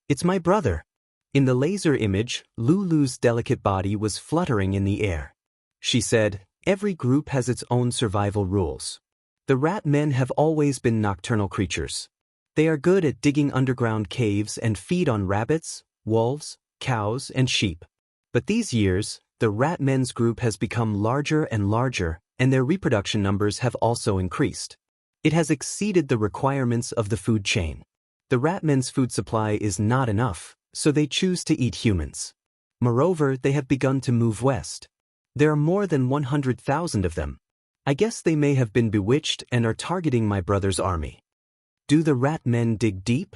"It's my brother." In the laser image, Lulu's delicate body was fluttering in the air. She said, "Every group has its own survival rules. The rat men have always been nocturnal creatures. They are good at digging underground caves and feed on rabbits, wolves, cows, and sheep. But these years, the rat men's group has become larger and larger, and their reproduction numbers have also increased. It has exceeded the requirements of the food chain. The rat men's food supply is not enough, so they choose to eat humans. Moreover, they have begun to move west. There are more than 100,000 of them. I guess they may have been bewitched and are targeting my brother's army." "Do the rat men dig deep?"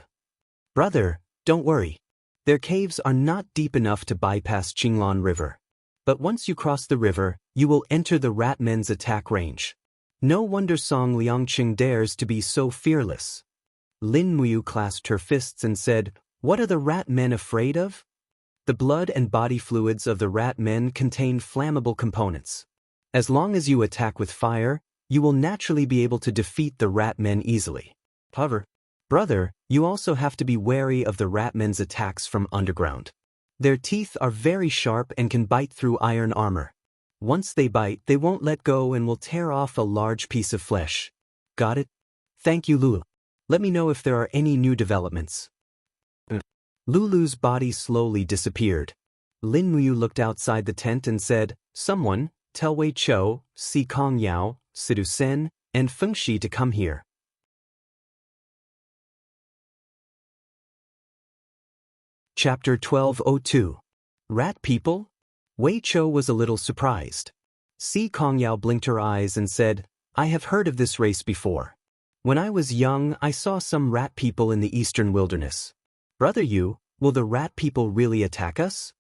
"Brother, don't worry. Their caves are not deep enough to bypass Qinglan River. But once you cross the river, you will enter the rat men's attack range. No wonder Song Liangqing dares to be so fearless." Lin Muyu clasped her fists and said, "What are the rat men afraid of? The blood and body fluids of the rat men contain flammable components. As long as you attack with fire, you will naturally be able to defeat the rat men easily. However, brother, you also have to be wary of the rat men's attacks from underground. Their teeth are very sharp and can bite through iron armor. Once they bite, they won't let go and will tear off a large piece of flesh. Got it? Thank you, Lulu. Let me know if there are any new developments. Lulu's body slowly disappeared. Lin Muyu looked outside the tent and said, "Someone, tell Wei Chou, Si Kong Yao, Sidu Sen, and Feng Shi to come here." Chapter 1202. Rat People? Wei Chou was a little surprised. Si Kong Yao blinked her eyes and said, "I have heard of this race before. When I was young, I saw some rat people in the eastern wilderness. Brother Yu, will the rat people really attack us?"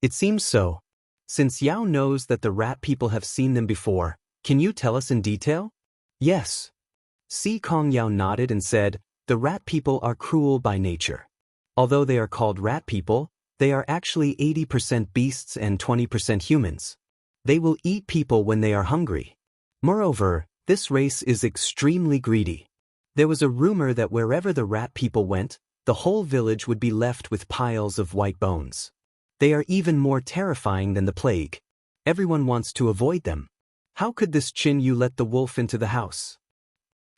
"It seems so. Since Yao knows that the rat people have seen them before, can you tell us in detail?" "Yes." Si Kong Yao nodded and said, "The rat people are cruel by nature. Although they are called rat people, they are actually 80% beasts and 20% humans. They will eat people when they are hungry. Moreover, this race is extremely greedy. There was a rumor that wherever the rat people went, the whole village would be left with piles of white bones. They are even more terrifying than the plague. Everyone wants to avoid them. How could this Qin Yu let the wolf into the house?"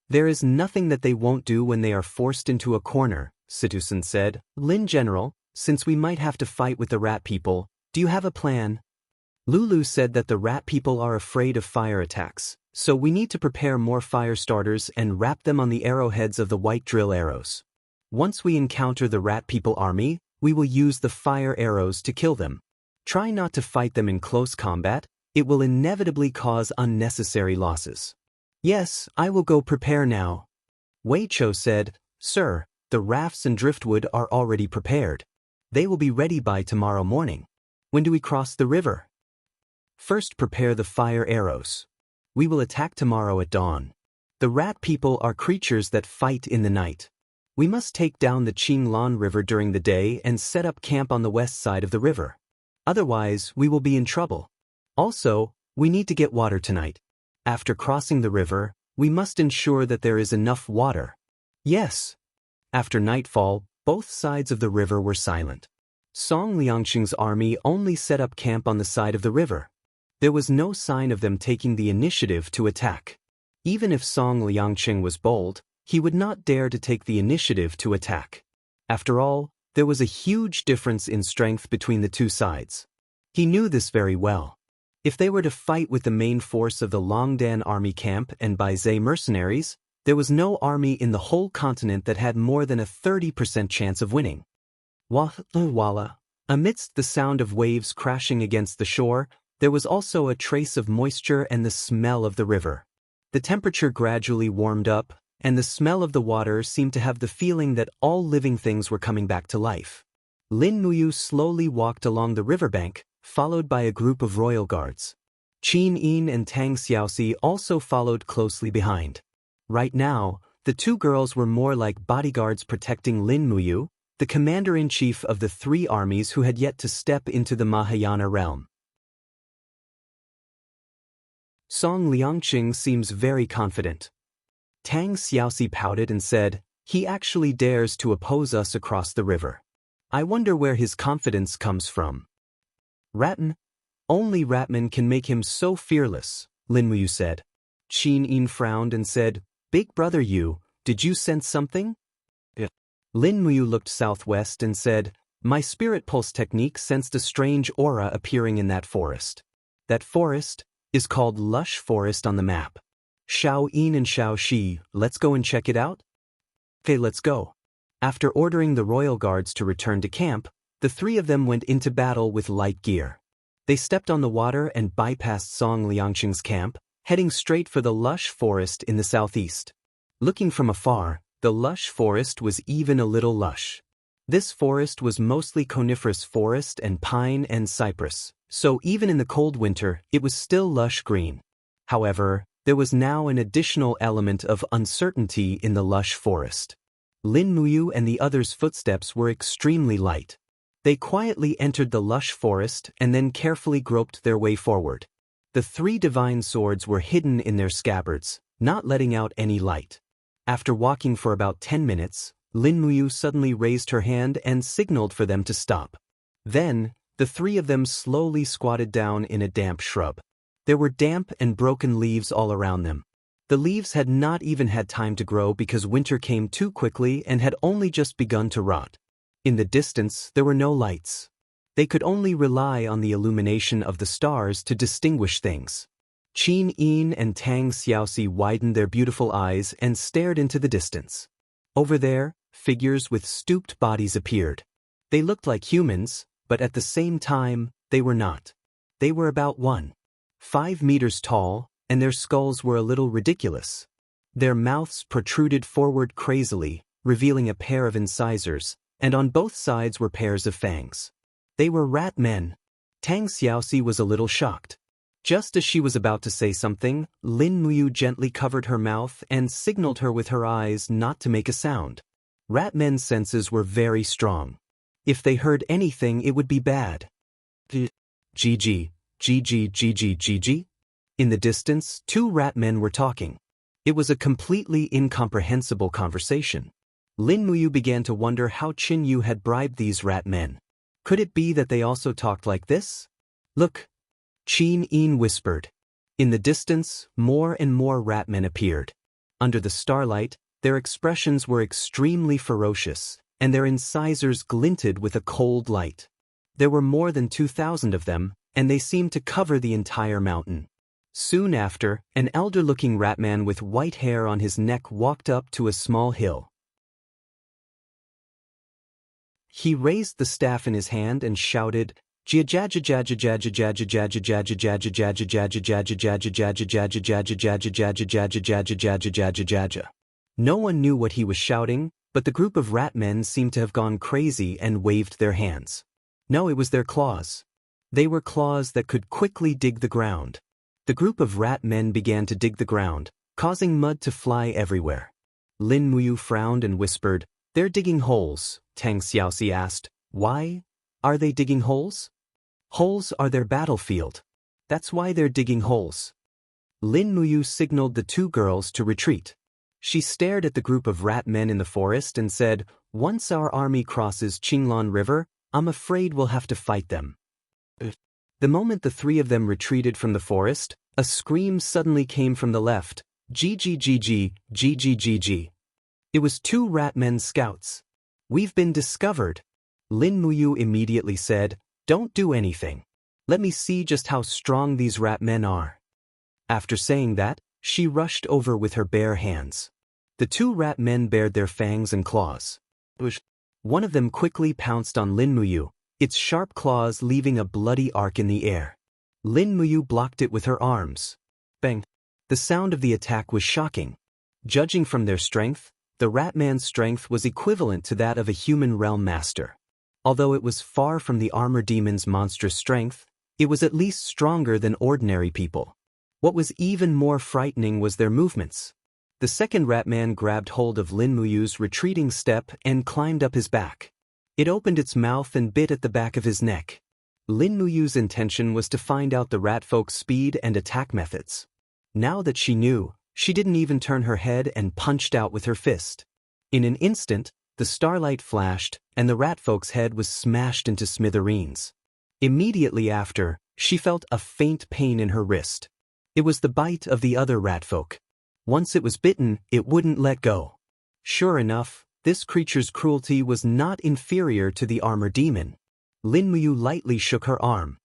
"There is nothing that they won't do when they are forced into a corner," Situsen said. "Lin General, since we might have to fight with the rat people, do you have a plan?" Lulu said that the rat people are afraid of fire attacks, so we need to prepare more fire starters and wrap them on the arrowheads of the white drill arrows. Once we encounter the rat people army, we will use the fire arrows to kill them. Try not to fight them in close combat, it will inevitably cause unnecessary losses. "Yes, I will go prepare now." Wei Chou said, "Sir, the rafts and driftwood are already prepared. They will be ready by tomorrow morning. When do we cross the river?" "First prepare the fire arrows. We will attack tomorrow at dawn. The rat people are creatures that fight in the night. We must take down the Qinglan River during the day and set up camp on the west side of the river. Otherwise, we will be in trouble. Also, we need to get water tonight. After crossing the river, we must ensure that there is enough water." "Yes." After nightfall, both sides of the river were silent. Song Liangqing's army only set up camp on the side of the river. There was no sign of them taking the initiative to attack. Even if Song Liangqing was bold, he would not dare to take the initiative to attack. After all, there was a huge difference in strength between the two sides. He knew this very well. If they were to fight with the main force of the Longdan army camp and Baizhe mercenaries, there was no army in the whole continent that had more than a 30% chance of winning. Walla. Amidst the sound of waves crashing against the shore, there was also a trace of moisture and the smell of the river. The temperature gradually warmed up, and the smell of the water seemed to have the feeling that all living things were coming back to life. Lin Muyu slowly walked along the riverbank, followed by a group of royal guards. Qin Yin and Tang Xiaoxi also followed closely behind. Right now, the two girls were more like bodyguards protecting Lin Muyu, the commander-in-chief of the three armies who had yet to step into the Mahayana realm. Song Liangqing seems very confident. Tang Xiaoxi pouted and said, "He actually dares to oppose us across the river. I wonder where his confidence comes from." "Ratman? Only Ratman can make him so fearless," Lin Muyu said. Qin Yin frowned and said, "Big brother Yu, did you sense something?" Lin Muyu looked southwest and said, "My spirit pulse technique sensed a strange aura appearing in that forest. That forest is called Lush Forest on the map. Xiao Yin and Xiao Shi, let's go and check it out?" "Okay, let's go." After ordering the royal guards to return to camp, the three of them went into battle with light gear. They stepped on the water and bypassed Song Liangqing's camp, heading straight for the lush forest in the southeast. Looking from afar, the lush forest was even a little lush. This forest was mostly coniferous forest and pine and cypress, so even in the cold winter, it was still lush green. However, there was now an additional element of uncertainty in the lush forest. Lin Muyu and the others' footsteps were extremely light. They quietly entered the lush forest and then carefully groped their way forward. The three divine swords were hidden in their scabbards, not letting out any light. After walking for about 10 minutes, Lin Muyu suddenly raised her hand and signaled for them to stop. Then, The three of them slowly squatted down in a damp shrub. There were damp and broken leaves all around them. The leaves had not even had time to grow because winter came too quickly and had only just begun to rot. In the distance, there were no lights. They could only rely on the illumination of the stars to distinguish things. Qin Yin and Tang Xiaoxi widened their beautiful eyes and stared into the distance. Over there, figures with stooped bodies appeared. They looked like humans, but at the same time, they were not. They were about 1.5 meters tall, and their skulls were a little ridiculous. Their mouths protruded forward crazily, revealing a pair of incisors, and on both sides were pairs of fangs. They were rat men. Tang Xiaoxi was a little shocked. Just as she was about to say something, Lin Muyu gently covered her mouth and signaled her with her eyes not to make a sound. Rat men's senses were very strong. If they heard anything, it would be bad. Gg. In the distance, two rat men were talking. It was a completely incomprehensible conversation. Lin Muyu began to wonder how Qin Yu had bribed these rat men. Could it be that they also talked like this? Look, Qin Yin whispered. In the distance, more and more rat men appeared. Under the starlight, their expressions were extremely ferocious, and their incisors glinted with a cold light. There were more than 2,000 of them, and they seemed to cover the entire mountain. Soon after, an elder-looking rat man with white hair on his neck walked up to a small hill. He raised the staff in his hand and shouted, no one knew what he was shouting, but the group of rat men seemed to have gone crazy and waved their hands. No, it was their claws. They were claws that could quickly dig the ground. The group of rat men began to dig the ground, causing mud to fly everywhere. Lin Muyu frowned and whispered, "They're digging holes." Tang Xiaoxi asked, "Why are they digging holes?" "Holes are their battlefield. That's why they're digging holes." Lin Muyu signaled the two girls to retreat. She stared at the group of rat men in the forest and said, "Once our army crosses Qinglan River, I'm afraid we'll have to fight them." The moment the three of them retreated from the forest, a scream suddenly came from the left, "Gg. It was two rat men scouts. "We've been discovered." Lin Muyu immediately said, "Don't do anything. Let me see just how strong these rat men are." After saying that, she rushed over with her bare hands. The two rat men bared their fangs and claws. One of them quickly pounced on Lin Muyu, its sharp claws leaving a bloody arc in the air. Lin Muyu blocked it with her arms. Bang! The sound of the attack was shocking. Judging from their strength, the rat man's strength was equivalent to that of a human realm master. Although it was far from the armor demon's monstrous strength, it was at least stronger than ordinary people. What was even more frightening was their movements. The second rat man grabbed hold of Lin Muyu's retreating step and climbed up his back. It opened its mouth and bit at the back of his neck. Lin Muyu's intention was to find out the rat folk's speed and attack methods. Now that she knew, she didn't even turn her head and punched out with her fist. In an instant, the starlight flashed, and the rat folk's head was smashed into smithereens. Immediately after, she felt a faint pain in her wrist. It was the bite of the other rat folk. Once it was bitten, it wouldn't let go. Sure enough, this creature's cruelty was not inferior to the armor demon. Lin Muyu lightly shook her arm.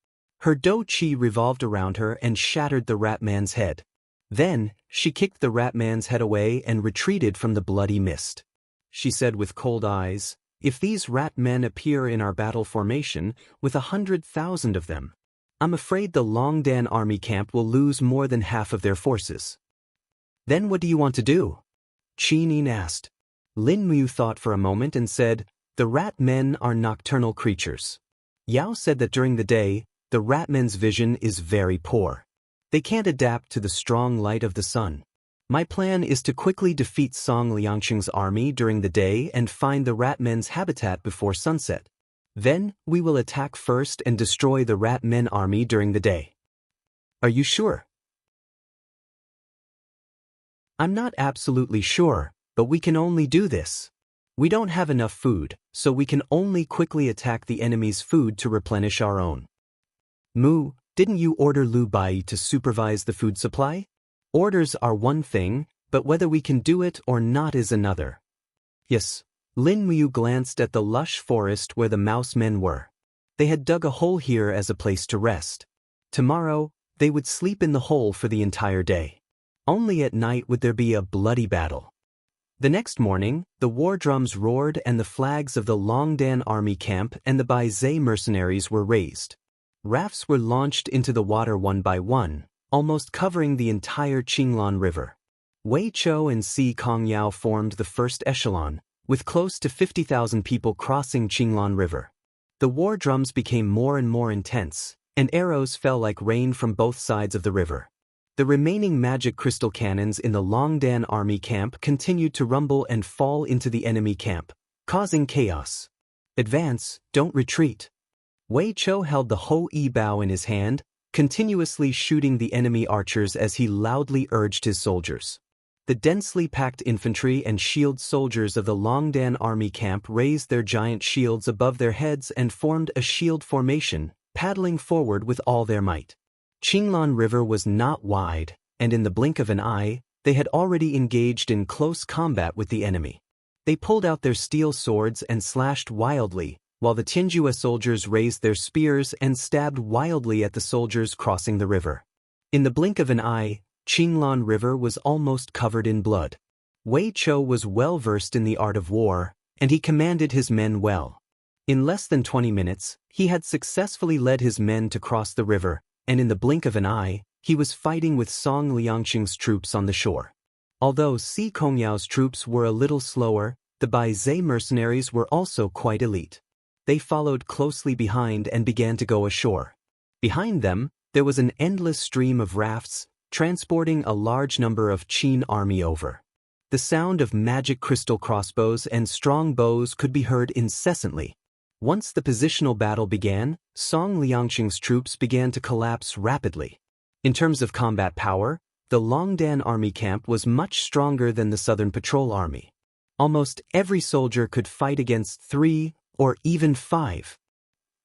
Her dou qi revolved around her and shattered the rat man's head. Then, she kicked the rat man's head away and retreated from the bloody mist. She said with cold eyes, "If these rat men appear in our battle formation, with 100,000 of them, I'm afraid the Longdan army camp will lose more than half of their forces." "Then what do you want to do?" Qin Yin asked. Lin Muyu thought for a moment and said, "The rat men are nocturnal creatures. Yao said that during the day, the rat men's vision is very poor. They can't adapt to the strong light of the sun. My plan is to quickly defeat Song Liangqing's army during the day and find the rat men's habitat before sunset. Then, we will attack first and destroy the rat men army during the day." "Are you sure?" "I'm not absolutely sure, but we can only do this." We don't have enough food, so we can only quickly attack the enemy's food to replenish our own. Mu, didn't you order Lu Bai to supervise the food supply? Orders are one thing, but whether we can do it or not is another. Yes. Lin Muyu glanced at the lush forest where the mouse men were. They had dug a hole here as a place to rest. Tomorrow, they would sleep in the hole for the entire day. Only at night would there be a bloody battle. The next morning, the war drums roared and the flags of the Longdan army camp and the Baizhe mercenaries were raised. Rafts were launched into the water one by one, almost covering the entire Qinglan River. Wei Chou and Si Kongyao formed the first echelon, with close to 50,000 people crossing Qinglan River. The war drums became more and more intense, and arrows fell like rain from both sides of the river. The remaining magic crystal cannons in the Longdan army camp continued to rumble and fall into the enemy camp, causing chaos. Advance, don't retreat. Wei Chou held the Ho-Yi bow in his hand, continuously shooting the enemy archers as he loudly urged his soldiers. The densely packed infantry and shield soldiers of the Longdan army camp raised their giant shields above their heads and formed a shield formation, paddling forward with all their might. Qinglan River was not wide, and in the blink of an eye, they had already engaged in close combat with the enemy. They pulled out their steel swords and slashed wildly, while the Tianjua soldiers raised their spears and stabbed wildly at the soldiers crossing the river. In the blink of an eye, Qinglan River was almost covered in blood. Wei Chou was well versed in the art of war, and he commanded his men well. In less than 20 minutes, he had successfully led his men to cross the river, and in the blink of an eye, he was fighting with Song Liangqing's troops on the shore. Although Si Kongyao's troops were a little slower, the Baizhe mercenaries were also quite elite. They followed closely behind and began to go ashore. Behind them, there was an endless stream of rafts, transporting a large number of Qin army over. The sound of magic crystal crossbows and strong bows could be heard incessantly. Once the positional battle began, Song Liangqing's troops began to collapse rapidly. In terms of combat power, the Longdan army camp was much stronger than the Southern Patrol Army. Almost every soldier could fight against 3 or even 5.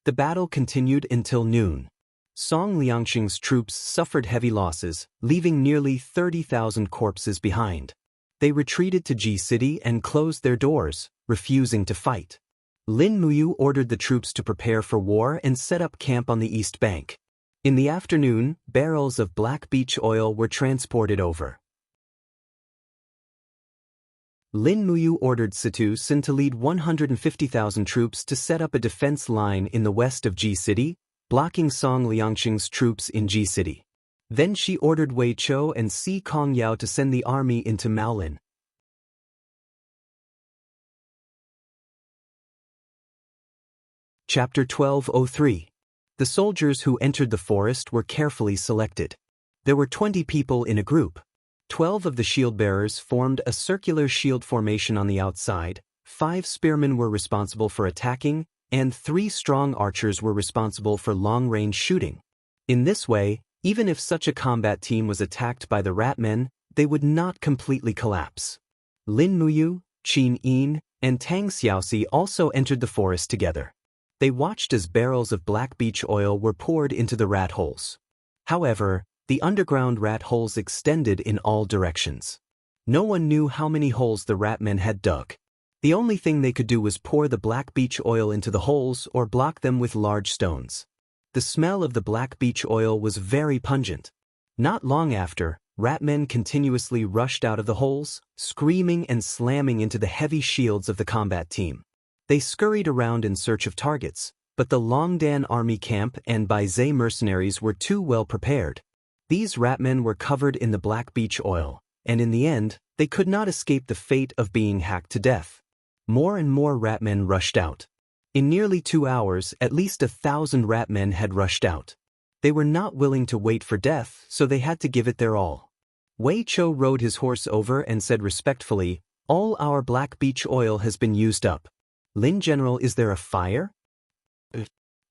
The battle continued until noon. Song Liangqing's troops suffered heavy losses, leaving nearly 30,000 corpses behind. They retreated to Ji City and closed their doors, refusing to fight. Lin Muyu ordered the troops to prepare for war and set up camp on the east bank. In the afternoon, barrels of black beech oil were transported over. Lin Muyu ordered Situ Sin to lead 150,000 troops to set up a defense line in the west of Ji City, blocking Song Liangqing's troops in Ji City. Then she ordered Wei Chou and Si Kongyao to send the army into Maolin. Chapter 1203. The soldiers who entered the forest were carefully selected. There were 20 people in a group. 12 of the shield-bearers formed a circular shield formation on the outside, 5 spearmen were responsible for attacking, and 3 strong archers were responsible for long-range shooting. In this way, even if such a combat team was attacked by the Ratmen, they would not completely collapse. Lin Muyu, Qin Yin, and Tang Xiaoxi also entered the forest together. They watched as barrels of black beech oil were poured into the rat holes. However, the underground rat holes extended in all directions. No one knew how many holes the Ratmen had dug. The only thing they could do was pour the black beech oil into the holes or block them with large stones. The smell of the black beech oil was very pungent. Not long after, Ratmen continuously rushed out of the holes, screaming and slamming into the heavy shields of the combat team. They scurried around in search of targets, but the Longdan army camp and Baizhe mercenaries were too well prepared. These Ratmen were covered in the black beech oil, and in the end, they could not escape the fate of being hacked to death. More and more Ratmen rushed out. In nearly 2 hours, at least 1,000 Ratmen had rushed out. They were not willing to wait for death, so they had to give it their all. Wei Chou rode his horse over and said respectfully, "All our black beech oil has been used up. Lin General, is there a fire?"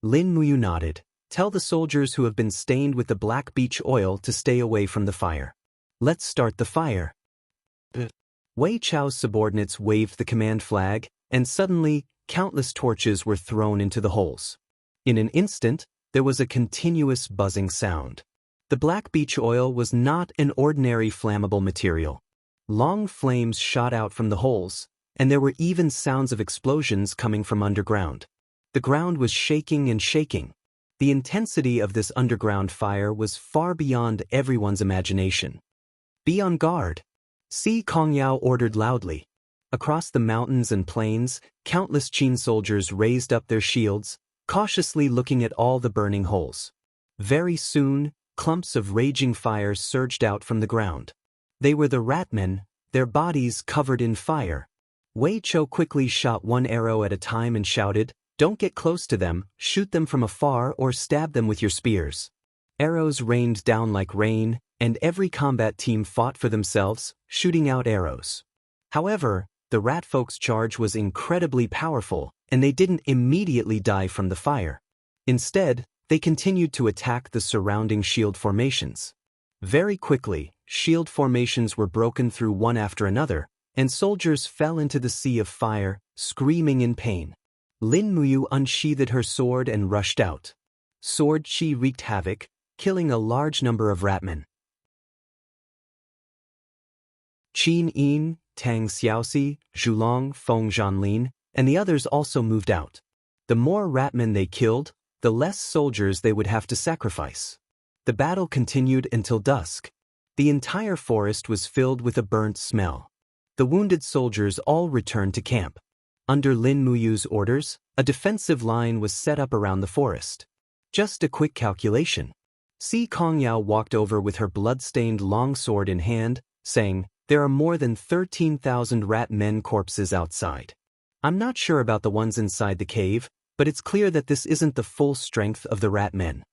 Lin Muyu nodded. "Tell the soldiers who have been stained with the black beech oil to stay away from the fire. Let's start the fire." Wei Chao's subordinates waved the command flag, and suddenly, countless torches were thrown into the holes. In an instant, there was a continuous buzzing sound. The black beech oil was not an ordinary flammable material. Long flames shot out from the holes, and there were even sounds of explosions coming from underground. The ground was shaking and shaking. The intensity of this underground fire was far beyond everyone's imagination. "Be on guard," Si Kongyao ordered loudly. Across the mountains and plains, countless Qin soldiers raised up their shields, cautiously looking at all the burning holes. Very soon, clumps of raging fire surged out from the ground. They were the ratmen, their bodies covered in fire. Wei Chou quickly shot one arrow at a time and shouted, "Don't get close to them, shoot them from afar or stab them with your spears." Arrows rained down like rain, and every combat team fought for themselves, shooting out arrows. However, the rat folks' charge was incredibly powerful, and they didn't immediately die from the fire. Instead, they continued to attack the surrounding shield formations. Very quickly, shield formations were broken through one after another, and soldiers fell into the sea of fire, screaming in pain. Lin Muyu unsheathed her sword and rushed out. Sword chi wreaked havoc, killing a large number of ratmen. Qin Yin, Tang Xiaoxi, Zhulong, Feng Zhanlin, and the others also moved out. The more ratmen they killed, the less soldiers they would have to sacrifice. The battle continued until dusk. The entire forest was filled with a burnt smell. The wounded soldiers all returned to camp. Under Lin Muyu's orders, a defensive line was set up around the forest. Just a quick calculation. Si Kongyao walked over with her blood-stained longsword in hand, saying, "There are more than 13,000 rat men corpses outside. I'm not sure about the ones inside the cave, but it's clear that this isn't the full strength of the rat men."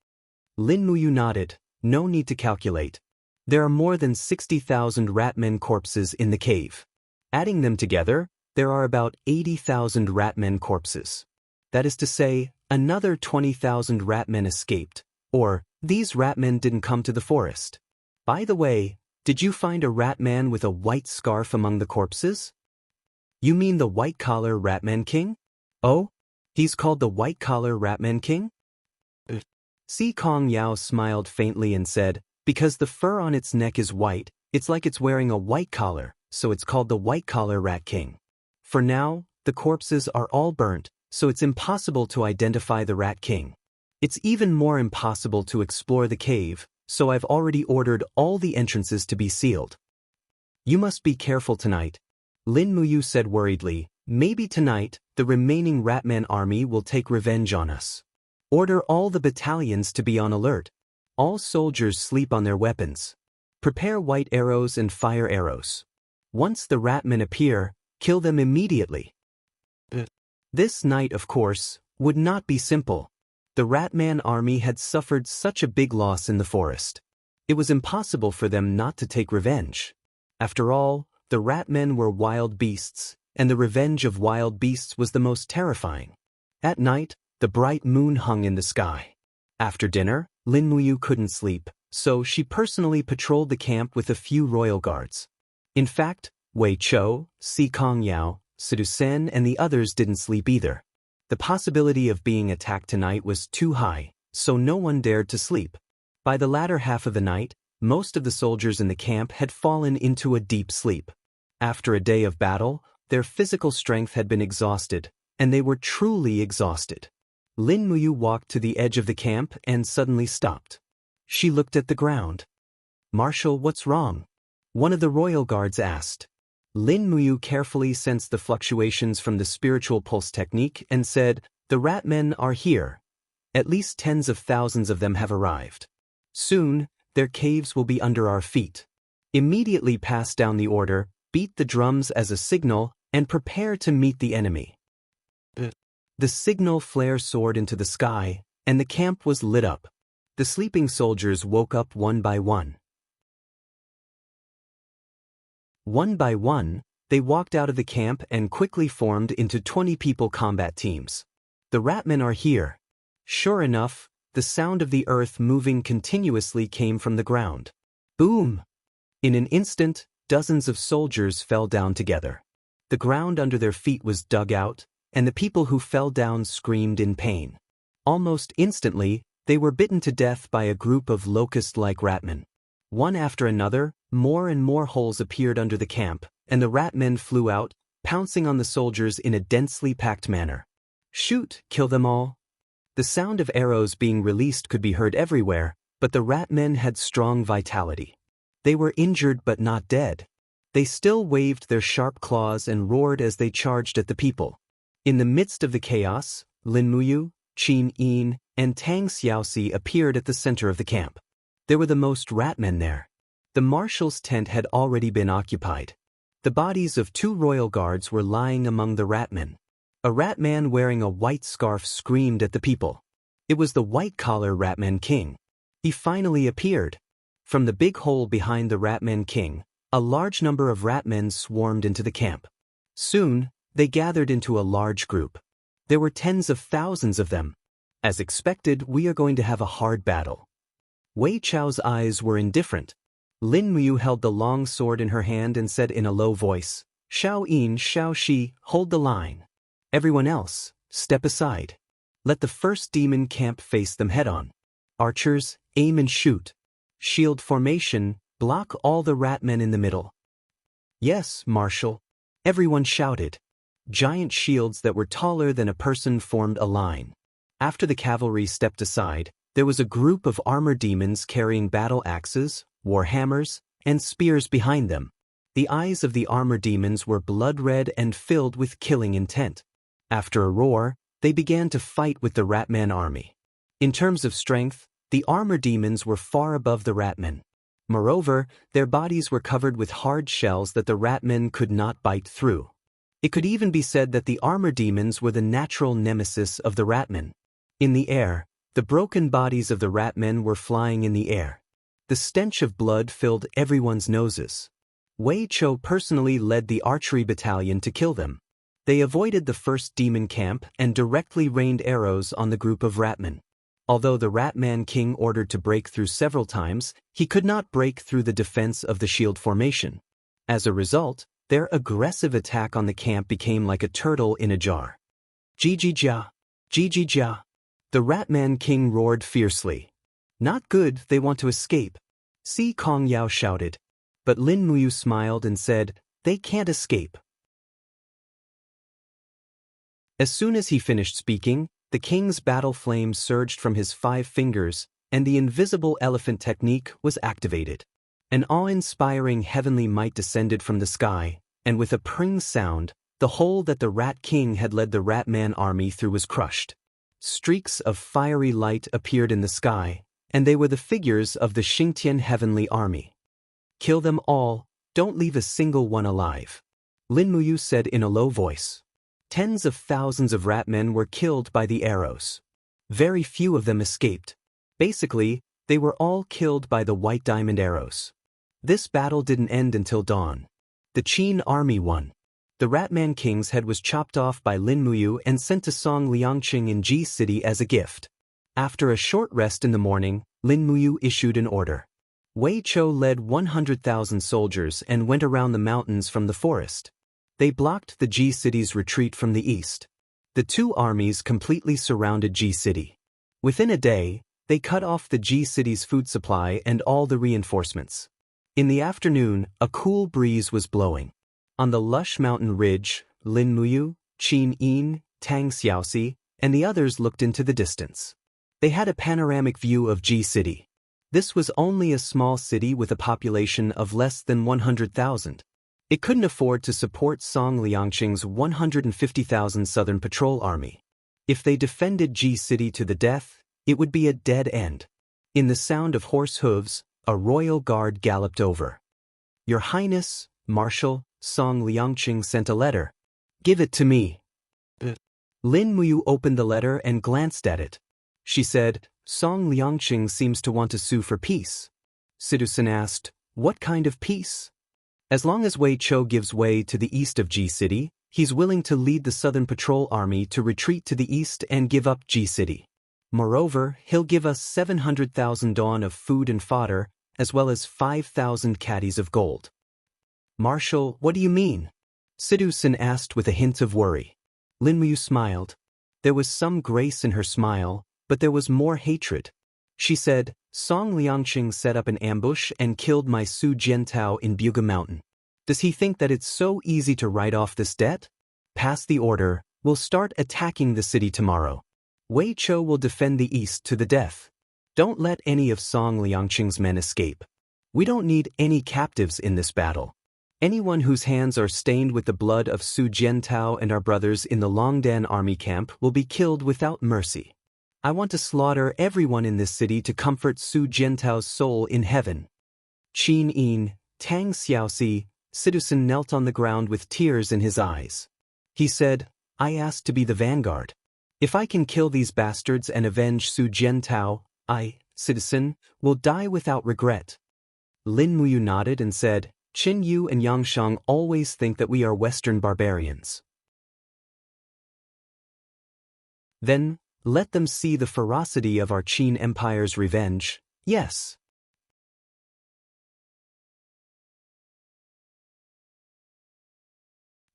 Lin Muyu nodded. "No need to calculate. There are more than 60,000 rat men corpses in the cave. Adding them together, there are about 80,000 rat men corpses. That is to say, another 20,000 rat men escaped, or these rat men didn't come to the forest. By the way, did you find a rat man with a white scarf among the corpses?" "You mean the white-collar Ratman King?" "Oh? He's called the white-collar Ratman King?" Si Kongyao smiled faintly and said, "Because the fur on its neck is white, it's like it's wearing a white collar, so it's called the white-collar Rat King. For now, the corpses are all burnt, so it's impossible to identify the Rat King. It's even more impossible to explore the cave, so I've already ordered all the entrances to be sealed." "You must be careful tonight," Lin Muyu said worriedly. "Maybe tonight, the remaining Ratman army will take revenge on us. Order all the battalions to be on alert. All soldiers sleep on their weapons. Prepare white arrows and fire arrows. Once the Ratmen appear, kill them immediately." This night, of course, would not be simple. The Ratman army had suffered such a big loss in the forest. It was impossible for them not to take revenge. After all, the Ratmen were wild beasts, and the revenge of wild beasts was the most terrifying. At night, the bright moon hung in the sky. After dinner, Lin Muyu couldn't sleep, so she personally patrolled the camp with a few royal guards. In fact, Wei Chou, Si Kongyao, Sidu Sen and the others didn't sleep either. The possibility of being attacked tonight was too high, so no one dared to sleep. By the latter half of the night, most of the soldiers in the camp had fallen into a deep sleep. After a day of battle, their physical strength had been exhausted, and they were truly exhausted. Lin Muyu walked to the edge of the camp and suddenly stopped. She looked at the ground. "Marshal, what's wrong?" one of the royal guards asked. Lin Muyu carefully sensed the fluctuations from the spiritual pulse technique and said, "The Ratmen are here. At least tens of thousands of them have arrived. Soon, their caves will be under our feet. Immediately pass down the order, beat the drums as a signal, and prepare to meet the enemy." The signal flare soared into the sky, and the camp was lit up. The sleeping soldiers woke up one by one. One by one, they walked out of the camp and quickly formed into 20-people combat teams. "The Ratmen are here." Sure enough, the sound of the earth moving continuously came from the ground. Boom! In an instant, dozens of soldiers fell down together. The ground under their feet was dug out, and the people who fell down screamed in pain. Almost instantly, they were bitten to death by a group of locust-like ratmen. One after another, more and more holes appeared under the camp, and the ratmen flew out, pouncing on the soldiers in a densely packed manner. "Shoot, kill them all." The sound of arrows being released could be heard everywhere, but the ratmen had strong vitality. They were injured but not dead. They still waved their sharp claws and roared as they charged at the people. In the midst of the chaos, Lin Muyu, Qin Yin, and Tang Xiaoxi appeared at the center of the camp. There were the most ratmen there. The marshal's tent had already been occupied. The bodies of 2 royal guards were lying among the ratmen. A ratman wearing a white scarf screamed at the people. It was the white-collar ratman king. He finally appeared. From the big hole behind the ratman king, a large number of ratmen swarmed into the camp. Soon, they gathered into a large group. There were tens of thousands of them. As expected, we are going to have a hard battle. Wei Chao's eyes were indifferent. Lin Muyu held the long sword in her hand and said in a low voice, "Xiao Yin, Xiao Shi, hold the line. Everyone else, step aside. Let the first demon camp face them head-on. Archers, aim and shoot. Shield formation, block all the ratmen in the middle." "Yes, Marshal," everyone shouted. Giant shields that were taller than a person formed a line. After the cavalry stepped aside, there was a group of armor demons carrying battle axes, war hammers, and spears behind them. The eyes of the armor demons were blood-red and filled with killing intent. After a roar, they began to fight with the ratman army. In terms of strength, the armor demons were far above the ratmen. Moreover, their bodies were covered with hard shells that the ratmen could not bite through. It could even be said that the armor demons were the natural nemesis of the ratmen. In the air, the broken bodies of the ratmen were flying in the air. The stench of blood filled everyone's noses. Wei Chou personally led the archery battalion to kill them. They avoided the first demon camp and directly rained arrows on the group of ratmen. Although the ratman king ordered to break through several times, he could not break through the defense of the shield formation. As a result, their aggressive attack on the camp became like a turtle in a jar. "Jijia! Jijia!" The ratman king roared fiercely. "Not good, they want to escape," Si Kong Yao shouted. But Lin Muyu smiled and said, "They can't escape." As soon as he finished speaking, the king's battle flame surged from his 5 fingers, and the invisible elephant technique was activated. An awe-inspiring heavenly might descended from the sky, and with a pring sound, the hole that the Rat King had led the Ratman army through was crushed. Streaks of fiery light appeared in the sky, and they were the figures of the Xingtian heavenly army. "Kill them all, don't leave a single one alive," Lin Muyu said in a low voice. Tens of thousands of ratmen were killed by the arrows. Very few of them escaped. Basically, they were all killed by the white diamond arrows. This battle didn't end until dawn. The Qin army won. The Ratman King's head was chopped off by Lin Muyu and sent to Song Liangqing in Ji City as a gift. After a short rest in the morning, Lin Muyu issued an order. Wei Chou led 100,000 soldiers and went around the mountains from the forest. They blocked the Ji City's retreat from the east. The 2 armies completely surrounded Ji City. Within a day, they cut off the Ji City's food supply and all the reinforcements. In the afternoon, a cool breeze was blowing. On the lush mountain ridge, Lin Muyu, Qin Yin, Tang Xiaoxi, and the others looked into the distance. They had a panoramic view of Ji City. This was only a small city with a population of less than 100,000. It couldn't afford to support Song Liangqing's 150,000 Southern Patrol Army. If they defended Ji City to the death, it would be a dead end. In the sound of horse hooves, a royal guard galloped over. "Your Highness, Marshal, Song Liangqing sent a letter." "Give it to me." Lin Muyu opened the letter and glanced at it. She said, "Song Liangqing seems to want to sue for peace." Citizen asked, "What kind of peace?" "As long as Wei Chou gives way to the east of Ji City, he's willing to lead the Southern Patrol Army to retreat to the east and give up Ji City. Moreover, he'll give us 700,000 dawn of food and fodder, as well as 5,000 caddies of gold." Marshal, what do you mean? Sidu-san asked with a hint of worry. Lin Muyu smiled. There was some grace in her smile, but there was more hatred. She said, Song Liangqing set up an ambush and killed my Su Jiantao in Buga Mountain. Does he think that it's so easy to write off this debt? Pass the order, we'll start attacking the city tomorrow. Wei Chou will defend the east to the death. Don't let any of Song Liangqing's men escape. We don't need any captives in this battle. Anyone whose hands are stained with the blood of Su Jiantao and our brothers in the Longdan army camp will be killed without mercy. I want to slaughter everyone in this city to comfort Su Jiantao's soul in heaven. Qin Yin, Tang Xiaoxi, Sidu-san knelt on the ground with tears in his eyes. He said, I asked to be the vanguard. If I can kill these bastards and avenge Su Jiantao, I, Sidu-san, will die without regret. Lin Muyu nodded and said, Qin Yu and Yangshang always think that we are Western barbarians. Then, let them see the ferocity of our Qin Empire's revenge, yes.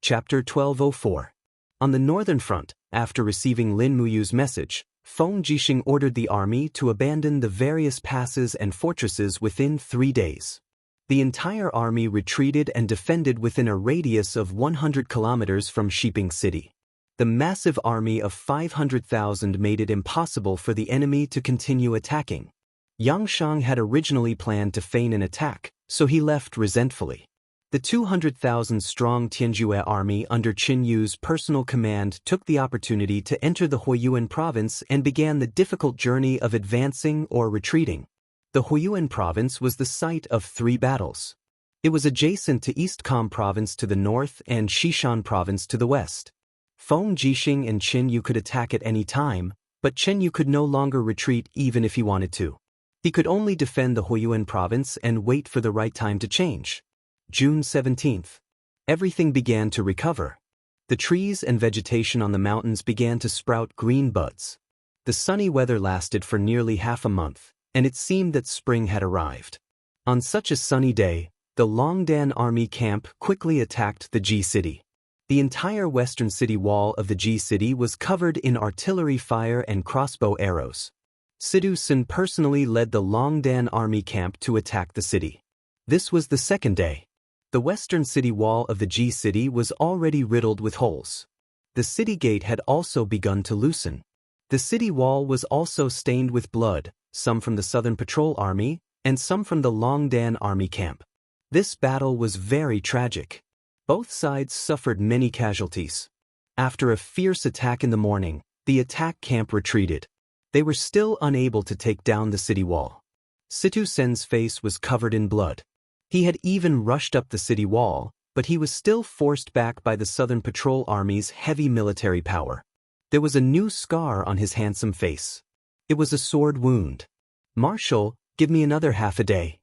Chapter 1204. On the northern front, after receiving Lin Muyu's message, Feng Jixing ordered the army to abandon the various passes and fortresses within 3 days. The entire army retreated and defended within a radius of 100 kilometers from Shiping City. The massive army of 500,000 made it impossible for the enemy to continue attacking. Yangshang had originally planned to feign an attack, so he left resentfully. The 200,000-strong Tianjue army under Qin Yu's personal command took the opportunity to enter the Huiyuan province and began the difficult journey of advancing or retreating. The Huiyuan province was the site of 3 battles. It was adjacent to East Kam province to the north and Xishan province to the west. Feng Jixing and Qin Yu could attack at any time, but Qin Yu could no longer retreat even if he wanted to. He could only defend the Huiyuan province and wait for the right time to change. June 17th. Everything began to recover. The trees and vegetation on the mountains began to sprout green buds. The sunny weather lasted for nearly half a month, and it seemed that spring had arrived. On such a sunny day, the Longdan army camp quickly attacked the Ji city. The entire western city wall of the Ji city was covered in artillery fire and crossbow arrows. Sidu-san personally led the Longdan army camp to attack the city. This was the second day. The western city wall of the Ji city was already riddled with holes. The city gate had also begun to loosen. The city wall was also stained with blood, some from the Southern Patrol Army, and some from the Longdan Army camp. This battle was very tragic. Both sides suffered many casualties. After a fierce attack in the morning, the attack camp retreated. They were still unable to take down the city wall. Situ-sen's face was covered in blood. He had even rushed up the city wall, but he was still forced back by the Southern Patrol Army's heavy military power. There was a new scar on his handsome face. It was a sword wound. Marshal, give me another half a day.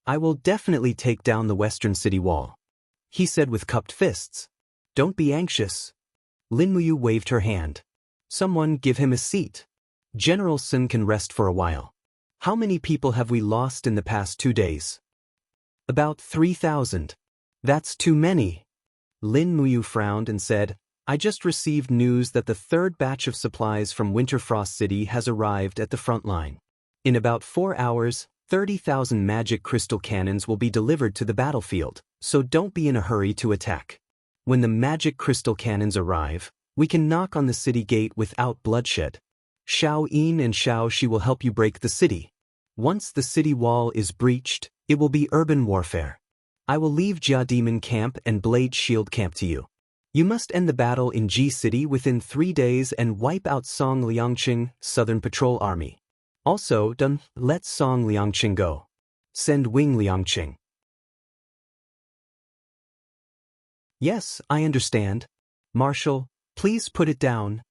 I will definitely take down the western city wall, he said with cupped fists. Don't be anxious. Lin Muyu waved her hand. Someone give him a seat. General Sun can rest for a while. How many people have we lost in the past 2 days? About 3,000. That's too many. Lin Muyu frowned and said, I just received news that the 3rd batch of supplies from Winterfrost City has arrived at the front line. In about 4 hours, 30,000 magic crystal cannons will be delivered to the battlefield, so don't be in a hurry to attack. When the magic crystal cannons arrive, we can knock on the city gate without bloodshed. Xiao Yin and Xiao Shi will help you break the city. Once the city wall is breached, it will be urban warfare. I will leave Jia Demon Camp and Blade Shield Camp to you. You must end the battle in Ji City within 3 days and wipe out Song Liangqing, Southern Patrol Army. Also, don't let Song Liangqing go. Send Wing Liangqing. Yes, I understand. Marshal, please put it down.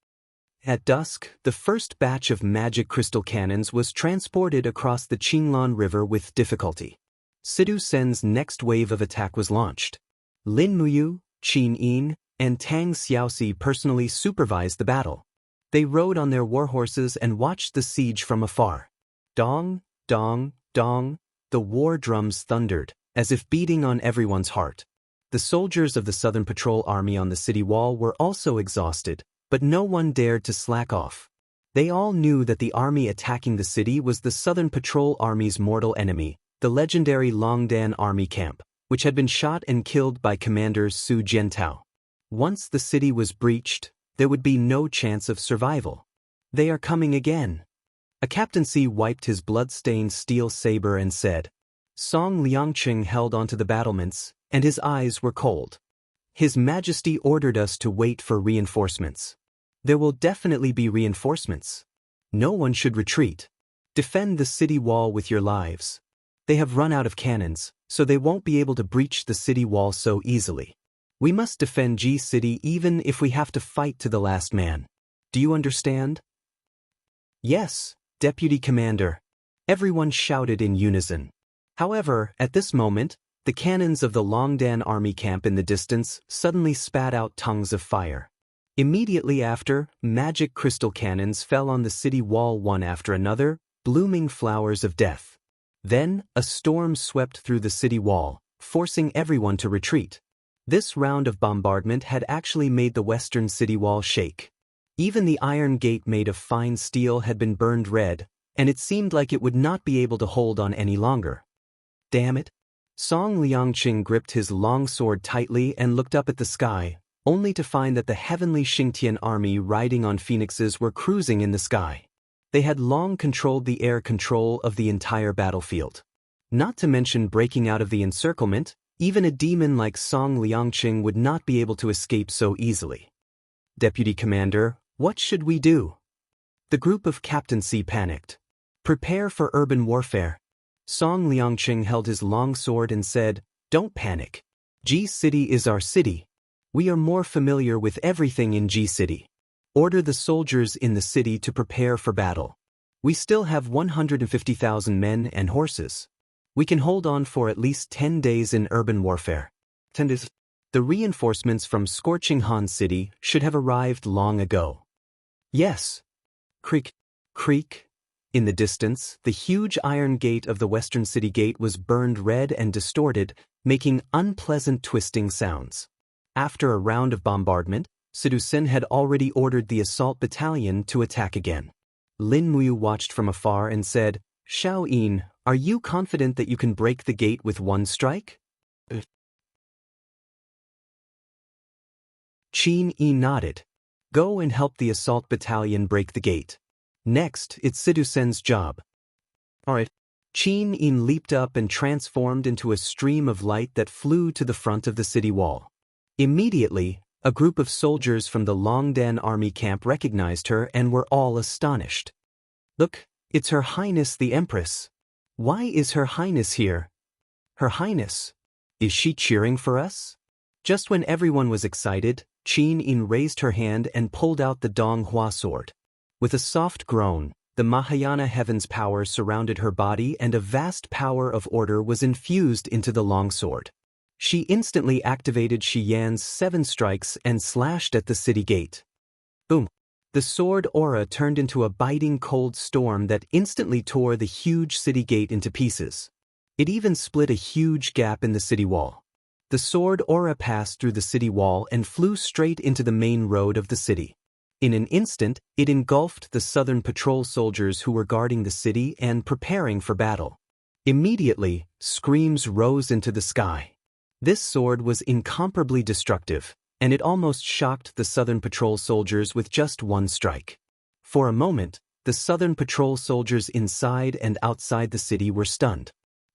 At dusk, the first batch of magic crystal cannons was transported across the Qinglan River with difficulty. Sidu-sen's next wave of attack was launched. Lin Muyu, Qin Yin, and Tang Xiaoxi personally supervised the battle. They rode on their warhorses and watched the siege from afar. Dong, dong, dong, the war drums thundered, as if beating on everyone's heart. The soldiers of the Southern Patrol Army on the city wall were also exhausted, but no one dared to slack off. They all knew that the army attacking the city was the Southern Patrol Army's mortal enemy, the legendary Longdan Army Camp, which had been shot and killed by Commander Su Jiantao. Once the city was breached, there would be no chance of survival. They are coming again. A captaincy wiped his blood-stained steel saber and said. Song Liangqing held onto the battlements, and his eyes were cold. His Majesty ordered us to wait for reinforcements. There will definitely be reinforcements. No one should retreat. Defend the city wall with your lives. They have run out of cannons, so they won't be able to breach the city wall so easily. We must defend G City even if we have to fight to the last man. Do you understand? Yes, Deputy Commander. Everyone shouted in unison. However, at this moment, the cannons of the Longdan army camp in the distance suddenly spat out tongues of fire. Immediately after, magic crystal cannons fell on the city wall one after another, blooming flowers of death. Then, a storm swept through the city wall, forcing everyone to retreat. This round of bombardment had actually made the western city wall shake. Even the iron gate made of fine steel had been burned red, and it seemed like it would not be able to hold on any longer. Damn it! Song Liangqing gripped his long sword tightly and looked up at the sky, only to find that the heavenly Xingtian army riding on phoenixes were cruising in the sky. They had long controlled the air control of the entire battlefield. Not to mention breaking out of the encirclement, even a demon like Song Liangqing would not be able to escape so easily. Deputy Commander, what should we do? The group of captaincy panicked. Prepare for urban warfare. Song Liangqing held his long sword and said, Don't panic. G City is our city. We are more familiar with everything in G City. Order the soldiers in the city to prepare for battle. We still have 150,000 men and horses. We can hold on for at least 10 days in urban warfare. 10 days. The reinforcements from Scorching Han City should have arrived long ago. Yes. Creak, creak. In the distance, the huge iron gate of the western city gate was burned red and distorted, making unpleasant twisting sounds. After a round of bombardment, Sidusen had already ordered the assault battalion to attack again. Lin Muyu watched from afar and said, Xiao Yin, are you confident that you can break the gate with one strike? Qin Yi nodded. Go and help the assault battalion break the gate. Next, it's Sidusen's job. Alright. Qin Yin leaped up and transformed into a stream of light that flew to the front of the city wall. Immediately, a group of soldiers from the Longdan army camp recognized her and were all astonished. Look, it's Her Highness the Empress. Why is Her Highness here? Her Highness. Is she cheering for us? Just when everyone was excited, Qin Yin raised her hand and pulled out the Dong Hua sword. With a soft groan, the Mahayana heaven's power surrounded her body and a vast power of order was infused into the longsword. She instantly activated Shi Yan's 7 strikes and slashed at the city gate. Boom! The sword aura turned into a biting cold storm that instantly tore the huge city gate into pieces. It even split a huge gap in the city wall. The sword aura passed through the city wall and flew straight into the main road of the city. In an instant, it engulfed the Southern Patrol soldiers who were guarding the city and preparing for battle. Immediately, screams rose into the sky. This sword was incomparably destructive, and it almost shocked the Southern Patrol soldiers with just one strike. For a moment, the Southern Patrol soldiers inside and outside the city were stunned.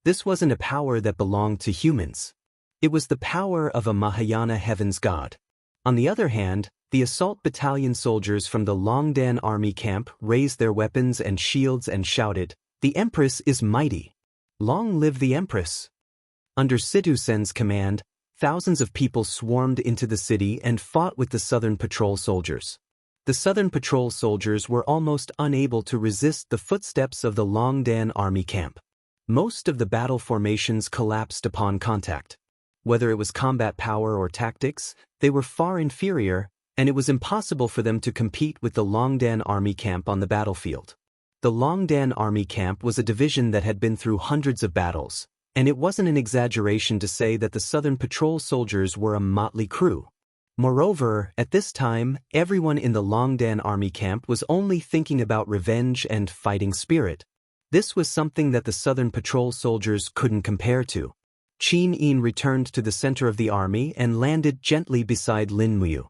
This wasn't a power that belonged to humans. It was the power of a Mahayana heaven's god. On the other hand, the assault battalion soldiers from the Longdan army camp raised their weapons and shields and shouted, The Empress is mighty! Long live the Empress! Under Sidusen's command, thousands of people swarmed into the city and fought with the Southern Patrol soldiers. The Southern Patrol soldiers were almost unable to resist the footsteps of the Longdan army camp. Most of the battle formations collapsed upon contact. Whether it was combat power or tactics, they were far inferior, and it was impossible for them to compete with the Longdan army camp on the battlefield. The Longdan army camp was a division that had been through hundreds of battles, and it wasn't an exaggeration to say that the Southern Patrol soldiers were a motley crew. Moreover, at this time, everyone in the Longdan army camp was only thinking about revenge and fighting spirit. This was something that the Southern Patrol soldiers couldn't compare to. Qin Yin returned to the center of the army and landed gently beside Lin Muyu.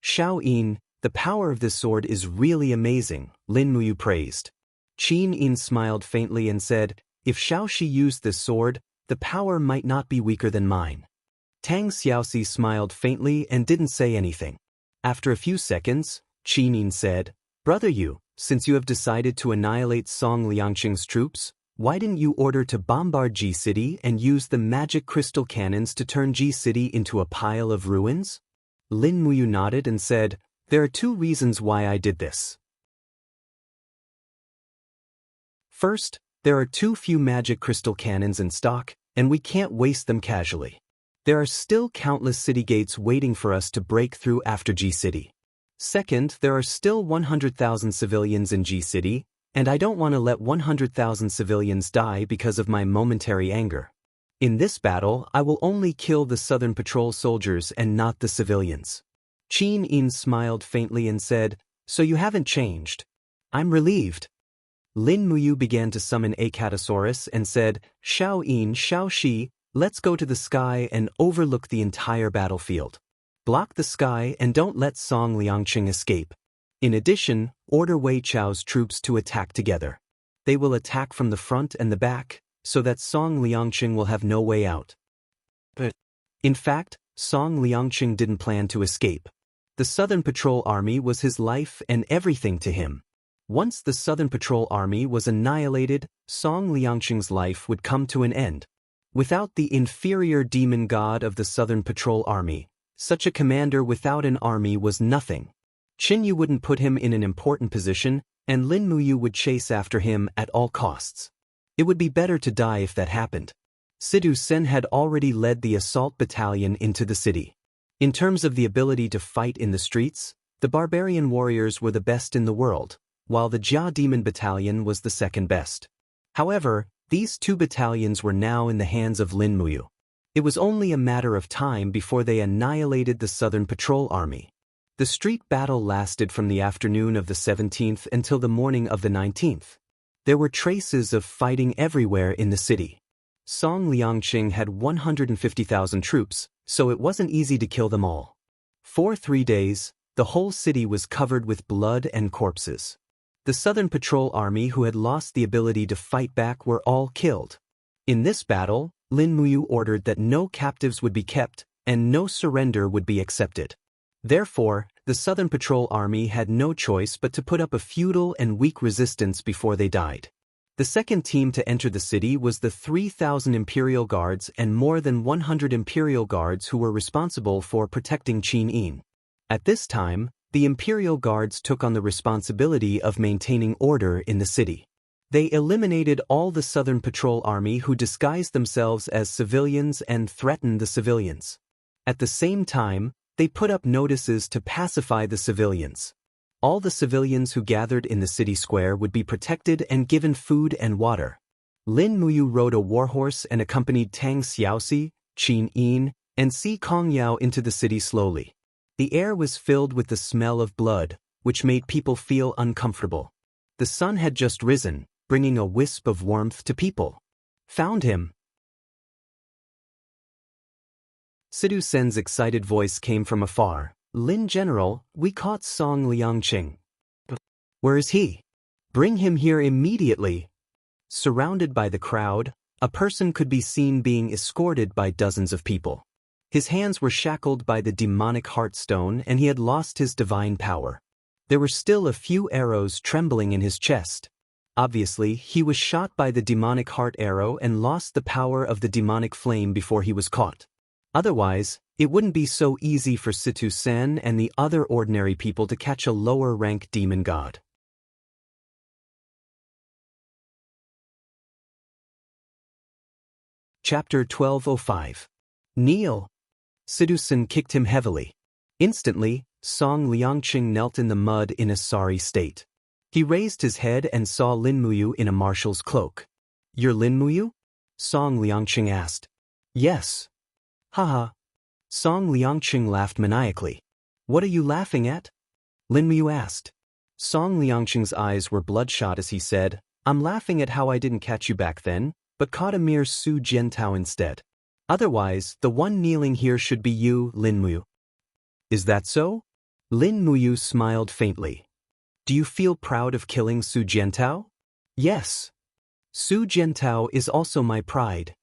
"Xiao Yin, the power of this sword is really amazing," Lin Muyu praised. Qin Yin smiled faintly and said, "If Xiaoxi used this sword, the power might not be weaker than mine." Tang Xiaoxi smiled faintly and didn't say anything. After a few seconds, Qin Yin said, "Brother Yu, since you have decided to annihilate Song Liangqing's troops, why didn't you order to bombard Ji City and use the magic crystal cannons to turn Ji City into a pile of ruins?" Lin Muyu nodded and said, "There are two reasons why I did this. First, there are too few magic crystal cannons in stock, and we can't waste them casually. There are still countless city gates waiting for us to break through after Ji City. Second, there are still 100,000 civilians in Ji City, and I don't want to let 100,000 civilians die because of my momentary anger. In this battle, I will only kill the Southern Patrol soldiers and not the civilians." Qin Yin smiled faintly and said, "So you haven't changed. I'm relieved." Lin Muyu began to summon a Catasaurus and said, "Xiao Yin, Xiao Shi, let's go to the sky and overlook the entire battlefield. Block the sky and don't let Song Liangqing escape. In addition, order Wei Chao's troops to attack together. They will attack from the front and the back, so that Song Liangqing will have no way out." But, in fact, Song Liangqing didn't plan to escape. The Southern Patrol Army was his life and everything to him. Once the Southern Patrol Army was annihilated, Song Liangqing's life would come to an end. Without the inferior demon god of the Southern Patrol Army, such a commander without an army was nothing. Qin Yu wouldn't put him in an important position, and Lin Muyu would chase after him at all costs. It would be better to die if that happened. Sidu Sen had already led the assault battalion into the city. In terms of the ability to fight in the streets, the barbarian warriors were the best in the world, while the Jia Demon Battalion was the second best. However, these two battalions were now in the hands of Lin Muyu. It was only a matter of time before they annihilated the Southern Patrol Army. The street battle lasted from the afternoon of the 17th until the morning of the 19th. There were traces of fighting everywhere in the city. Song Liangqing had 150,000 troops, so it wasn't easy to kill them all. For 3 days, the whole city was covered with blood and corpses. The Southern Patrol Army who had lost the ability to fight back were all killed. In this battle, Lin Muyu ordered that no captives would be kept, and no surrender would be accepted. Therefore, the Southern Patrol Army had no choice but to put up a futile and weak resistance before they died. The second team to enter the city was the 3,000 Imperial Guards and more than 100 Imperial Guards who were responsible for protecting Qin Yin. At this time, the Imperial Guards took on the responsibility of maintaining order in the city. They eliminated all the Southern Patrol Army who disguised themselves as civilians and threatened the civilians. At the same time, they put up notices to pacify the civilians. All the civilians who gathered in the city square would be protected and given food and water. Lin Muyu rode a warhorse and accompanied Tang Xiaoxi, Qin Yin, and Si Kongyao into the city slowly. The air was filled with the smell of blood, which made people feel uncomfortable. The sun had just risen, bringing a wisp of warmth to people. "Found him." Sidu Sen's excited voice came from afar. "Lin General, we caught Song Liangqing." "Where is he? Bring him here immediately." Surrounded by the crowd, a person could be seen being escorted by dozens of people. His hands were shackled by the demonic heartstone and he had lost his divine power. There were still a few arrows trembling in his chest. Obviously, he was shot by the demonic heart arrow and lost the power of the demonic flame before he was caught. Otherwise, it wouldn't be so easy for Situ Sen and the other ordinary people to catch a lower-rank demon god. Chapter 1205. Kneel. Sidu Sen kicked him heavily. Instantly, Song Liangqing knelt in the mud in a sorry state. He raised his head and saw Lin Muyu in a marshal's cloak. "You're Lin Muyu?" Song Liangqing asked. Yes. Haha. Song Liangqing laughed maniacally. What are you laughing at? Lin Muyu asked. Song Liangqing's eyes were bloodshot as he said, I'm laughing at how I didn't catch you back then, but caught a mere Su Jiantao instead. Otherwise, the one kneeling here should be you, Lin Muyu. Is that so? Lin Muyu smiled faintly. Do you feel proud of killing Su Jiantao? Yes. Su Jiantao is also my pride.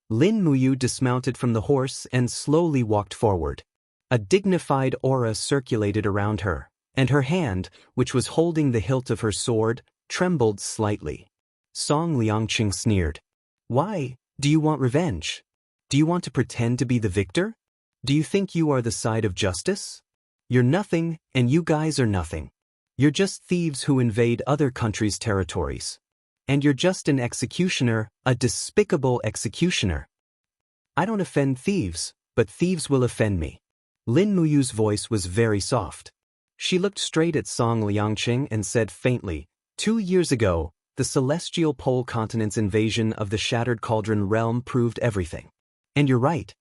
Lin Muyu dismounted from the horse and slowly walked forward. A dignified aura circulated around her, and her hand, which was holding the hilt of her sword, trembled slightly. Song Liangqing sneered. Why? Do you want revenge? Do you want to pretend to be the victor? Do you think you are the side of justice? You're nothing, and you guys are nothing. You're just thieves who invade other countries' territories. And you're just an executioner, a despicable executioner. I don't offend thieves, but thieves will offend me. Lin Muyu's voice was very soft. She looked straight at Song Liangqing and said faintly, 2 years ago, the celestial pole continent's invasion of the Shattered Cauldron realm proved everything. And you're right.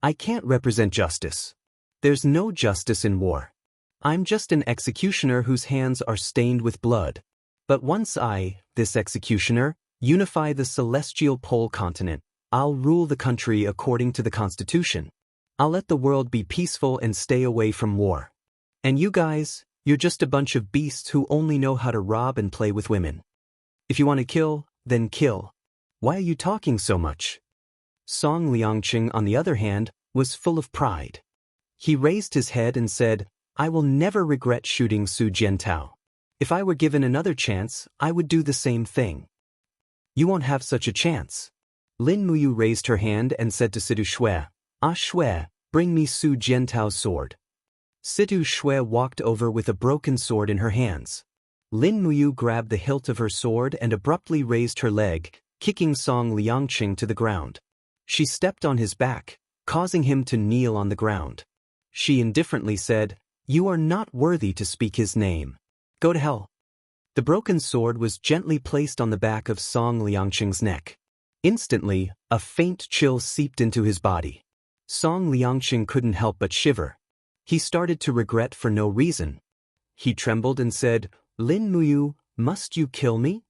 I can't represent justice. There's no justice in war. I'm just an executioner whose hands are stained with blood. But once I, this executioner, unify the celestial pole continent, I'll rule the country according to the Constitution. I'll let the world be peaceful and stay away from war. And you guys, you're just a bunch of beasts who only know how to rob and play with women. If you want to kill, then kill. Why are you talking so much? Song Liangqing, on the other hand, was full of pride. He raised his head and said, I will never regret shooting Su Jiantao. If I were given another chance, I would do the same thing. You won't have such a chance. Lin Muyu raised her hand and said to Situ Shui, Shui, bring me Su Jiantao's sword. Situ Shui walked over with a broken sword in her hands. Lin Muyu grabbed the hilt of her sword and abruptly raised her leg, kicking Song Liangqing to the ground. She stepped on his back, causing him to kneel on the ground. She indifferently said, You are not worthy to speak his name. Go to hell. The broken sword was gently placed on the back of Song Liangqing's neck. Instantly, a faint chill seeped into his body. Song Liangqing couldn't help but shiver. He started to regret for no reason. He trembled and said, Lin Muyu, must you kill me?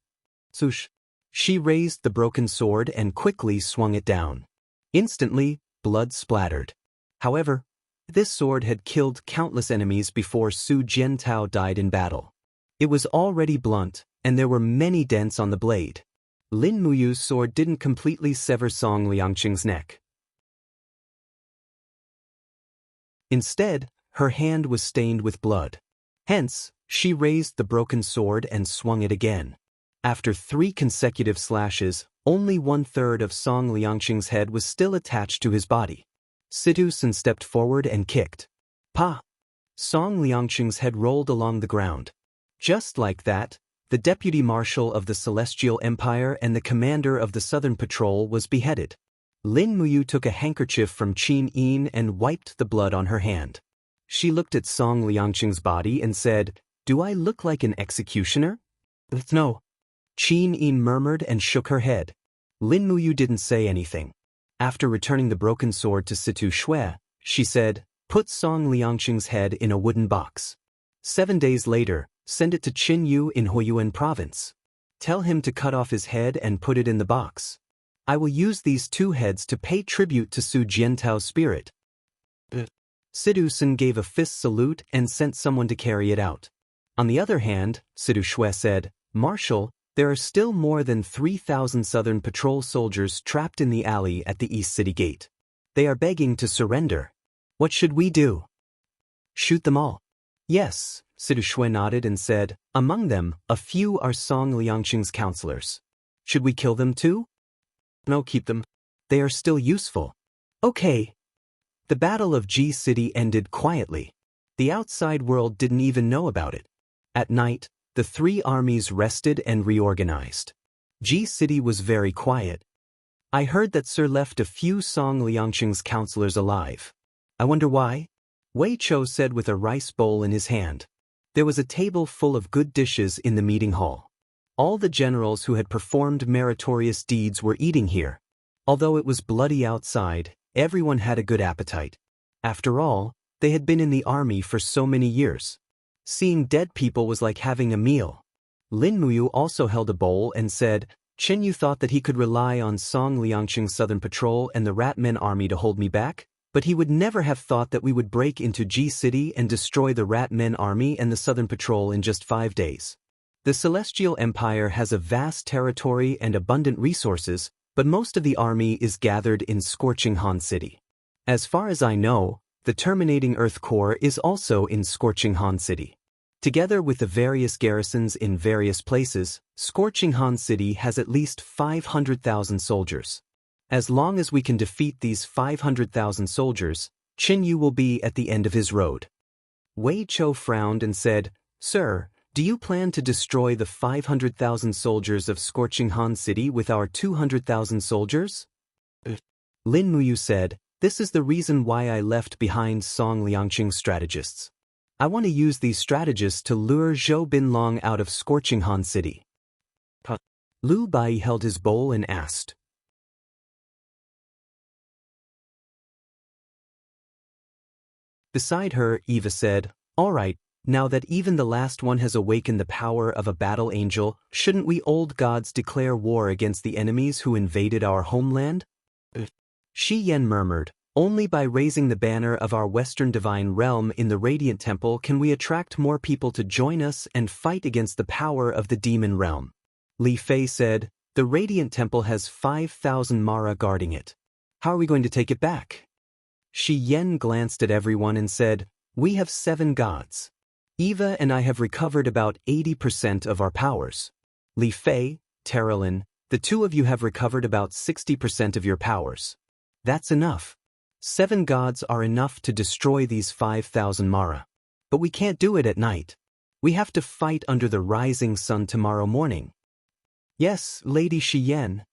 Sush. She raised the broken sword and quickly swung it down. Instantly, blood splattered. However, this sword had killed countless enemies before Su Jiantao died in battle. It was already blunt, and there were many dents on the blade. Lin Muyu's sword didn't completely sever Song Liangqing's neck. Instead, her hand was stained with blood. Hence, she raised the broken sword and swung it again. After 3 consecutive slashes, only 1/3 of Song Liangqing's head was still attached to his body. Situ Sun stepped forward and kicked. Pa! Song Liangqing's head rolled along the ground. Just like that, the deputy marshal of the Celestial Empire and the commander of the Southern Patrol was beheaded. Lin Muyu took a handkerchief from Qin Yin and wiped the blood on her hand. She looked at Song Liangqing's body and said, Do I look like an executioner? No. Qin Yin murmured and shook her head. Lin Muyu didn't say anything. After returning the broken sword to Situ Shui, she said, Put Song Liangqing's head in a wooden box. 7 days later, send it to Qin Yu in Huiyuan province. Tell him to cut off his head and put it in the box. I will use these 2 heads to pay tribute to Su Jiantao's spirit. Situ Sun gave a fist salute and sent someone to carry it out. On the other hand, Situ Shui said, Marshal, there are still more than 3,000 Southern Patrol soldiers trapped in the alley at the East City Gate. They are begging to surrender. What should we do? Shoot them all. Yes, Situ Shui nodded and said, Among them, a few are Song Liangqing's counselors. Should we kill them too? No, keep them. They are still useful. Okay. The Battle of G City ended quietly. The outside world didn't even know about it. At night, the 3 armies rested and reorganized. G City was very quiet. I heard that Sir left a few Song Liangqing's counselors alive. I wonder why? Wei Chou said with a rice bowl in his hand. There was a table full of good dishes in the meeting hall. All the generals who had performed meritorious deeds were eating here. Although it was bloody outside, everyone had a good appetite. After all, they had been in the army for so many years. Seeing dead people was like having a meal. Lin Muyu also held a bowl and said, Chen Yu thought that he could rely on Song Liangqing's Southern Patrol and the Rat Men army to hold me back, but he would never have thought that we would break into Ji City and destroy the Rat Men army and the Southern Patrol in just 5 days. The Celestial Empire has a vast territory and abundant resources, but most of the army is gathered in Scorching Han City. As far as I know, the Terminating Earth Corps is also in Scorching Han City. Together with the various garrisons in various places, Scorching Han City has at least 500,000 soldiers. As long as we can defeat these 500,000 soldiers, Qin Yu will be at the end of his road. Wei Chou frowned and said, Sir, do you plan to destroy the 500,000 soldiers of Scorching Han City with our 200,000 soldiers? Lin Muyu said, This is the reason why I left behind Song Liangqing's strategists. I want to use these strategists to lure Zhou Binlong out of Scorching Han City. Lu Bai held his bowl and asked. Beside her, Eva said, All right, now that even the last one has awakened the power of a battle angel, shouldn't we old gods declare war against the enemies who invaded our homeland? Shi Yan murmured, Only by raising the banner of our Western Divine Realm in the Radiant Temple can we attract more people to join us and fight against the power of the Demon Realm. Li Fei said, The Radiant Temple has 5,000 Mara guarding it. How are we going to take it back? Shi Yan glanced at everyone and said, We have 7 gods. Eva and I have recovered about 80% of our powers. Li Fei, Terralin, the 2 of you have recovered about 60% of your powers. That's enough. 7 gods are enough to destroy these 5,000 Mara. But we can't do it at night. We have to fight under the rising sun tomorrow morning. Yes, Lady Shi Yan.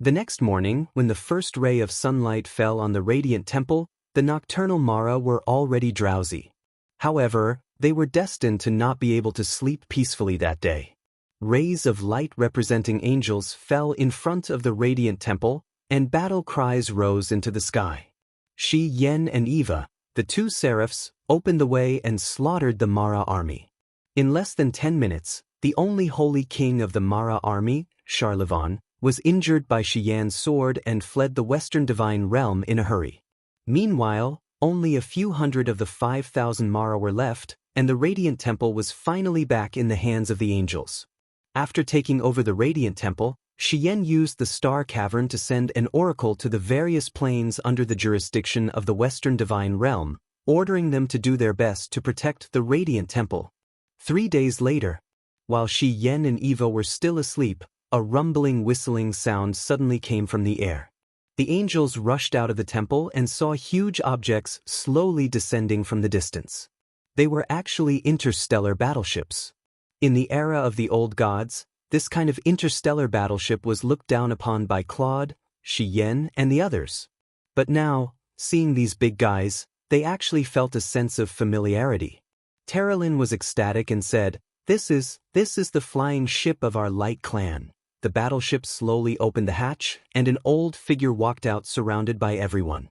The next morning, when the first ray of sunlight fell on the Radiant Temple, the nocturnal Mara were already drowsy. However, they were destined to not be able to sleep peacefully that day. Rays of light representing angels fell in front of the Radiant Temple, and battle cries rose into the sky. Shi Yan and Eva, the 2 seraphs, opened the way and slaughtered the Mara army. In less than 10 minutes, the only holy king of the Mara army, Charlevon, was injured by Shi Yan's sword and fled the Western Divine Realm in a hurry. Meanwhile, only a few hundred of the 5,000 Mara were left, and the Radiant Temple was finally back in the hands of the angels. After taking over the Radiant Temple, Shi Yan used the Star Cavern to send an oracle to the various planes under the jurisdiction of the Western Divine Realm, ordering them to do their best to protect the Radiant Temple. 3 days later, while Shi Yan and Eva were still asleep, a rumbling whistling sound suddenly came from the air. The angels rushed out of the temple and saw huge objects slowly descending from the distance. They were actually interstellar battleships. In the era of the old gods, this kind of interstellar battleship was looked down upon by Claude, Shi Yan, and the others. But now, seeing these big guys, they actually felt a sense of familiarity. Terralin was ecstatic and said, This is the flying ship of our light clan. The battleship slowly opened the hatch, and an old figure walked out surrounded by everyone.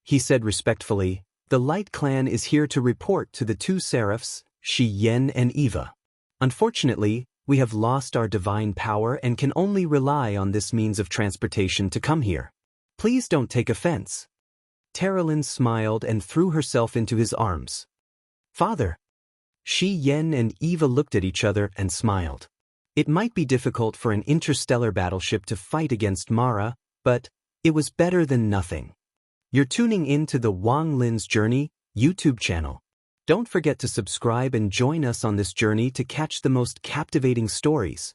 He said respectfully, The light clan is here to report to the 2 seraphs, Shi Yan and Eva. Unfortunately, we have lost our divine power and can only rely on this means of transportation to come here. Please don't take offense. Terralin smiled and threw herself into his arms. Father. Shi Yan and Eva looked at each other and smiled. It might be difficult for an interstellar battleship to fight against Mara, but it was better than nothing. You're tuning in to the Wang Lin's Journey YouTube channel. Don't forget to subscribe and join us on this journey to catch the most captivating stories.